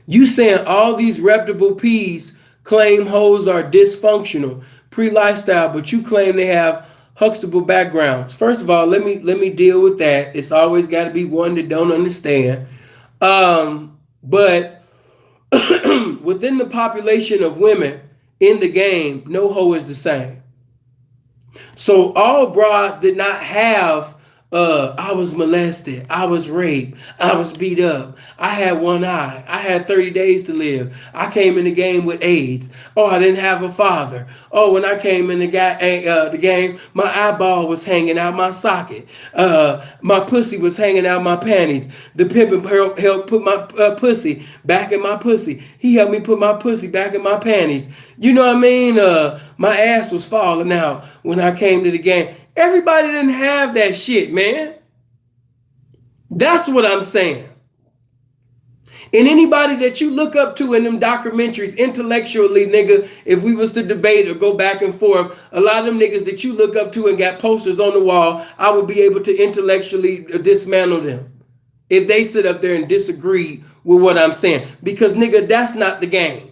You saying all these reputable P's claim hoes are dysfunctional, pre-lifestyle, but you claim they have Huxtable backgrounds. First of all, let me deal with that. It's always got to be one that don't understand. But within the population of women in the game, no hoe is the same. So all broads did not have I was molested, I was raped, I was beat up, I had one eye, I had 30 days to live, I came in the game with AIDS, oh, I didn't have a father, oh, when I came in the game, my eyeball was hanging out my socket, my pussy was hanging out my panties, the pimp helped put my pussy back in my pussy, he helped me put my pussy back in my panties, you know what I mean, my ass was falling out when I came to the game. Everybody didn't have that shit, man. That's what I'm saying. And anybody that you look up to in them documentaries intellectually, nigga, if we was to debate or go back and forth, a lot of them niggas that you look up to and got posters on the wall, I would be able to intellectually dismantle them if they sit up there and disagree with what I'm saying. Because, nigga, that's not the game.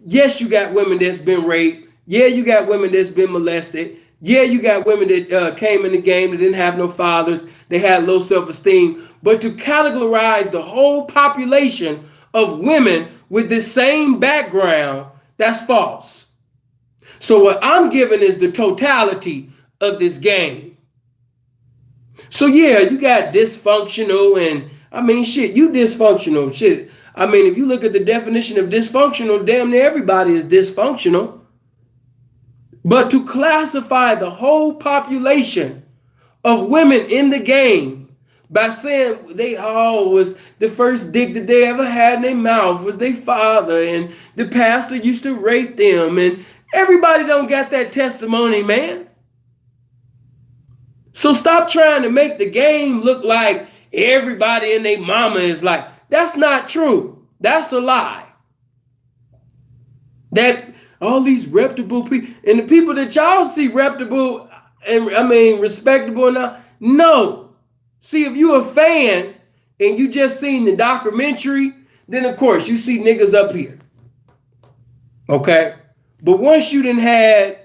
Yes, you got women that's been raped. Yeah, you got women that's been molested. Yeah, you got women that came in the game that didn't have no fathers. They had low self-esteem. But to categorize the whole population of women with the same background, that's false. So what I'm giving is the totality of this game. So yeah, you got dysfunctional and, I mean, shit, you dysfunctional. Shit. I mean, if you look at the definition of dysfunctional, damn near everybody is dysfunctional. But to classify the whole population of women in the game by saying they all was the first dick that they ever had in their mouth was their father and the pastor used to rape them and everybody don't got that testimony, man. So stop trying to make the game look like everybody and their mama is like, that's not true. That's a lie. That all these reputable people, and the people that y'all see reputable, and I mean respectable now? No. See, if you a fan and you just seen the documentary, then of course you see niggas up here. Okay? But once you done had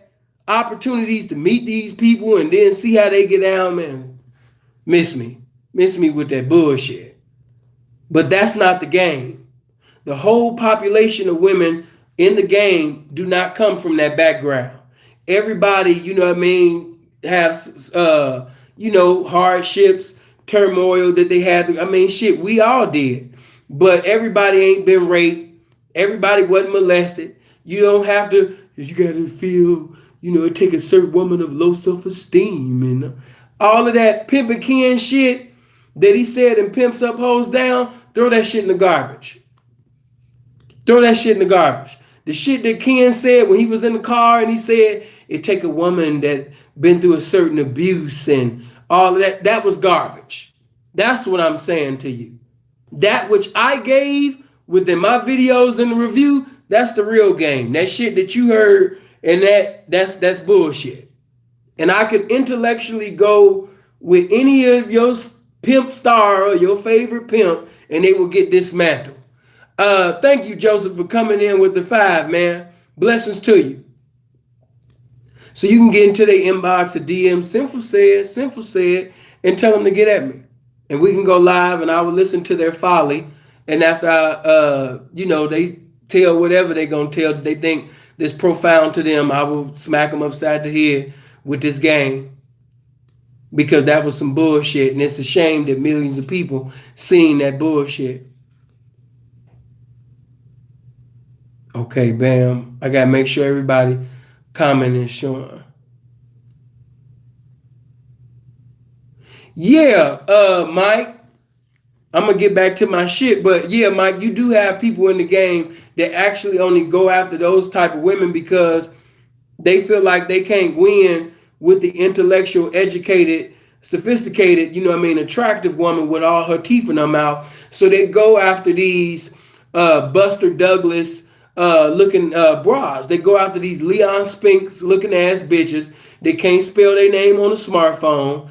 opportunities to meet these people and then see how they get down, man, miss me. Miss me with that bullshit. But that's not the game. The whole population of women in the game do not come from that background. Everybody, you know what I mean, have hardships, turmoil that they had. I mean, shit, we all did. But everybody ain't been raped. Everybody wasn't molested. You don't have to. You got to feel. It take a certain woman of low self-esteem and all of that Pimp and Ken shit that he said in Pimps Up Hoes Down. Throw that shit in the garbage. Throw that shit in the garbage. The shit that Ken said when he was in the car and he said it take a woman that been through a certain abuse and all of that, that was garbage. That's what I'm saying to you. That which I gave within my videos in the review, that's the real game. That shit that you heard and that's bullshit. And I could intellectually go with any of your pimp star or your favorite pimp and they will get dismantled. Thank you, Joseph, for coming in with the 5, man. Blessings to you. So you can get into their inbox or DM, Sinful said, and tell them to get at me. And we can go live and I will listen to their folly. And after they tell whatever they're going to tell, they think this profound to them, I will smack them upside the head with this game. Because that was some bullshit. And it's a shame that millions of people seen that bullshit. Okay, bam. I got to make sure everybody commenting showing. Yeah, Mike. I'm going to get back to my shit. But yeah, Mike, you do have people in the game that actually only go after those type of women because they feel like they can't win with the intellectual, educated, sophisticated, attractive woman with all her teeth in her mouth. So they go after these Buster Douglas looking bras. They go after these Leon Spinks looking ass bitches. They can't spell their name on a smartphone.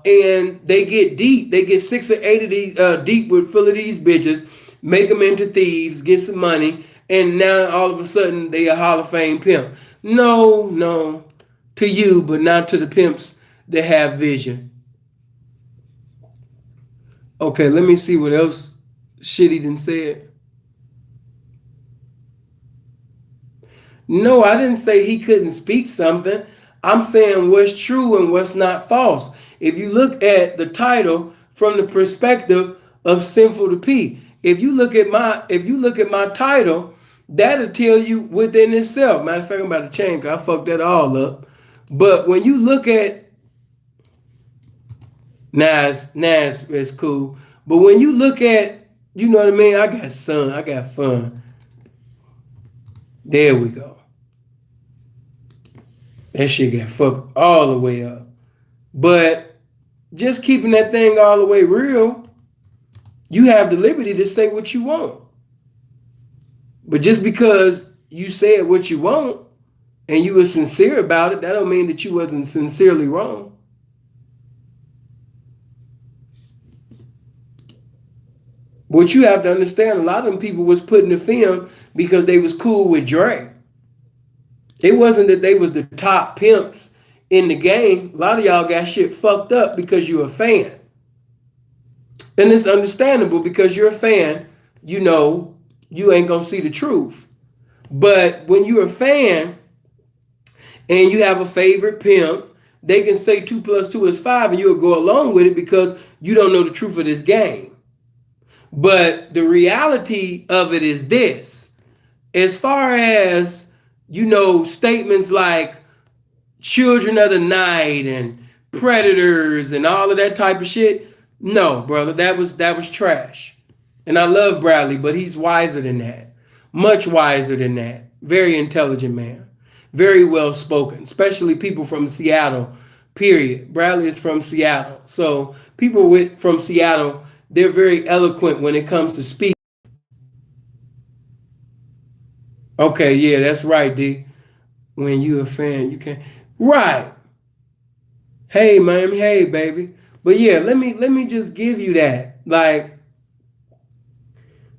And they get deep. They get 6 or 8 of these deep with full of these bitches, make them into thieves, get some money, and now all of a sudden they a Hall of Fame pimp. No, to you, but not to the pimps that have vision. Okay, let me see what else shit done said. No, I didn't say he couldn't speak something. I'm saying what's true and what's not false. If you look at the title from the perspective of Sinful to P, if you look at my title, that'll tell you within itself. Matter of fact, I'm about to change because I fucked that all up. But when you look at Nas is cool. But when you look at, you know what I mean? I got fun. There we go. That shit got fucked all the way up. But just keeping that thing all the way real, you have the liberty to say what you want. But just because you said what you want and you were sincere about it, that don't mean that you wasn't sincerely wrong. What you have to understand, a lot of them people was put in the film because they was cool with Dre. It wasn't that they was the top pimps in the game. A lot of y'all got shit fucked up because you're a fan. And it's understandable because you're a fan, you ain't gonna see the truth. But when you're a fan and you have a favorite pimp, they can say 2 + 2 is 5 and you'll go along with it because you don't know the truth of this game. But the reality of it is this. As far as, statements like children of the night and predators and all of that type of shit, no, brother, that was trash. And I love Bradley, but he's wiser than that. Much wiser than that. Very intelligent man. Very well spoken, especially people from Seattle, period. Bradley is from Seattle. So people from Seattle, they're very eloquent when it comes to speaking. Okay, yeah, that's right, D. When you're a fan, you can't. Right. Hey, Miami, hey, baby. But yeah, let me just give you that. Like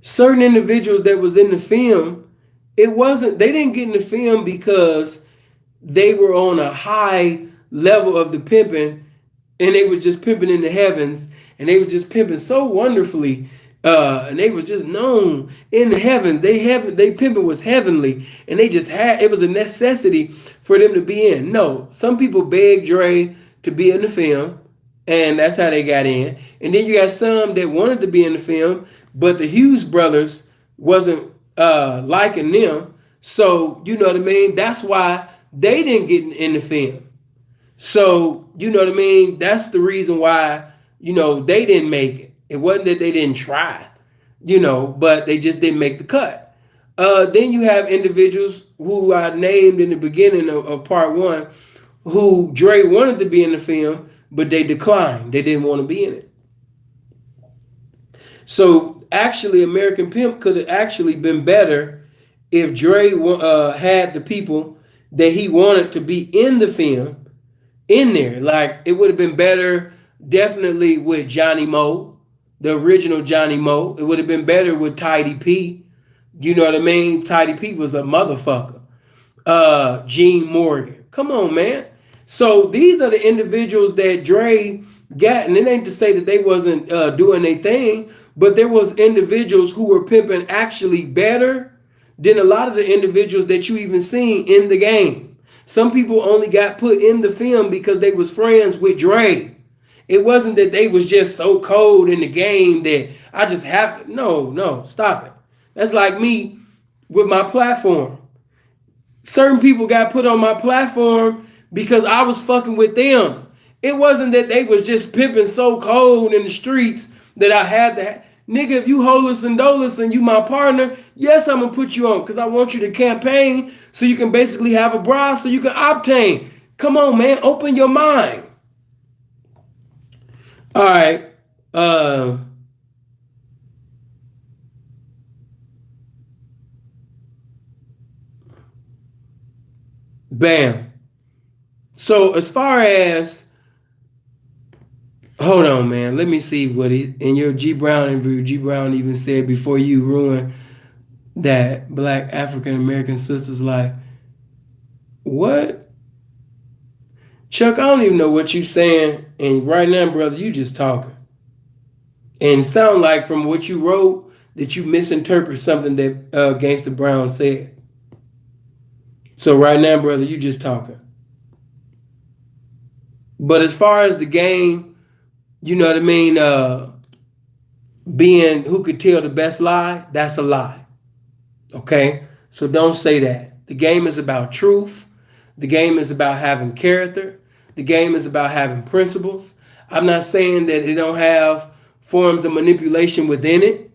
certain individuals that was in the film, it wasn't they didn't get in the film because they were on a high level of the pimping and they were just pimping in the heavens and they were just pimping so wonderfully and they was just known in the heavens. They pimping was heavenly and they just had it was a necessity for them to be in. No, some people begged Dre to be in the film and that's how they got in. And then you got some that wanted to be in the film, but the Hughes brothers wasn't liking them. So you know what I mean. That's why they didn't get in the film. So you know what I mean. That's the reason why they didn't make it. It wasn't that they didn't try, but they just didn't make the cut. Then you have individuals who I named in the beginning of part one, who Dre wanted to be in the film, but they declined. They didn't want to be in it. So actually, American Pimp could have actually been better if Dre had the people that he wanted to be in the film in there. Like it would have been better, definitely with Johnny Moe, the original Johnny Moe. It would have been better with Tidy P. You know what I mean? Tidy P was a motherfucker. Gene Morgan. Come on, man. So these are the individuals that Dre got, and it ain't to say that they wasn't doing their thing, but there was individuals who were pimping actually better than a lot of the individuals that you even seen in the game. Some people only got put in the film because they was friends with Dre. It wasn't that they was just so cold in the game that I just have to. No, no, stop it. That's like me with my platform. Certain people got put on my platform because I was fucking with them. It wasn't that they was just pimping so cold in the streets that I had to. Nigga, if you holus and dolus and you my partner, yes, I'm gonna put you on because I want you to campaign so you can basically have a bra so you can obtain. Come on, man, open your mind. All right. Bam. So as far as hold on, man. Let me see what he in your G Brown interview. G Brown even said before you ruin that black African American sister's life. What? Chuck, I don't even know what you saying. And right now, brother, you just talking. And it sound like from what you wrote that you misinterpret something that Gangsta Brown said. So right now, brother, you just talking. But as far as the game, you know what I mean, being who could tell the best lie, that's a lie. Okay? So don't say that. The game is about truth. The game is about having character. The game is about having principles. I'm not saying that it don't have forms of manipulation within it.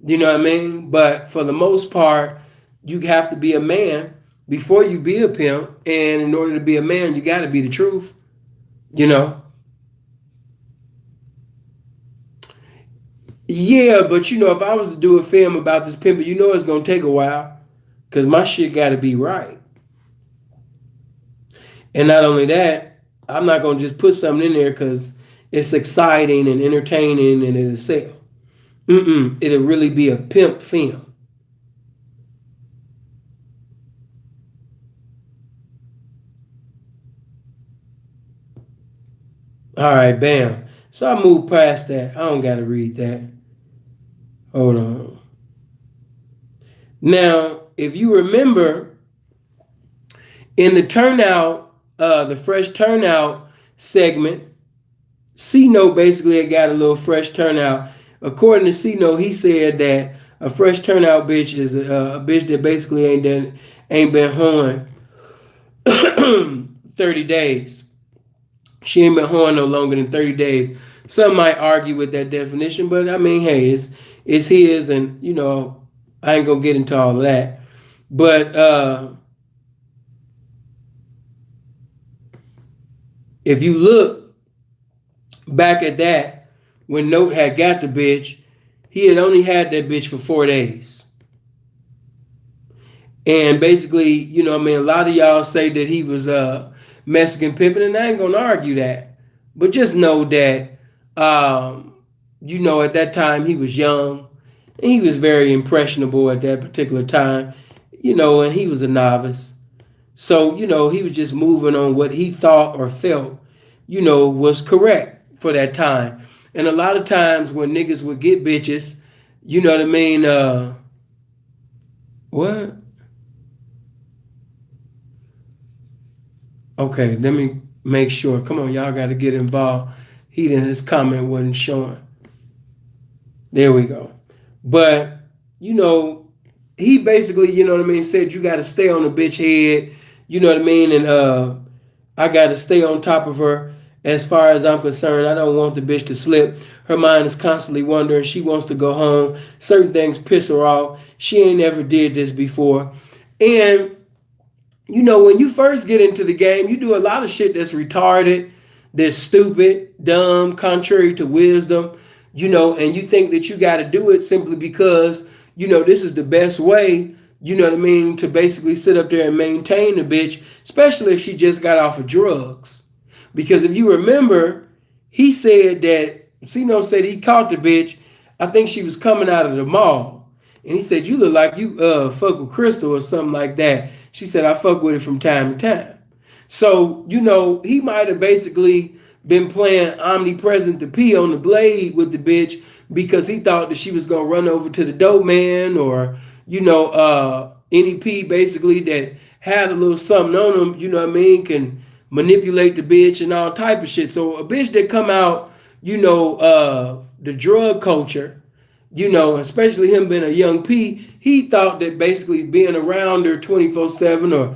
You know what I mean? But for the most part, you have to be a man before you be a pimp. And in order to be a man, you got to be the truth. You know? Yeah, but if I was to do a film about this pimping, it's going to take a while. Because my shit got to be right. And not only that, I'm not going to just put something in there because it's exciting and entertaining and it'll sell. It'll really be a pimp film. All right, bam. So I moved past that. I don't got to read that. Hold on. Now, if you remember, in the turnout, the fresh turnout segment, C-No basically got a little fresh turnout. According to C-No, he said that a fresh turnout bitch is a bitch that basically ain't been horned 30 days. She ain't been horned no longer than 30 days. Some might argue with that definition, but I mean, hey, it's his, and I ain't gonna get into all of that. But if you look back at that, when Note had got the bitch, he had only had that bitch for 4 days. And basically, a lot of y'all say that he was Mexican pimping, and I ain't gonna argue that. But just know that, um, at that time he was young and he was very impressionable at that particular time, and he was a novice. So, he was just moving on what he thought or felt, was correct for that time. And a lot of times when niggas would get bitches, you know what I mean? What? Okay, let me make sure. Come on, y'all got to get involved. He didn't, his comment wasn't showing. There we go. But, you know, he basically, said you got to stay on the bitch head, you know what I mean? And I got to stay on top of her. As far as I'm concerned, I don't want the bitch to slip. Her mind is constantly wondering. She wants to go home. Certain things piss her off. She ain't ever did this before. And when you first get into the game, you do a lot of shit that's retarded, that's stupid, dumb, contrary to wisdom, and you think that you got to do it simply because, this is the best way, to basically sit up there and maintain the bitch, especially if she just got off of drugs. Because if you remember, he said that, Sino said he caught the bitch, I think she was coming out of the mall. And he said, you look like you fuck with Crystal or something like that. She said, I fuck with it from time to time. So, he might have basically been playing omnipresent to pee on the blade with the bitch because he thought that she was going to run over to the dope man or, any P basically that had a little something on him, can manipulate the bitch and all type of shit. So a bitch that come out, the drug culture, especially him being a young P, he thought that basically being around her 24/7 or,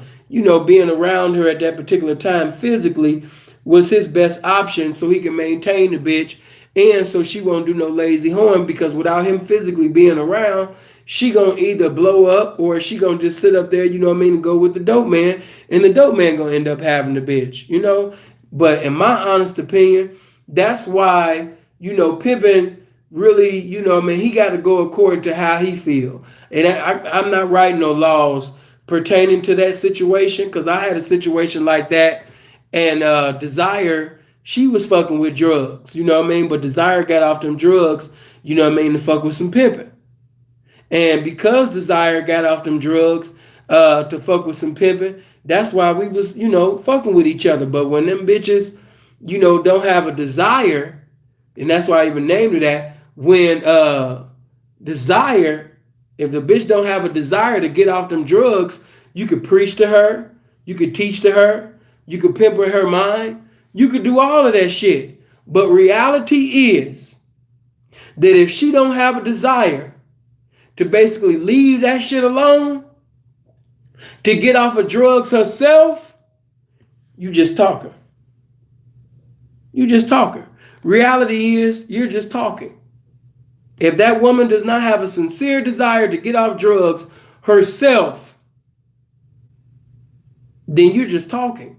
being around her at that particular time physically was his best option so he can maintain the bitch and so she won't do no lazy horn because without him physically being around, she gonna either blow up or she gonna just sit up there, and go with the dope man and the dope man gonna end up having the bitch, But in my honest opinion, that's why, pimping really, he got to go according to how he feel. And I'm not writing no laws pertaining to that situation because I had a situation like that, and Desire, she was fucking with drugs, But Desire got off them drugs, to fuck with some pimping. And because Desire got off them drugs to fuck with some pimping, that's why we was, fucking with each other. But when them bitches, don't have a desire, and that's why I even named her that, when desire, if the bitch don't have a desire to get off them drugs, you could preach to her, you could teach to her, you could pimp her mind, you could do all of that shit. But reality is that if she don't have a desire to basically leave that shit alone, to get off of drugs herself, you just talking. You just talking. Reality is you're just talking. If that woman does not have a sincere desire to get off drugs herself, then you're just talking.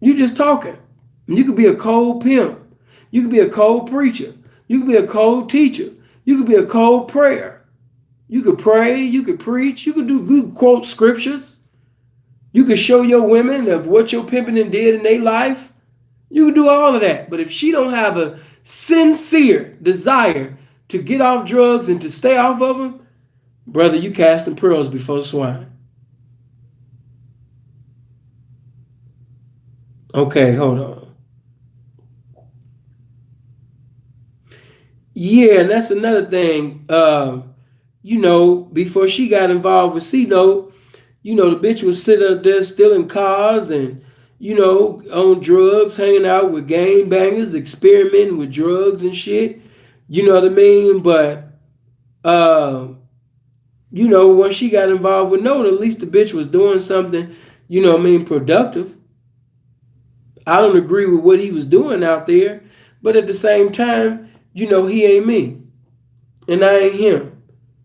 You're just talking. You could be a cold pimp. You could be a cold preacher. You could be a cold teacher. You could be a cold prayer. You could pray. You could preach. You could quote scriptures. You could show your women of what your pimping did in their life. You could do all of that. But if she don't have a sincere desire to get off drugs and to stay off of them, brother, you casting pearls before swine. Okay, hold on. Yeah, and that's another thing. Before she got involved with C-Note, the bitch was sitting up there stealing cars and, on drugs, hanging out with gang bangers, experimenting with drugs and shit. You know what I mean? But, once she got involved with Note, at least the bitch was doing something, productive. I don't agree with what he was doing out there, but at the same time, he ain't me. And I ain't him.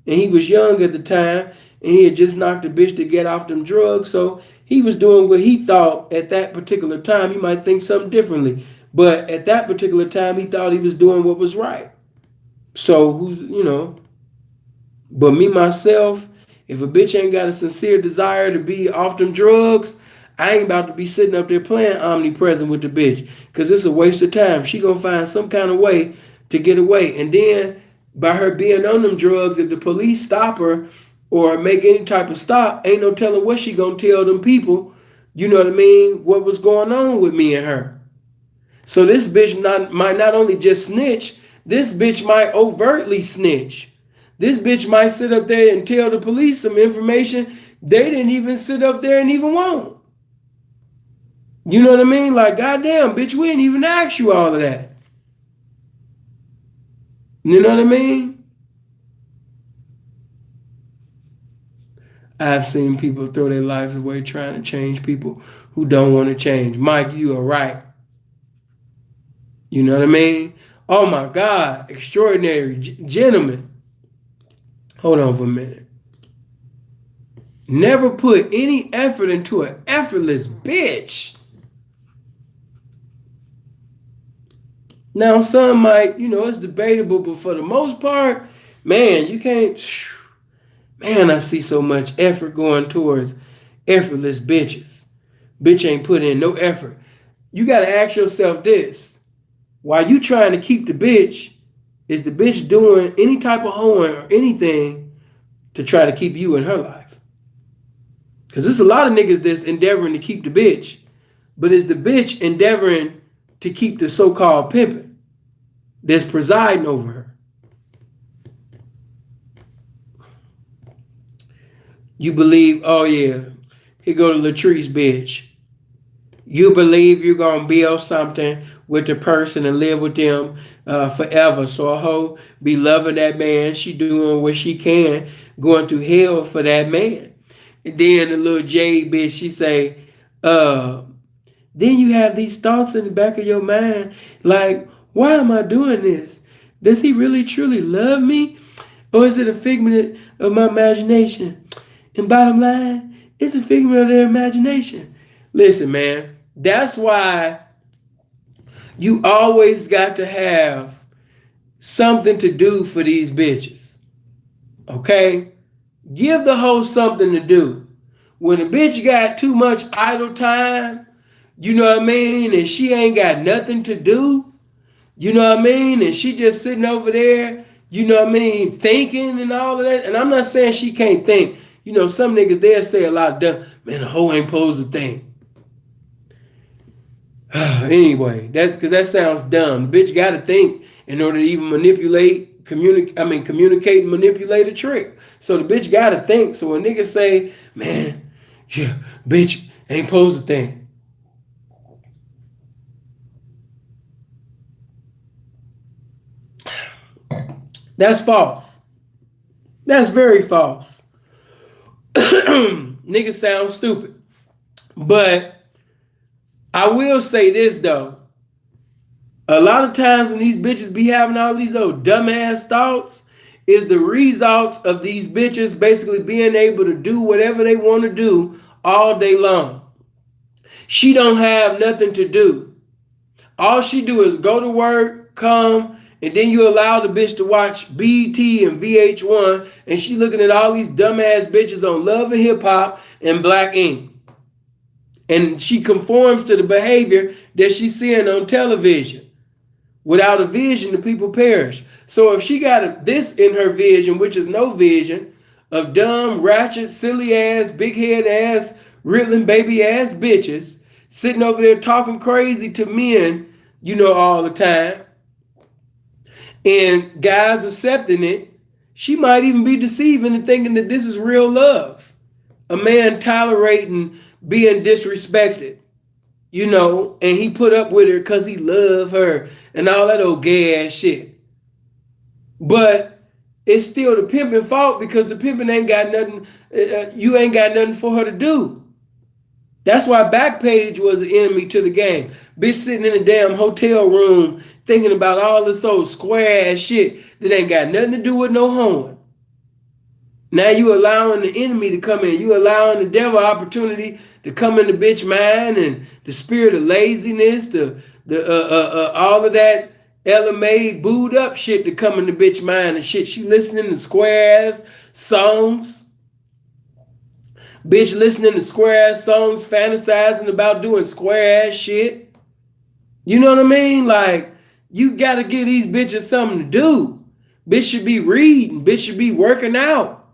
And he was young at the time, and he had just knocked a bitch to get off them drugs, so he was doing what he thought at that particular time. He might think something differently, but at that particular time, he thought he was doing what was right. So, but me, myself, if a bitch ain't got a sincere desire to be off them drugs, I ain't about to be sitting up there playing omnipresent with the bitch because it's a waste of time. She gonna find some kind of way to get away. And then by her being on them drugs, if the police stop her or make any type of stop, ain't no telling what she gonna tell them people, you know what I mean, what was going on with me and her. So this bitch might not only just snitch, this bitch might overtly snitch. This bitch might sit up there and tell the police some information they didn't even sit up there and even want. You know what I mean? Like, goddamn, bitch, we didn't even ask you all of that. You know what I mean? I've seen people throw their lives away trying to change people who don't want to change. Mike, you are right. You know what I mean? Oh my God, extraordinary gentlemen. Hold on for a minute. Never put any effort into an effortless bitch. Now, some might, it's debatable, but for the most part, man, you can't. Man, I see so much effort going towards effortless bitches. Bitch ain't put in no effort. You got to ask yourself this. While you trying to keep the bitch, is the bitch doing any type of hoeing or anything to try to keep you in her life? Because there's a lot of niggas that's endeavoring to keep the bitch, but is the bitch endeavoring to keep the so-called pimping that's presiding over her? You believe, oh yeah, here go to Latrice bitch. You believe you're going to build something with the person and live with them forever. So a hoe be loving that man. She doing what she can, going through hell for that man. And then the little Jade bitch, she say, then you have these thoughts in the back of your mind, like, why am I doing this? Does he really truly love me? Or is it a figment of my imagination? And bottom line, it's a figment of their imagination. Listen, man, that's why you always got to have something to do for these bitches. Okay? Give the hoe something to do. When a bitch got too much idle time, you know what I mean, and she ain't got nothing to do, you know what I mean, and she just sitting over there, you know what I mean, thinking and all of that. And I'm not saying she can't think. You know, some niggas, they'll say a lot of dumb, man, a hoe ain't supposed to think. Anyway, because that sounds dumb. The bitch got to think in order to even communicate and manipulate a trick. So the bitch got to think. So when niggas say, man, yeah, bitch ain't supposed to think. That's false. That's very false. Niggas sound stupid. But I will say this though. A lot of times when these bitches be having all these old dumbass thoughts, is the results of these bitches basically being able to do whatever they want to do all day long. She don't have nothing to do. All she do is go to work, come, and then you allow the bitch to watch BET and VH1, and she looking at all these dumbass bitches on Love and Hip Hop and Black Ink. And she conforms to the behavior that she's seeing on television. Without a vision, the people perish. So if she got this in her vision, which is no vision, of dumb, ratchet, silly ass, big head ass, riddling baby ass bitches, sitting over there talking crazy to men, you know, all the time, and guys accepting it, she might even be deceiving and thinking that this is real love. A man tolerating being disrespected, you know, and he put up with her because he loved her and all that old gay ass shit. But it's still the pimping fault because the pimping ain't got nothing, you ain't got nothing for her to do. That's why Backpage was the enemy to the game. Bitch sitting in a damn hotel room thinking about all this old square ass shit that ain't got nothing to do with no hoeing. Now you allowing the enemy to come in. You allowing the devil opportunity to come in the bitch mind, and the spirit of laziness, the all of that LMA booed up shit to come in the bitch mind and shit. She listening to square ass songs. Bitch listening to square ass songs, fantasizing about doing square ass shit. You know what I mean? Like, you gotta give these bitches something to do. Bitch should be reading. Bitch should be working out.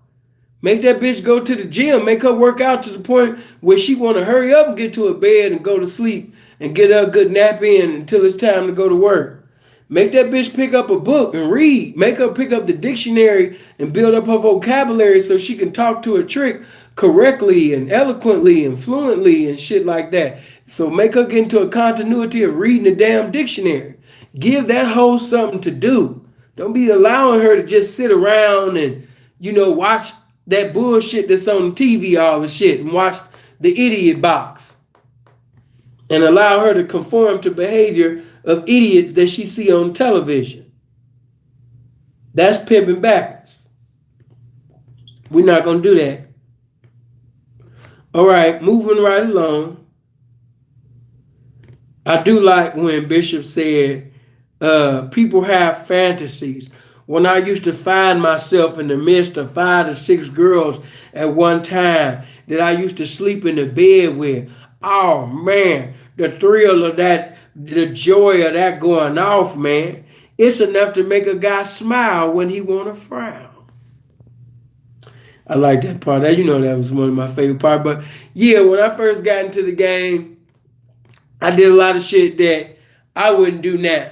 Make that bitch go to the gym. Make her work out to the point where she want to hurry up and get to a bed and go to sleep and get her a good nap in until it's time to go to work. Make that bitch pick up a book and read. Make her pick up the dictionary and build up her vocabulary so she can talk to a trick correctly and eloquently and fluently and shit like that. So make her get into a continuity of reading the damn dictionary. Give that hoe something to do. Don't be allowing her to just sit around and, watch that bullshit that's on TV, all the shit, and watch the idiot box. And allow her to conform to behavior of idiots that she see on television. That's pimping backwards. We're not going to do that. All right, moving right along. I do like when Bishop said, people have fantasies. When I used to find myself in the midst of 5 to 6 girls at one time that I used to sleep in the bed with. Oh man, the thrill of that, the joy of that going off, man. It's enough to make a guy smile when he want to frown. I like that part. That that was one of my favorite parts. But yeah, when I first got into the game, I did a lot of shit that I wouldn't do now.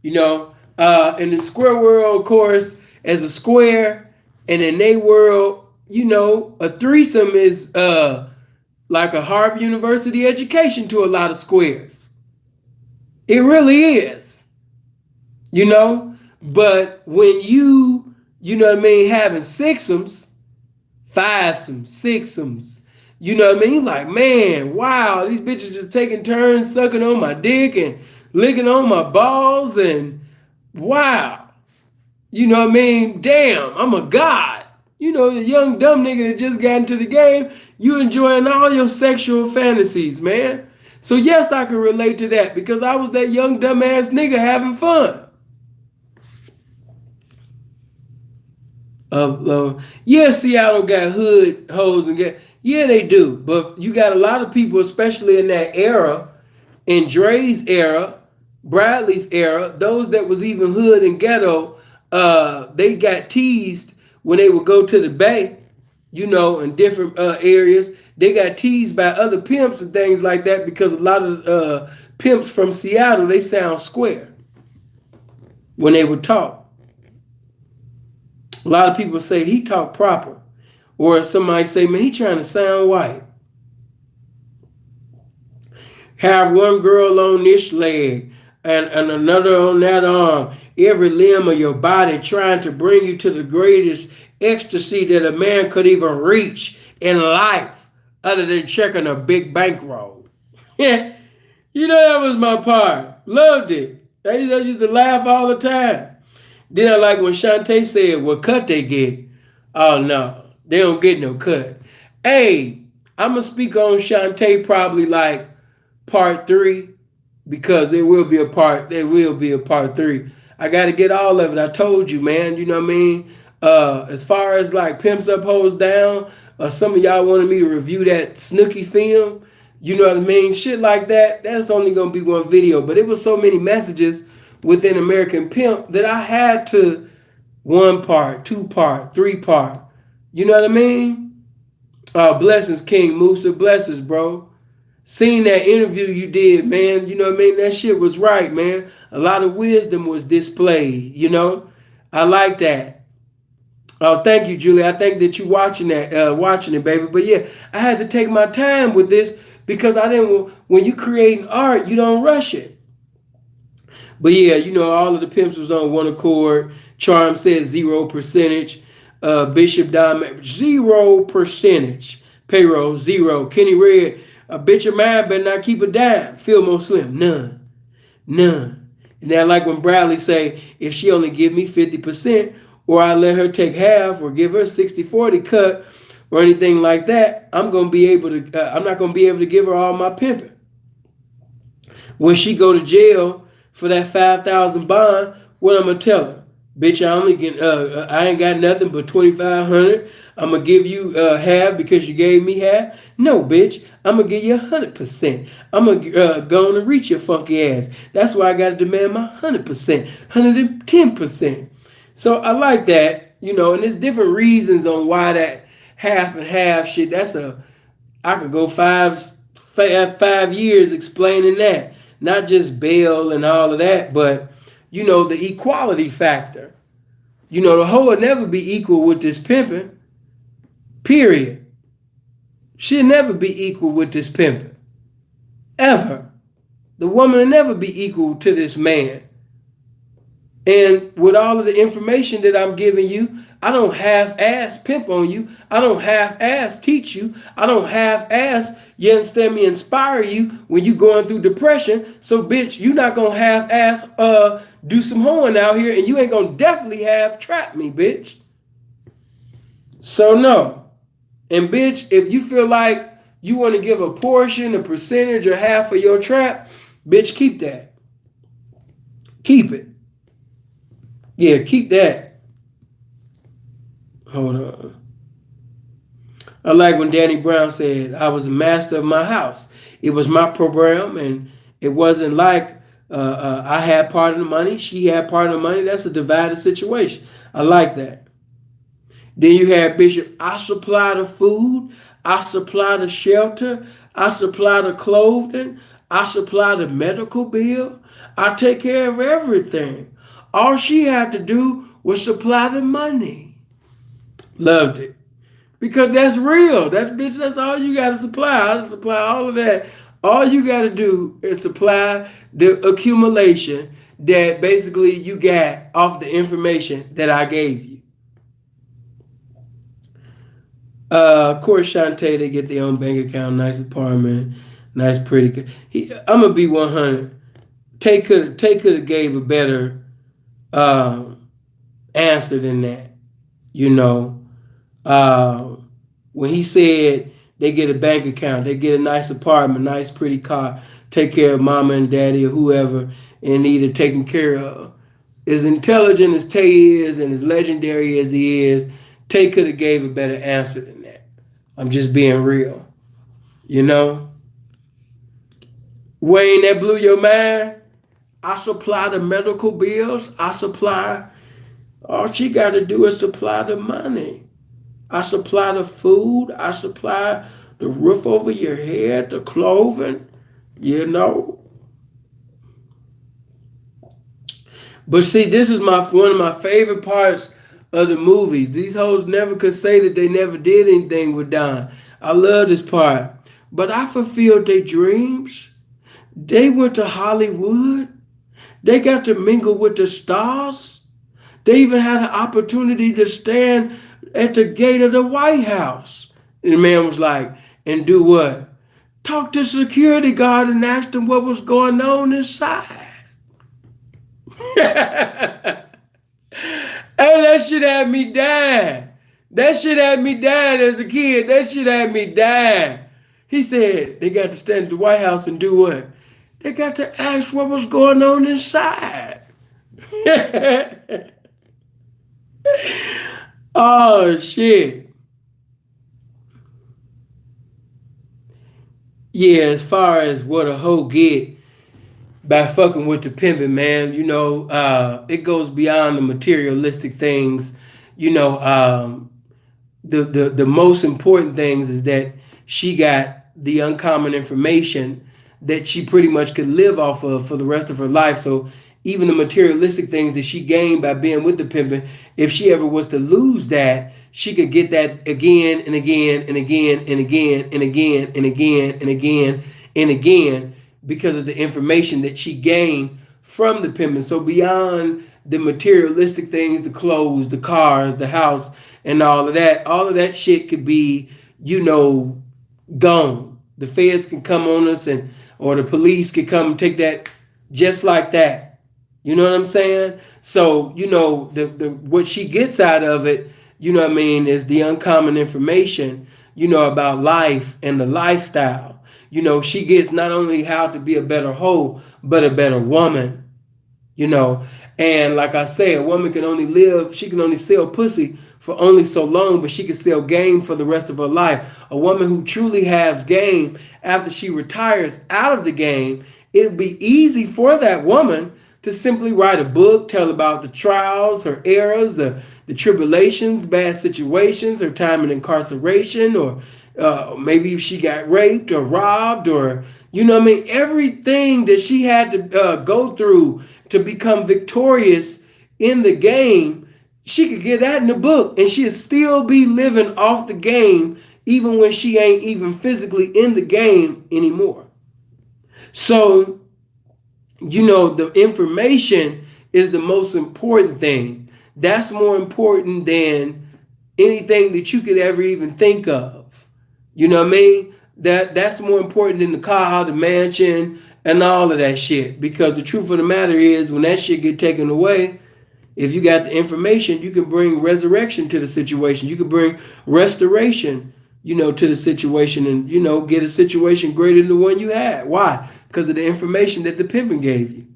In the square world, of course, as a square, and in their world, a threesome is like a Harvard University education to a lot of squares. It really is. But when having sixums, fivesomes, sixums, like, man, wow, these bitches just taking turns sucking on my dick and licking on my balls and wow. Damn, I'm a god. The young dumb nigga that just got into the game, you enjoying all your sexual fantasies, man. So yes, I can relate to that because I was that young dumbass nigga having fun. Yeah, Seattle got hood hoes yeah, they do. But you got a lot of people, especially in that era, in Dre's era, Bradley's era, those that was even hood and ghetto, they got teased when they would go to the Bay, in different areas. They got teased by other pimps and things like that because a lot of pimps from Seattle, they sound square when they would talk. A lot of people say he talk proper. Or somebody say, man, he trying to sound white. Have one girl on this leg and another on that arm, every limb of your body trying to bring you to the greatest ecstasy that a man could even reach in life other than checking a big bankroll. That was my part. Loved it. I used to laugh all the time. Then I like when Shantae said, what cut they get? Oh, no. They don't get no cut. Hey, I'm going to speak on Shantae probably like part 3 because there will be a part 3. I got to get all of it. I told you, man. You know what I mean? As far as like Pimps Up, Hoes Down, some of y'all wanted me to review that Snooki film. You know what I mean? Shit like that. That's only going to be one video. But it was so many messages within American Pimp that I had to 1 part, 2 part, 3 part. You know what I mean? Blessings, King Musa. Blessings, bro. Seeing that interview you did, man. You know what I mean? That shit was right, man. A lot of wisdom was displayed, I like that. Oh, thank you, Julie. I think that you watching it, baby. But yeah, I had to take my time with this because I didn't. When you creating art, you don't rush it. But yeah, all of the pimps was on one accord. Charm said 0%. Bishop Diamond, 0%. Payroll, 0. Kenny Red, a bitch of mine better not keep a dime. Fillmore Slim, none. And then like when Bradley say, if she only give me 50%, or I let her take half, or give her 60-40 cut, or anything like that, I'm not going to be able to give her all my pimping. When she go to jail for that $5,000 bond, what I'm going to tell her? Bitch, I only get I ain't got nothing but 2,500. I'm gonna give you half because you gave me half. No, bitch, I'm gonna give you 100%. I'm gonna go on and reach your funky ass. That's why I gotta demand my 100%, 110%. So I like that, and there's different reasons on why that half and half shit. I could go 5 years explaining that. Not just bail and all of that, but the equality factor. The hoe will never be equal with this pimping. Period. She'll never be equal with this pimping. Ever. The woman will never be equal to this man. And with all of the information that I'm giving you, I don't half-ass pimp on you. I don't half-ass teach you. I don't half-ass, you understand me, inspire you when you going through depression. So, bitch, you not going to half-ass do some hoeing out here, and you ain't going to definitely half-trap me, bitch. So, no. And, bitch, if you feel like you want to give a portion, a percentage, or half of your trap, bitch, keep that. Keep it. Yeah, keep that. Hold on. I like when Danny Brown said, I was a master of my house. It was my program, and it wasn't like I had part of the money, she had part of the money. That's a divided situation. I like that. Then you had Bishop, I supply the food, I supply the shelter, I supply the clothing, I supply the medical bill, I take care of everything. All she had to do was supply the money. Loved it. Because that's real. That's all you gotta supply. I supply all of that. All you gotta do is supply the accumulation that basically you got off the information that I gave you. Of course, Shantae, they get their own bank account, nice apartment, nice pretty. I'm gonna be 100. Tay could have gave a better answer than that. You know, uh, when he said they get a bank account, they get a nice apartment, nice pretty car, take care of mama and daddy or whoever and need it taken care of. As intelligent as Tay is and as legendary as he is, Tay could have gave a better answer than that. I'm just being real. You know? Wayne, that blew your mind? I supply the medical bills. I supply. All she got to do is supply the money. I supply the food. I supply the roof over your head, the clothing, you know. But see, this is one of my favorite parts of the movies. These hoes never could say that they never did anything with Don. I love this part. But I fulfilled their dreams. They went to Hollywood. They got to mingle with the stars. They even had an opportunity to stand at the gate of the White House. And the man was like, and do what? Talk to security guard and ask them what was going on inside. Hey, that shit had me dying. That shit had me dying as a kid. That shit had me dying. He said they got to stand at the White House and do what? They got to ask what was going on inside. Oh, shit. Yeah, as far as what a hoe get by fucking with the pimping, man, it goes beyond the materialistic things. The most important things is that she got the uncommon information that she pretty much could live off of for the rest of her life. So even the materialistic things that she gained by being with the pimping, if she ever was to lose that, she could get that again and again and again and again and again and again and again and again because of the information that she gained from the pimping. So beyond the materialistic things, the clothes, the cars, the house, and all of that shit could be, gone. The feds can come on us or the police could come and take that just like that. You know what I'm saying? So, the what she gets out of it, is the uncommon information, about life and the lifestyle. She gets not only how to be a better hoe, but a better woman. you know. And like I say, a woman can only live, she can only sell pussy for only so long, but she can sell game for the rest of her life. A woman who truly has game after she retires out of the game, it'll be easy for that woman to simply write a book, tell about the trials, her errors, the tribulations, bad situations, her time in incarceration, or maybe she got raped or robbed, or you know what I mean, everything that she had to go through to become victorious in the game. She could get that in the book, and she'd still be living off the game, even when she ain't even physically in the game anymore. So, you know, the information is the most important thing. That's more important than anything that you could ever even think of. You know what I mean? That's more important than the car, the mansion, and all of that shit. Because the truth of the matter is, when that shit get taken away, if you got the information, you can bring resurrection to the situation. You can bring restoration, you know, to the situation, and you know, get a situation greater than the one you had. Why? Because of the information that the pimping gave you.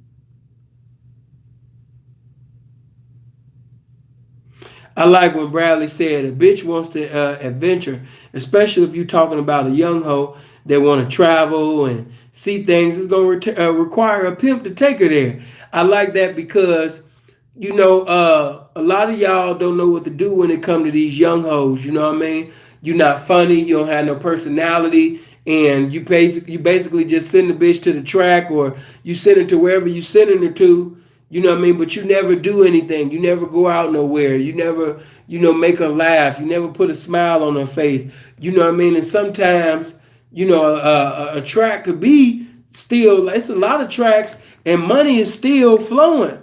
I like when Bradley said a bitch wants to adventure, especially if you're talking about a young hoe that want to travel and see things. It's going to require a pimp to take her there. I like that because you know, a lot of y'all don't know what to do when it come to these young hoes. You know what I mean? You're not funny. You don't have no personality, and you basically just send the bitch to the track, or you send her to wherever you sending her to. You know what I mean? But you never do anything. You never go out nowhere. You never, you know, make her laugh. You never put a smile on her face. You know what I mean? And sometimes, you know, a track could be still. It's a lot of tracks, and money is still flowing.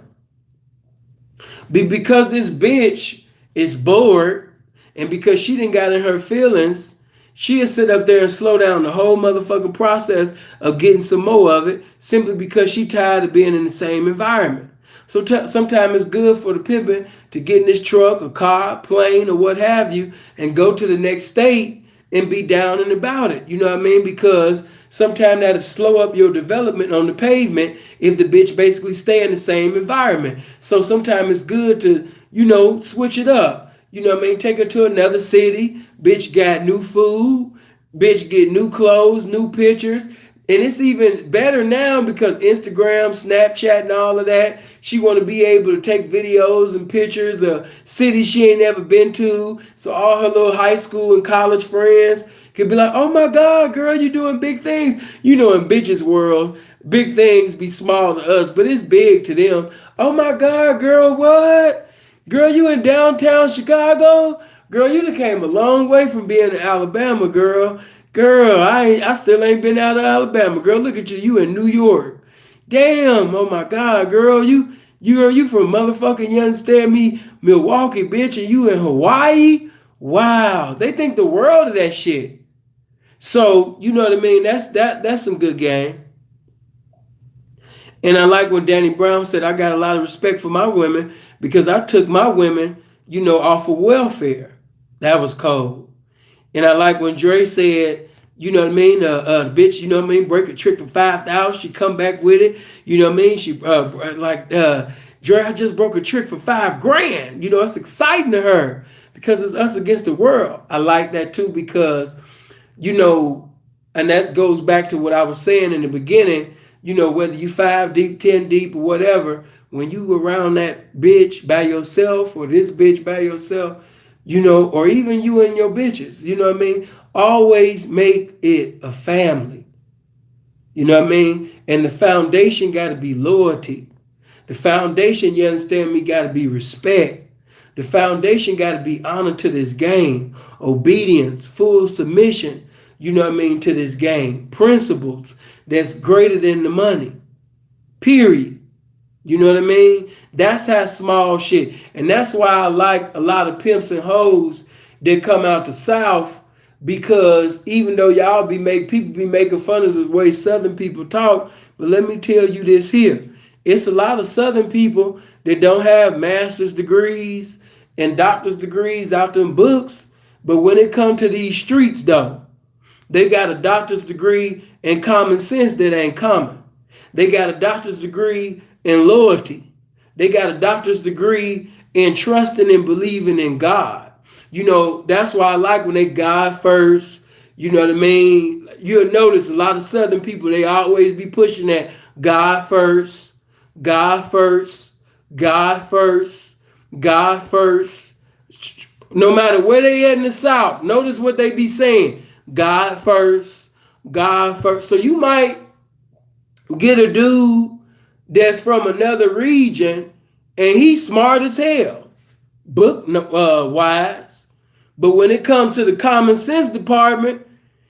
Because this bitch is bored, and because she didn't got in her feelings, she'll sit up there and slow down the whole motherfucking process of getting some more of it simply because she tired of being in the same environment. So sometimes it's good for the pimpin' to get in this truck, or car, plane, or what have you, and go to the next state and be down and about it. You know what I mean? Because sometimes that'll slow up your development on the pavement if the bitch basically stay in the same environment. So sometimes it's good to, you know, switch it up. You know what I mean? Take her to another city. Bitch got new food. Bitch get new clothes, new pictures. And it's even better now because Instagram, Snapchat, and all of that. She want to be able to take videos and pictures of cities she ain't never been to. So all her little high school and college friends could be like, "Oh my God, girl, you doing big things." You know, in bitches world, big things be small to us, but it's big to them. "Oh my God, girl, what? Girl, you in downtown Chicago? Girl, you done came a long way from being in Alabama, girl. Girl, I still ain't been out of Alabama. Girl, look at you. You in New York. Damn, oh my God, girl, you from motherfucking, you understand me, Milwaukee, bitch, and you in Hawaii? Wow. They think the world of that shit. So, you know what I mean? That's some good game. And I like when Danny Brown said, I got a lot of respect for my women because I took my women, you know, off of welfare. That was cold. And I like when Dre said, you know what I mean, bitch, you know what I mean, break a trick for 5,000, she come back with it. You know what I mean? She Dre, I just broke a trick for 5 grand. You know, it's exciting to her because it's us against the world. I like that too because, you know, and that goes back to what I was saying in the beginning. You know, whether you 5 deep, 10 deep, or whatever, when you around that bitch by yourself or this bitch by yourself, you know, or even you and your bitches, you know what I mean? Always make it a family. You know what I mean? And the foundation got to be loyalty. The foundation, you understand me, got to be respect. The foundation got to be honor to this game, obedience, full submission, you know what I mean, to this game. Principles that's greater than the money. Period. You know what I mean? That's how small shit. And that's why I like a lot of pimps and hoes that come out the South because even though people be making fun of the way Southern people talk, but let me tell you this here. It's a lot of Southern people that don't have master's degrees and doctor's degrees out them books. But when it comes to these streets though, they got a doctor's degree in common sense that ain't common. They got a doctor's degree in loyalty. They got a doctor's degree in trusting and believing in God. That's why I like when they God first. You know what I mean? You'll notice a lot of Southern people, they always be pushing that God first, God first, God first, God first. No matter where they at in the South, notice what they be saying. God first, God first. So you might get a dude that's from another region and he's smart as hell, book wise. But when it comes to the common sense department,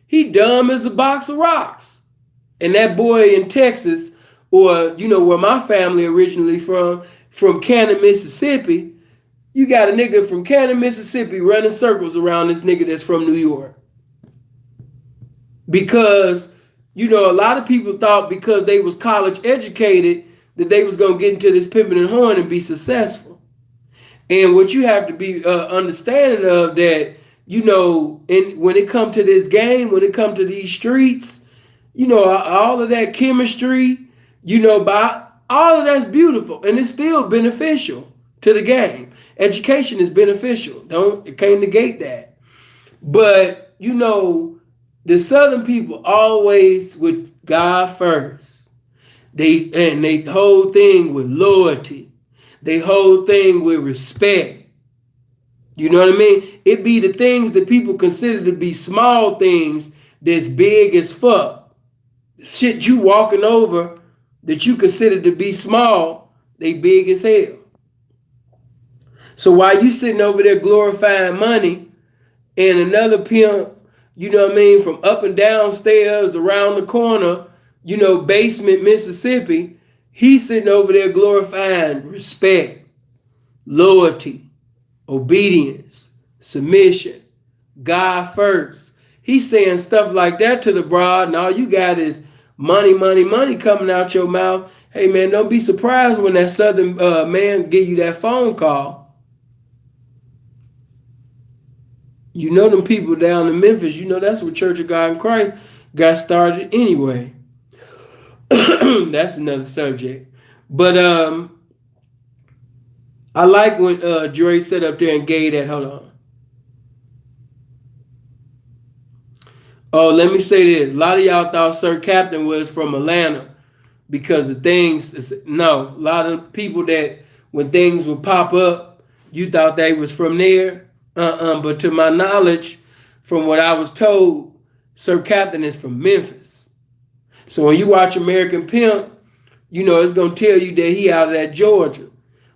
he dumb as a box of rocks. And that boy in Texas, or where my family originally from Canton, Mississippi, you got a nigga from Canton, Mississippi running circles around this nigga that's from New York. Because, a lot of people thought because they was college educated that they was going to get into this pimping and horn and be successful. And what you have to be understanding of that, when it comes to this game, when it comes to these streets, all of that chemistry, by all of that's beautiful and it's still beneficial to the game. Education is beneficial. It can't negate that. But, the Southern people always with God first. They whole thing with loyalty. They whole thing with respect. You know what I mean? It be the things that people consider to be small things that's big as fuck. Shit you walking over that you consider to be small, they big as hell. So while you sitting over there glorifying money and another pimp, from up and down stairs around the corner, basement Mississippi, he's sitting over there glorifying respect, loyalty, obedience, submission, God first. He's saying stuff like that to the broad, and all you got is money, money, money coming out your mouth. Hey man, don't be surprised when that Southern man give you that phone call. Them people down in Memphis, that's where Church of God in Christ got started anyway. That's another subject. But I like when Dre sat up there and gave that. Hold on. Oh, let me say this. A lot of y'all thought Sir Captain was from Atlanta because of things. No, a lot of people that when things would pop up, you thought they was from there. But to my knowledge, from what I was told, Sir Captain is from Memphis. So when you watch American Pimp, it's going to tell you that he out of that Georgia.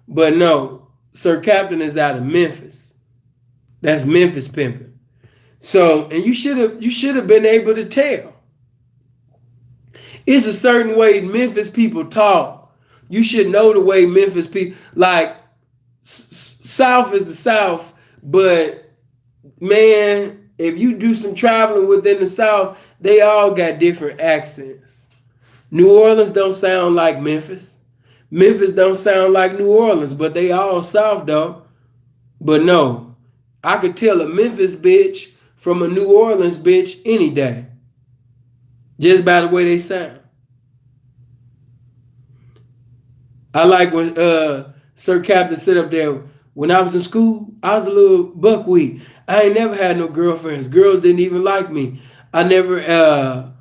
But no, Sir Captain is out of Memphis. That's Memphis pimping. So, and you should have been able to tell. It's a certain way Memphis people talk. You should know the way Memphis people, like, South is the South. But man, if you do some traveling within the South, they all got different accents. New Orleans don't sound like Memphis. Memphis don't sound like New Orleans, but they all South though. But no, I could tell a Memphis bitch from a New Orleans bitch any day. Just by the way they sound. I like when Sir Captain sit up there. When I was in school, I was a little buckwheat. I ain't never had no girlfriends. Girls didn't even like me. I never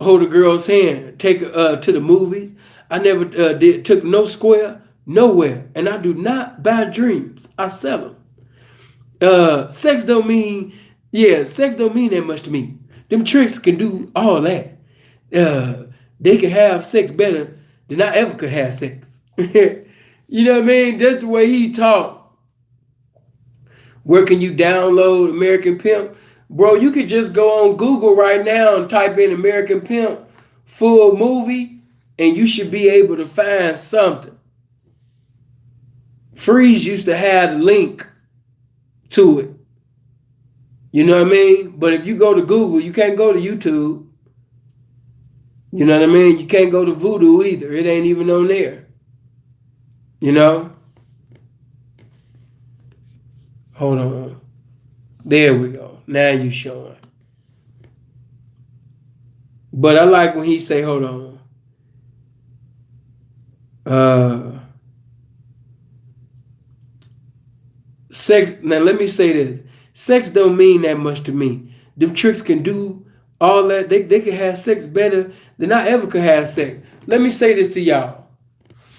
hold a girl's hand, take her to the movies. I never took no square, nowhere. And I do not buy dreams. I sell them. Sex don't mean that much to me. Them tricks can do all that. They can have sex better than I ever could have sex. You know what I mean? That's the way he talk. Where can you download American Pimp? Bro, you could just go on Google right now and type in American Pimp full movie and you should be able to find something. Freeze used to have a link to it. You know what I mean? But if you go to Google, you can't go to YouTube. You know what I mean? You can't go to Voodoo either. It ain't even on there. Hold on. There we go. Now you showing. But I like when he say, hold on. Sex. Now let me say this: sex don't mean that much to me. Them tricks can do all that. They can have sex better than I ever could have sex. Let me say this to y'all.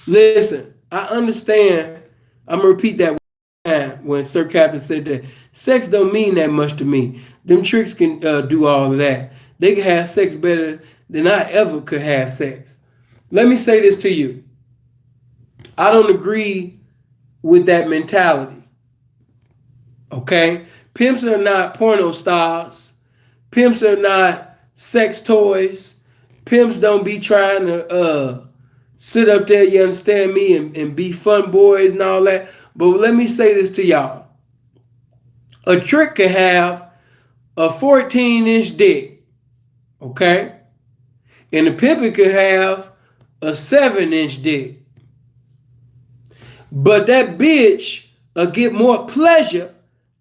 Listen, I understand. I'm gonna repeat that one time when Sir Captain said that sex don't mean that much to me. Them tricks can do all of that. They can have sex better than I ever could have sex. Let me say this to you. I don't agree with that mentality. Okay? Pimps are not porno stars. Pimps are not sex toys. Pimps don't be trying to sit up there, you understand me, and be fun boys and all that. But let me say this to y'all. A trick can have a 14-inch dick, okay? And a pimp can have a 7-inch dick. But that bitch will get more pleasure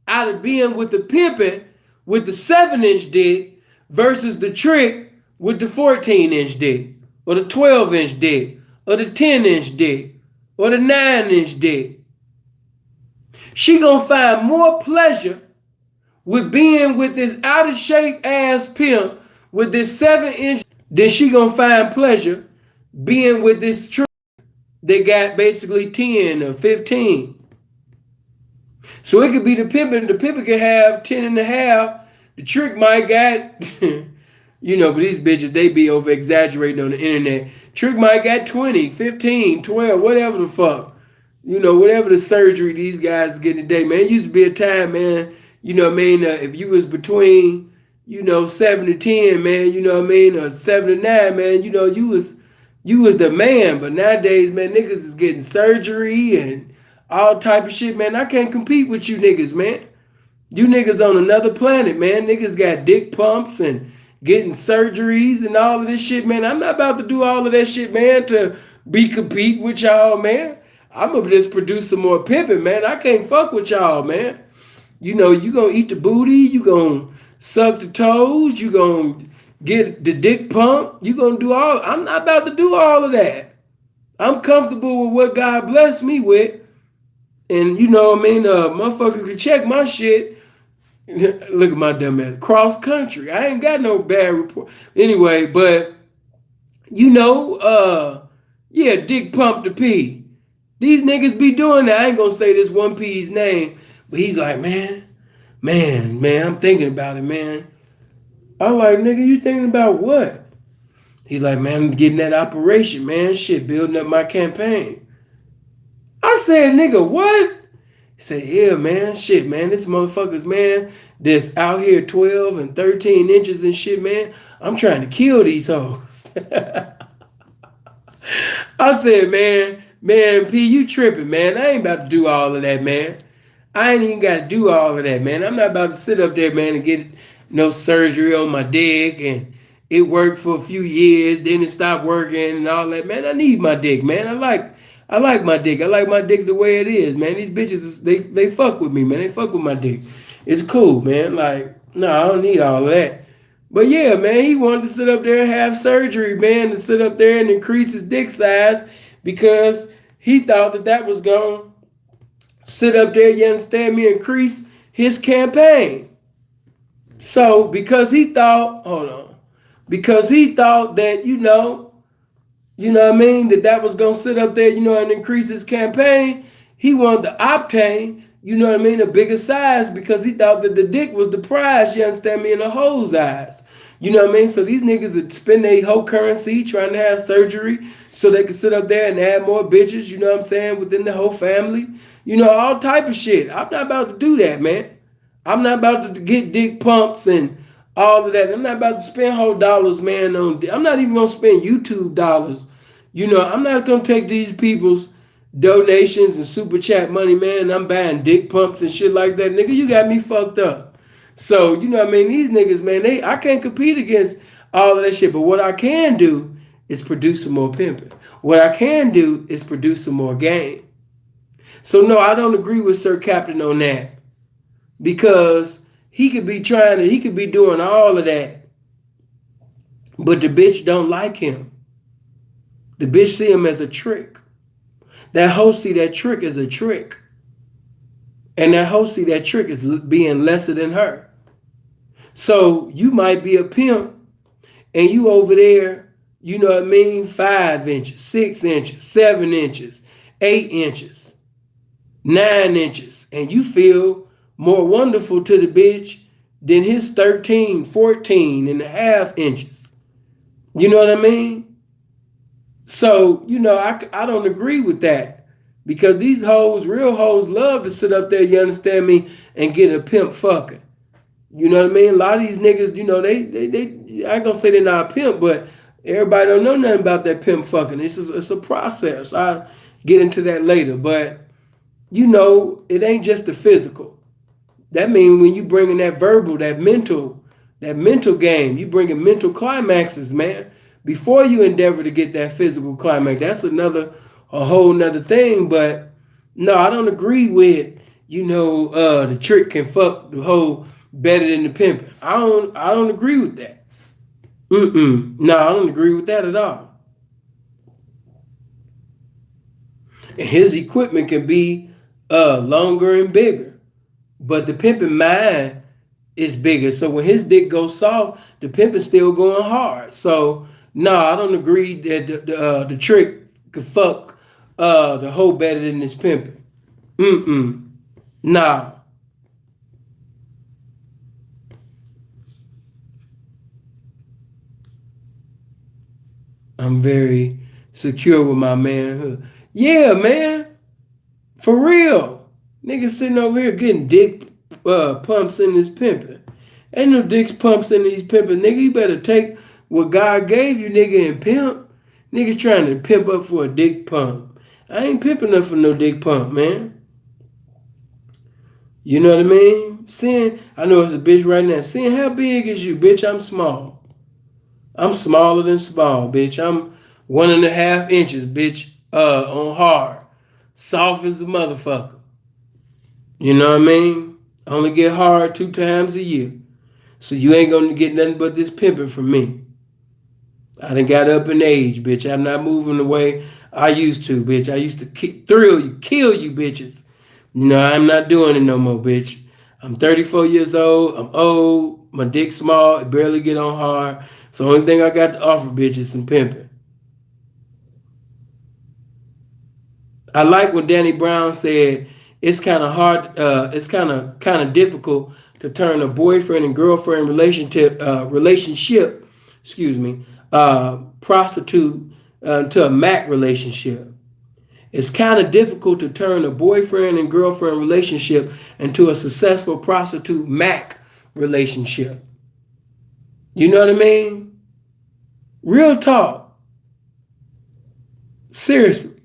out of being with the pimpin' with the 7-inch dick versus the trick with the 14-inch dick or the 12-inch dick or the 10-inch dick or the 9-inch dick. She gonna find more pleasure with being with this out of shape ass pimp with this 7-inch than she gonna find pleasure being with this trick that got basically 10 or 15. So it could be the pimpin'. The pimpin' could have 10 and a half. The trick might got, but these bitches, they be over exaggerating on the internet. Trick might got 20, 15, 12, whatever the fuck. Whatever the surgery these guys get today, man. It used to be a time, man, if you was between, 7 to 10, man, or 7 to 9, man, you was the man. But nowadays, man, niggas is getting surgery and all type of shit, man. I can't compete with you niggas, man. You niggas on another planet, man. Niggas got dick pumps and getting surgeries and all of this shit, man. I'm not about to do all of that shit, man, to be compete with y'all, man. I'm gonna just produce some more pimping, man. I can't fuck with y'all, man. You gonna eat the booty, you gonna suck the toes, you gonna get the dick pump, you gonna do all. I'm not about to do all of that. I'm comfortable with what God blessed me with. And motherfuckers can check my shit. Look at my dumb ass. Cross country. I ain't got no bad report. Anyway, but dick pump the P. These niggas be doing that. I ain't gonna say this one P's name, but he's like, man, I'm thinking about it, man. I'm like, nigga, you thinking about what? He's like, man, I'm getting that operation, man. Shit, building up my campaign. I said, nigga, what? He said, yeah, man, shit, man. This motherfuckers, man, that's out here 12 and 13 inches and shit, man. I'm trying to kill these hoes. I said, man, P, you tripping, man. I ain't about to do all of that, man. I ain't even got to do all of that, man. I'm not about to sit up there, man, and get no surgery on my dick and it worked for a few years, then it stopped working and all that, man. I need my dick, man. I like my dick. I like my dick the way it is, man. These bitches, they fuck with me, man. They fuck with my dick. It's cool, man. Like, no, I don't need all of that. But yeah, man, he wanted to sit up there and have surgery, man, to sit up there and increase his dick size because he thought that was going to sit up there, you understand me, increase his campaign. So because he thought that, that was going to sit up there, and increase his campaign, he wanted to obtain, a bigger size because he thought that the dick was the prize, you understand me, in the hoe's eyes. So these niggas would spend their whole currency trying to have surgery so they could sit up there and add more bitches, within the whole family. All type of shit. I'm not about to do that, man. I'm not about to get dick pumps and all of that. I'm not about to spend whole dollars, man, I'm not even going to spend YouTube dollars. I'm not going to take these people's donations and super chat money, man, and I'm buying dick pumps and shit like that. Nigga, you got me fucked up. So, these niggas, man, I can't compete against all of that shit. But what I can do is produce some more pimping. What I can do is produce some more game. So, no, I don't agree with Sir Captain on that. Because he could be doing all of that. But the bitch don't like him. The bitch see him as a trick. That hoe see that trick as a trick. And that hoe see that trick is being lesser than her. So you might be a pimp and you over there, you know what I mean, 5 inches, 6 inches, 7 inches, 8 inches, 9 inches, and you feel more wonderful to the bitch than his 13, 14 and a half inches. You know what I mean? So, I don't agree with that because these hoes, real hoes, love to sit up there, you understand me, and get a pimp fucking. You know what I mean? A lot of these niggas, they I ain't gonna say they're not a pimp, but everybody don't know nothing about that pimp fucking. It's a process. I get into that later, but it ain't just the physical. That means when you bringing that verbal, that mental game, you bringing mental climaxes, man. Before you endeavor to get that physical climax, that's a whole nother thing. But no, I don't agree with the trick can fuck the hoe better than the pimping. I don't agree with that. No, I don't agree with that at all. And his equipment can be longer and bigger, but the pimping mind is bigger. So when his dick goes soft, the pimping still going hard. So no, I don't agree that the trick could fuck the hoe better than this pimping. Nah, I'm very secure with my manhood. Yeah, man, for real. Niggas sitting over here getting dick pumps in this pimping. Ain't no dicks pumps in these pimping. Nigga, you better take what God gave you, nigga, and pimp. Niggas trying to pimp up for a dick pump. I ain't pimping up for no dick pump, man. You know what I mean? Seeing, I know it's a bitch right now. Seeing how big is you, bitch? I'm small. I'm smaller than small, bitch. I'm 1.5 inches, bitch, on hard. Soft as a motherfucker. You know what I mean? I only get hard 2 times a year. So you ain't gonna get nothing but this pimping from me. I done got up in age, bitch. I'm not moving the way I used to, bitch. I used to thrill you, kill you, bitches. No, I'm not doing it no more, bitch. I'm 34 years old. I'm old. My dick small. It barely get on hard. So the only thing I got to offer, bitch, is some pimping. I like what Danny Brown said. It's kind of hard. It's kind of difficult to turn a boyfriend and girlfriend relationship, excuse me, prostitute to a Mac relationship. It's kind of difficult to turn a boyfriend and girlfriend relationship into a successful prostitute Mac relationship. You know what I mean? Real talk. Seriously.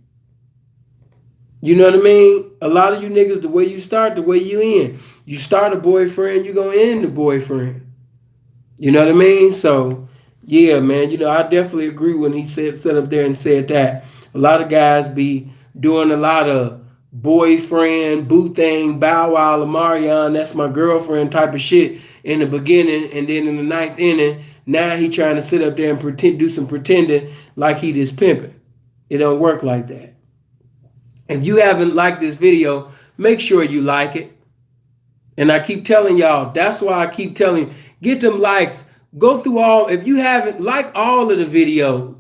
You know what I mean? A lot of you niggas, the way you start, the way you end. You start a boyfriend, you gonna end the boyfriend. You know what I mean? So, yeah, man. I definitely agree when he sat up there and said that. A lot of guys be doing a lot of boyfriend, boo thing, bow wow, Lamarion, that's my girlfriend type of shit in the beginning, and then in the ninth inning, now he trying to sit up there and do some pretending like he just pimping. It don't work like that. If you haven't liked this video, make sure you like it. And I keep telling y'all, that's why I keep telling you, get them likes. Go through all, if you haven't, like all of the videos.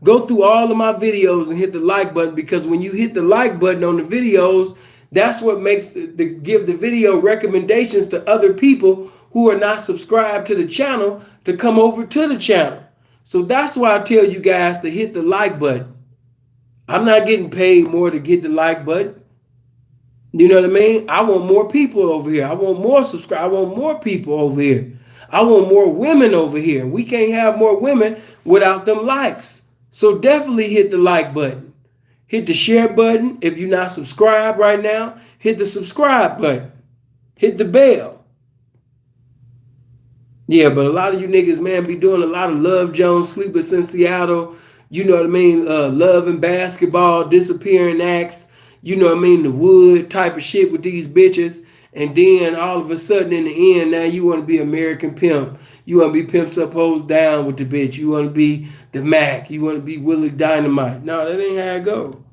Go through all of my videos and hit the like button, because when you hit the like button on the videos, that's what makes give the video recommendations to other people who are not subscribed to the channel to come over to the channel. So that's why I tell you guys to hit the like button. I'm not getting paid more to get the like button. You know what I mean? I want more people over here. I want more subscribers. I want more people over here. I want more women over here. We can't have more women without them likes. So definitely hit the like button. Hit the share button. If you're not subscribed right now, hit the subscribe button. Hit the bell. Yeah, but a lot of you niggas, man, be doing a lot of Love Jones, Sleepers in Seattle, you know what I mean, love and basketball, disappearing acts, you know what I mean, the wood type of shit with these bitches. And then all of a sudden in the end, now you want to be American Pimp. You want to be Pimp Supposed Down with the bitch. You want to be the Mac. You want to be Willie Dynamite. No, that ain't how it go.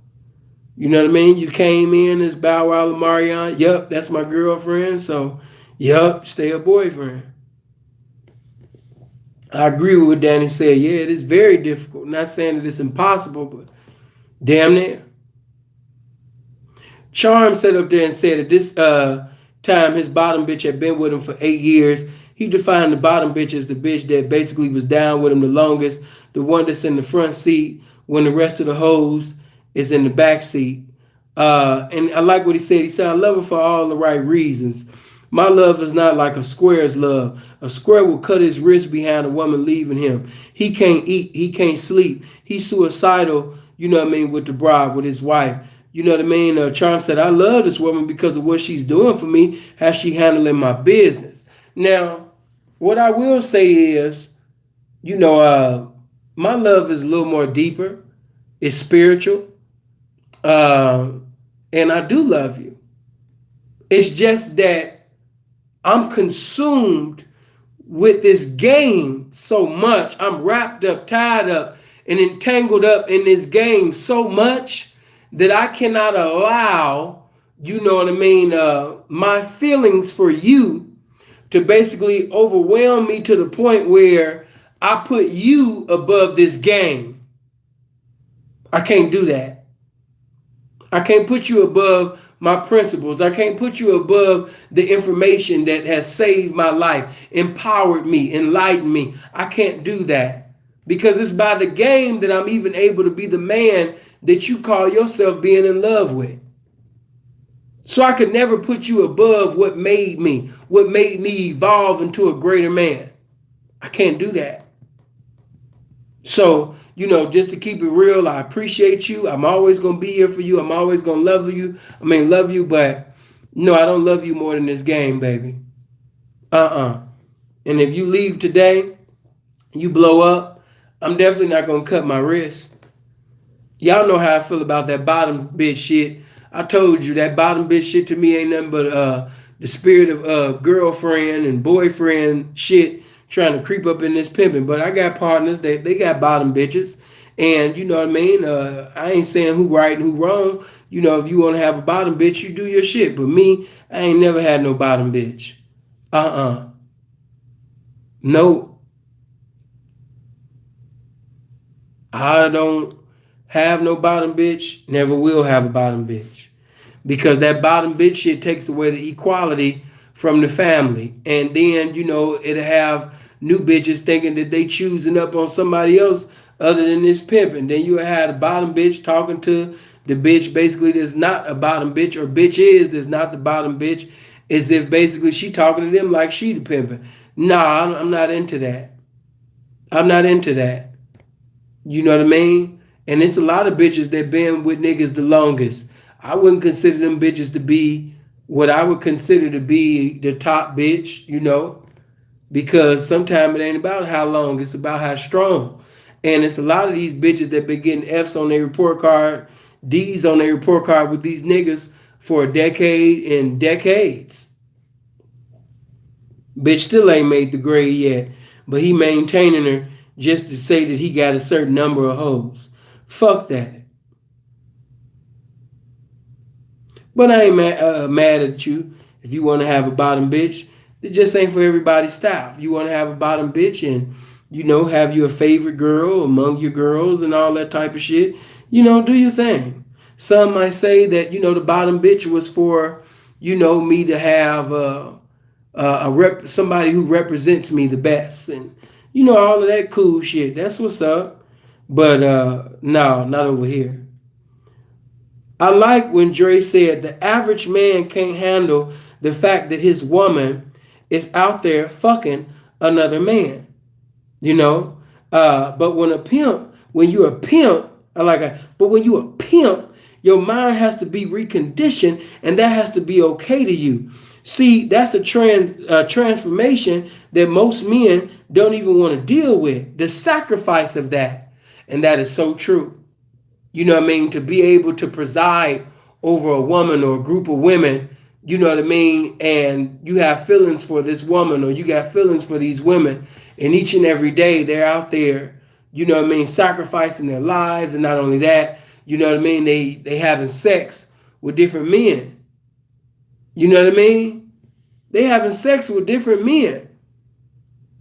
You know what I mean? You came in as Bow Wow Lamarion. Yup, that's my girlfriend. So, yup, stay a boyfriend. I agree with what Danny said. Yeah, it is very difficult. Not saying that it's impossible, but damn near. Charm sat up there and said at this time his bottom bitch had been with him for 8 years. He defined the bottom bitch as the bitch that basically was down with him the longest, the one that's in the front seat when the rest of the hoes is in the back seat. And I like what he said. He said, I love her for all the right reasons. My love is not like a square's love. A square will cut his wrist behind a woman leaving him. He can't eat. He can't sleep. He's suicidal, you know what I mean, with the bride, with his wife. You know what I mean? Charm said, I love this woman because of what she's doing for me, how she handling my business. Now, what I will say is, my love is a little more deeper. It's spiritual. Uh, and I do love you. It's just that I'm consumed with this game so much. I'm wrapped up, tied up, and entangled up in this game so much that I cannot allow, you know what I mean, my feelings for you to basically overwhelm me to the point where I put you above this game. I can't do that. I can't put you above my principles. I can't put you above the information that has saved my life, empowered me, enlightened me. I can't do that because it's by the game that I'm even able to be the man that you call yourself being in love with. So I could never put you above what made me evolve into a greater man. I can't do that. So, just to keep it real, I appreciate you. I'm always going to be here for you. I'm always going to love you, but no, I don't love you more than this game, baby. And if you leave today, you blow up, I'm definitely not going to cut my wrist. Y'all know how I feel about that bottom bitch shit. I told you that bottom bitch shit to me ain't nothing but the spirit of girlfriend and boyfriend shit trying to creep up in this pimping. But I got partners, they got bottom bitches. And you know what I mean? I ain't saying who right and who wrong. If you want to have a bottom bitch, you do your shit. But me, I ain't never had no bottom bitch. No. I don't have no bottom bitch, never will have a bottom bitch. Because that bottom bitch shit takes away the equality from the family. And then, it'll have new bitches thinking that they choosing up on somebody else other than this pimp. And then you have a bottom bitch talking to the bitch basically that's not a bottom bitch, or bitch is that's not the bottom bitch, as if basically she talking to them like she the pimping. Nah, I'm not into that. I'm not into that. You know what I mean? And it's a lot of bitches that been with niggas the longest. I wouldn't consider them bitches to be what I would consider to be the top bitch, because sometimes it ain't about how long, it's about how strong. And it's a lot of these bitches that been getting F's on their report card, D's on their report card with these niggas for a decade and decades. Bitch still ain't made the grade yet, but he maintaining her just to say that he got a certain number of hoes. Fuck that. But I ain't mad at you if you want to have a bottom bitch. It just ain't for everybody's style. If you want to have a bottom bitch and, have you a favorite girl among your girls and all that type of shit, do your thing. Some might say that, the bottom bitch was for, me to have somebody who represents me the best. And, all of that cool shit. That's what's up. But no, not over here. I like when Dre said the average man can't handle the fact that his woman is out there fucking another man. But when you're a pimp, but when you're a pimp, your mind has to be reconditioned, and that has to be okay to you. See, that's a transformation that most men don't even want to deal with. The sacrifice of that, and that is so true. You know what I mean? To be able to preside over a woman or a group of women, you know what I mean? And you have feelings for this woman, or you got feelings for these women. And each and every day they're out there, you know what I mean, sacrificing their lives. And not only that, you know what I mean, they having sex with different men. You know what I mean? They having sex with different men.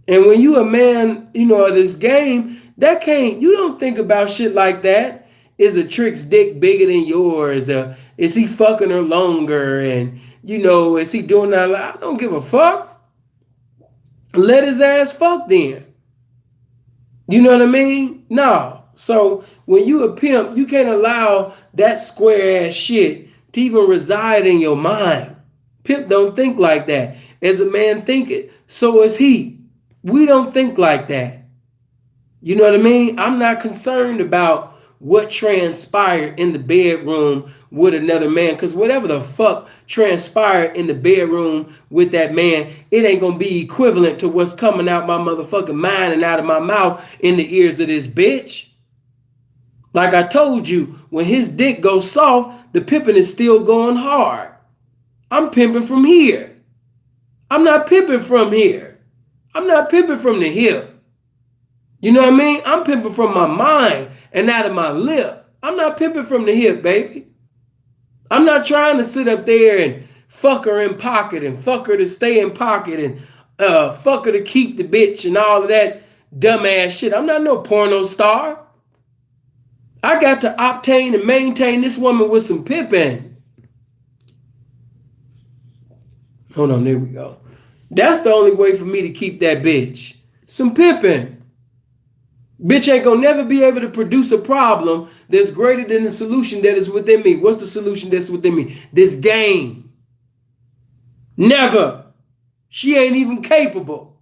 And when you a man, you know, of this game, that can't, you don't think about shit like that. Is a trick's dick bigger than yours? Is he fucking her longer? And, you know, is he doing that? I don't give a fuck. Let his ass fuck then. You know what I mean? No. So when you a pimp, you can't allow that square ass shit to even reside in your mind. Pimp don't think like that. As a man thinketh, so is he. We don't think like that. You know what I mean? I'm not concerned about what transpired in the bedroom with another man, because whatever the fuck transpired in the bedroom with that man, it ain't gonna be equivalent to what's coming out my motherfucking mind and out of my mouth in the ears of this bitch. Like I told you, when his dick goes soft, the pimping is still going hard. I'm pimping from here. I'm not pimping from here. I'm not pimping from the hip. You know what I mean? I'm pimping from my mind and out of my lip. I'm not pimping from the hip, baby. I'm not trying to sit up there and fuck her in pocket and fuck her to stay in pocket and fuck her to keep the bitch and all of that dumbass shit. I'm not no porno star. I got to obtain and maintain this woman with some pimping. Hold on, there we go. That's the only way for me to keep that bitch. Some pimping. Bitch ain't gonna never be able to produce a problem that's greater than the solution that is within me. What's the solution that's within me? This game. Never. She ain't even capable.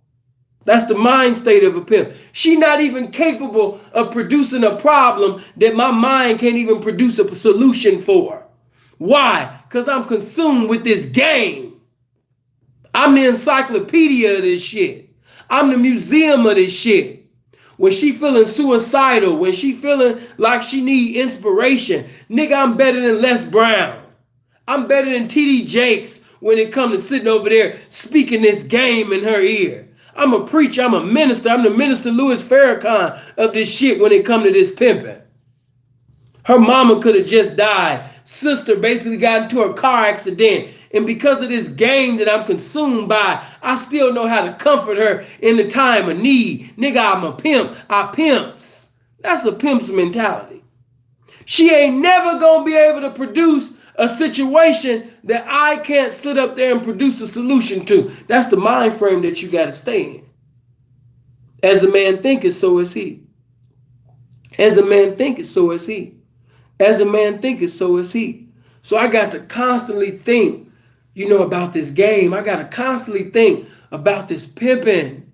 That's the mind state of a pimp. She not even capable of producing a problem that my mind can't even produce a solution for. Why? Because I'm consumed with this game. I'm the encyclopedia of this shit. I'm the museum of this shit. When she feeling suicidal, when she feeling like she need inspiration, nigga, I'm better than Les Brown. I'm better than TD Jakes when it comes to sitting over there speaking this game in her ear. I'm a preacher, I'm a minister, I'm the minister Louis Farrakhan of this shit when it comes to this pimping. Her mama could have just died. Sister basically got into a car accident. And because of this game that I'm consumed by, I still know how to comfort her in the time of need. Nigga, I'm a pimp. I pimps. That's a pimp's mentality. She ain't never gonna be able to produce a situation that I can't sit up there and produce a solution to. That's the mind frame that you gotta stay in. As a man thinketh, so is he. As a man thinketh, so is he. As a man thinketh, so is he. So I got to constantly think, you know, about this game. I got to constantly think about this pimping.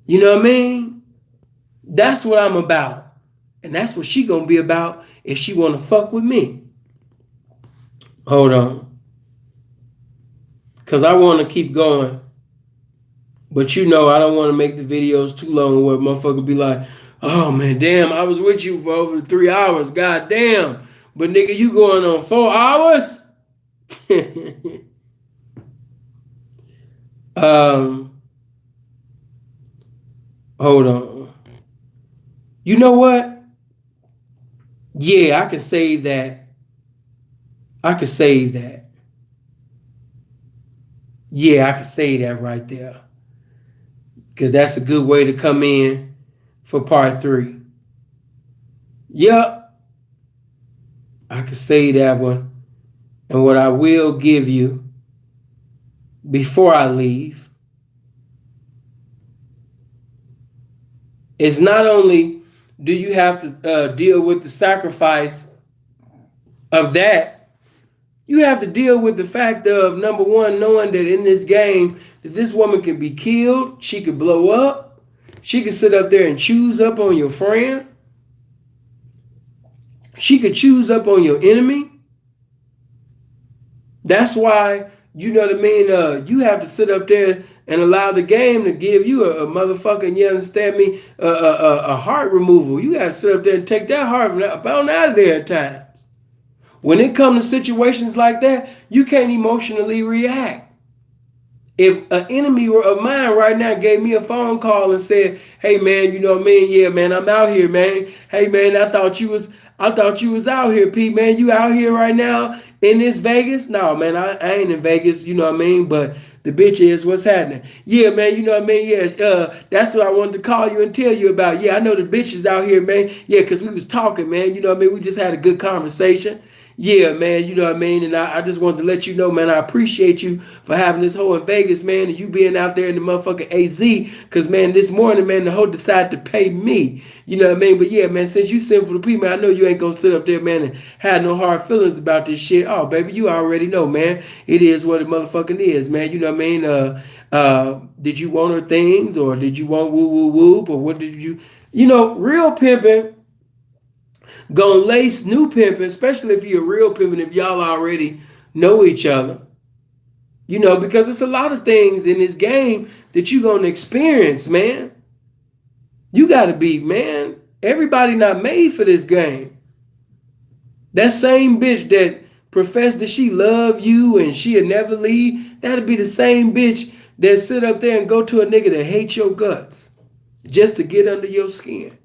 You know what I mean? That's what I'm about. And that's what she gonna be about if she want to fuck with me. Hold on. Because I want to keep going. But you know, I don't want to make the videos too long where motherfucker be like, oh man, damn, I was with you for over 3 hours. God damn. But nigga, you going on 4 hours? Hold on. You know what? Yeah, I can save that. I can save that. Yeah, I can say that right there. Because that's a good way to come in for part 3. Yep. I can say that one. And what I will give you before I leave is not only do you have to deal with the sacrifice of that, you have to deal with the fact of, number one, knowing that in this game, that this woman can be killed, she could blow up, she could sit up there and choose up on your friend, she could choose up on your enemy. That's why, you know what I mean, you have to sit up there and allow the game to give you a motherfucking, you understand me, a heart removal. You got to sit up there and take that heart out of there at times. When it comes to situations like that, you can't emotionally react. If an enemy of mine right now gave me a phone call and said, hey man, you know what I mean? Yeah, man, I'm out here, man. Hey man, I thought you was, I thought you was out here, Pete, man. You out here right now in this Vegas? No, man, I ain't in Vegas, you know what I mean? But the bitch is what's happening. Yeah, man, you know what I mean? Yeah, that's what I wanted to call you and tell you about. Yeah, I know the bitch is out here, man. Yeah, because we was talking, man. You know what I mean? We just had a good conversation. Yeah, man, you know what I mean? And I just wanted to let you know, man, I appreciate you for having this hoe in Vegas, man, and you being out there in the motherfucking AZ. Because, man, this morning, man, the hoe decided to pay me. You know what I mean? But, yeah, man, since you sent for the people, man, I know you ain't going to sit up there, man, and have no hard feelings about this shit. Oh, baby, you already know, man. It is what it motherfucking is, man. You know what I mean? Did you want her things, or did you want woo, woo, whoop, or what did you... You know, real pimping gonna lace new pimping, especially if you're a real pimping, if y'all already know each other. You know, because it's a lot of things in this game that you're gonna experience, man. You gotta be, man. Everybody not made for this game. That same bitch that professed that she love you and she'll never leave, that'll be the same bitch that sit up there and go to a nigga that hates your guts just to get under your skin.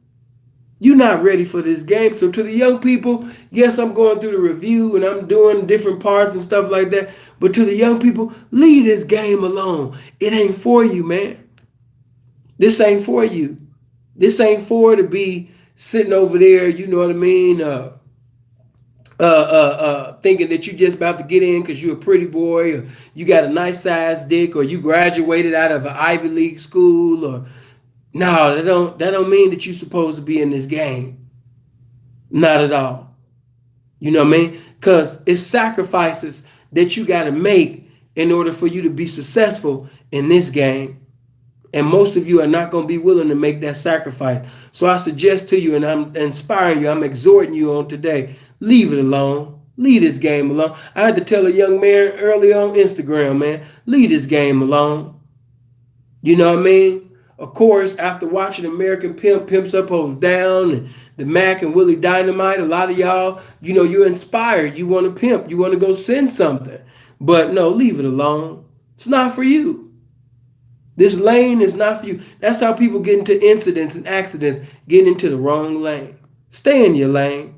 You're not ready for this game. So to the young people, yes, I'm going through the review and I'm doing different parts and stuff like that. But to the young people, leave this game alone. It ain't for you, man. This ain't for you. This ain't for to be sitting over there, you know what I mean, thinking that you just about to get in because you're a pretty boy, or you got a nice size dick, or you graduated out of an Ivy League school, or no, that don't mean that you're supposed to be in this game. Not at all. You know what I mean? Because it's sacrifices that you got to make in order for you to be successful in this game. And most of you are not going to be willing to make that sacrifice. So I suggest to you, and I'm inspiring you, I'm exhorting you on today, leave it alone. Leave this game alone. I had to tell a young man early on Instagram, man, leave this game alone. You know what I mean? Of course, after watching American Pimp, Pimps Up, Hoes Down, and the Mac and Willie Dynamite, a lot of y'all, you know, you're inspired. You want to pimp. You want to go send something. But no, leave it alone. It's not for you. This lane is not for you. That's how people get into incidents and accidents, getting into the wrong lane. Stay in your lane.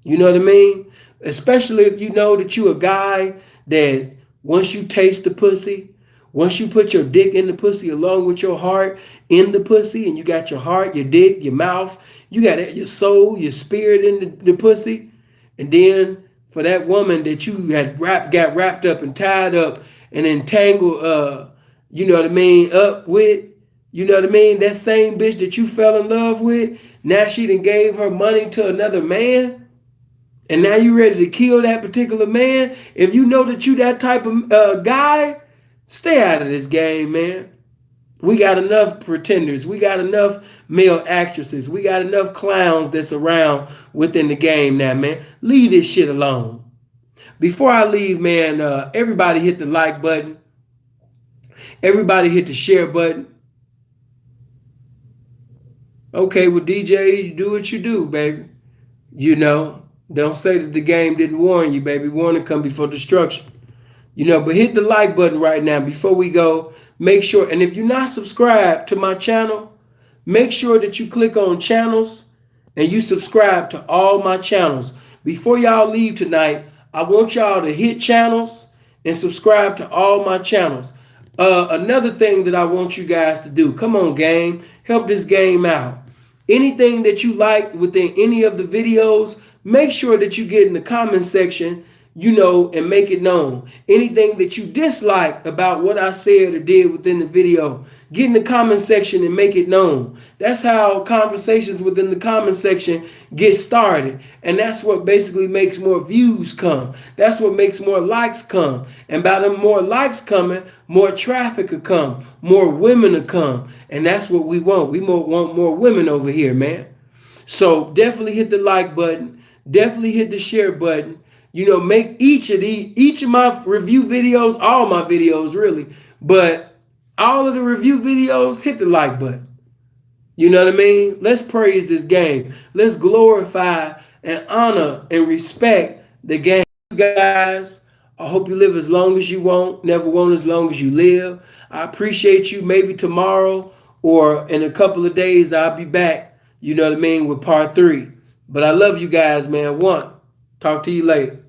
You know what I mean? Especially if you know that you a guy that once you taste the pussy, once you put your dick in the pussy along with your heart in the pussy, and you got your heart, your dick, your mouth, you got your soul, your spirit in the pussy, and then for that woman that you had got wrapped up and tied up and entangled, you know what I mean, up with, you know what I mean, that same bitch that you fell in love with, now she done gave her money to another man, and now you ready to kill that particular man. If you know that you that type of guy, stay out of this game, man. We got enough pretenders. We got enough male actresses. We got enough clowns that's around within the game now, man. Leave this shit alone. Before I leave, man, everybody hit the like button. Everybody hit the share button. Okay, well, DJ, you do what you do, baby. You know, don't say that the game didn't warn you, baby. Warning come before destruction. You know, but hit the like button right now before we go. Make sure, and if you're not subscribed to my channel, make sure that you click on channels and you subscribe to all my channels. Before y'all leave tonight, I want y'all to hit channels and subscribe to all my channels. Another thing that I want you guys to do, come on, gang, help this game out. Anything that you like within any of the videos, make sure that you get in the comment section, you know, and make it known. Anything that you dislike about what I said or did within the video, get in the comment section and make it known. That's how conversations within the comment section get started. And that's what basically makes more views come. That's what makes more likes come. And by the more likes coming, more traffic will come. More women will come. And that's what we want. We want more women over here, man. So definitely hit the like button. Definitely hit the share button. You know, make each of my review videos, all my videos really, but all of the review videos, hit the like button. You know what I mean? Let's praise this game. Let's glorify and honor and respect the game. You guys, I hope you live as long as you want, never want as long as you live. I appreciate you. Maybe tomorrow or in a couple of days, I'll be back, you know what I mean, with part 3. But I love you guys, man. One. Talk to you later.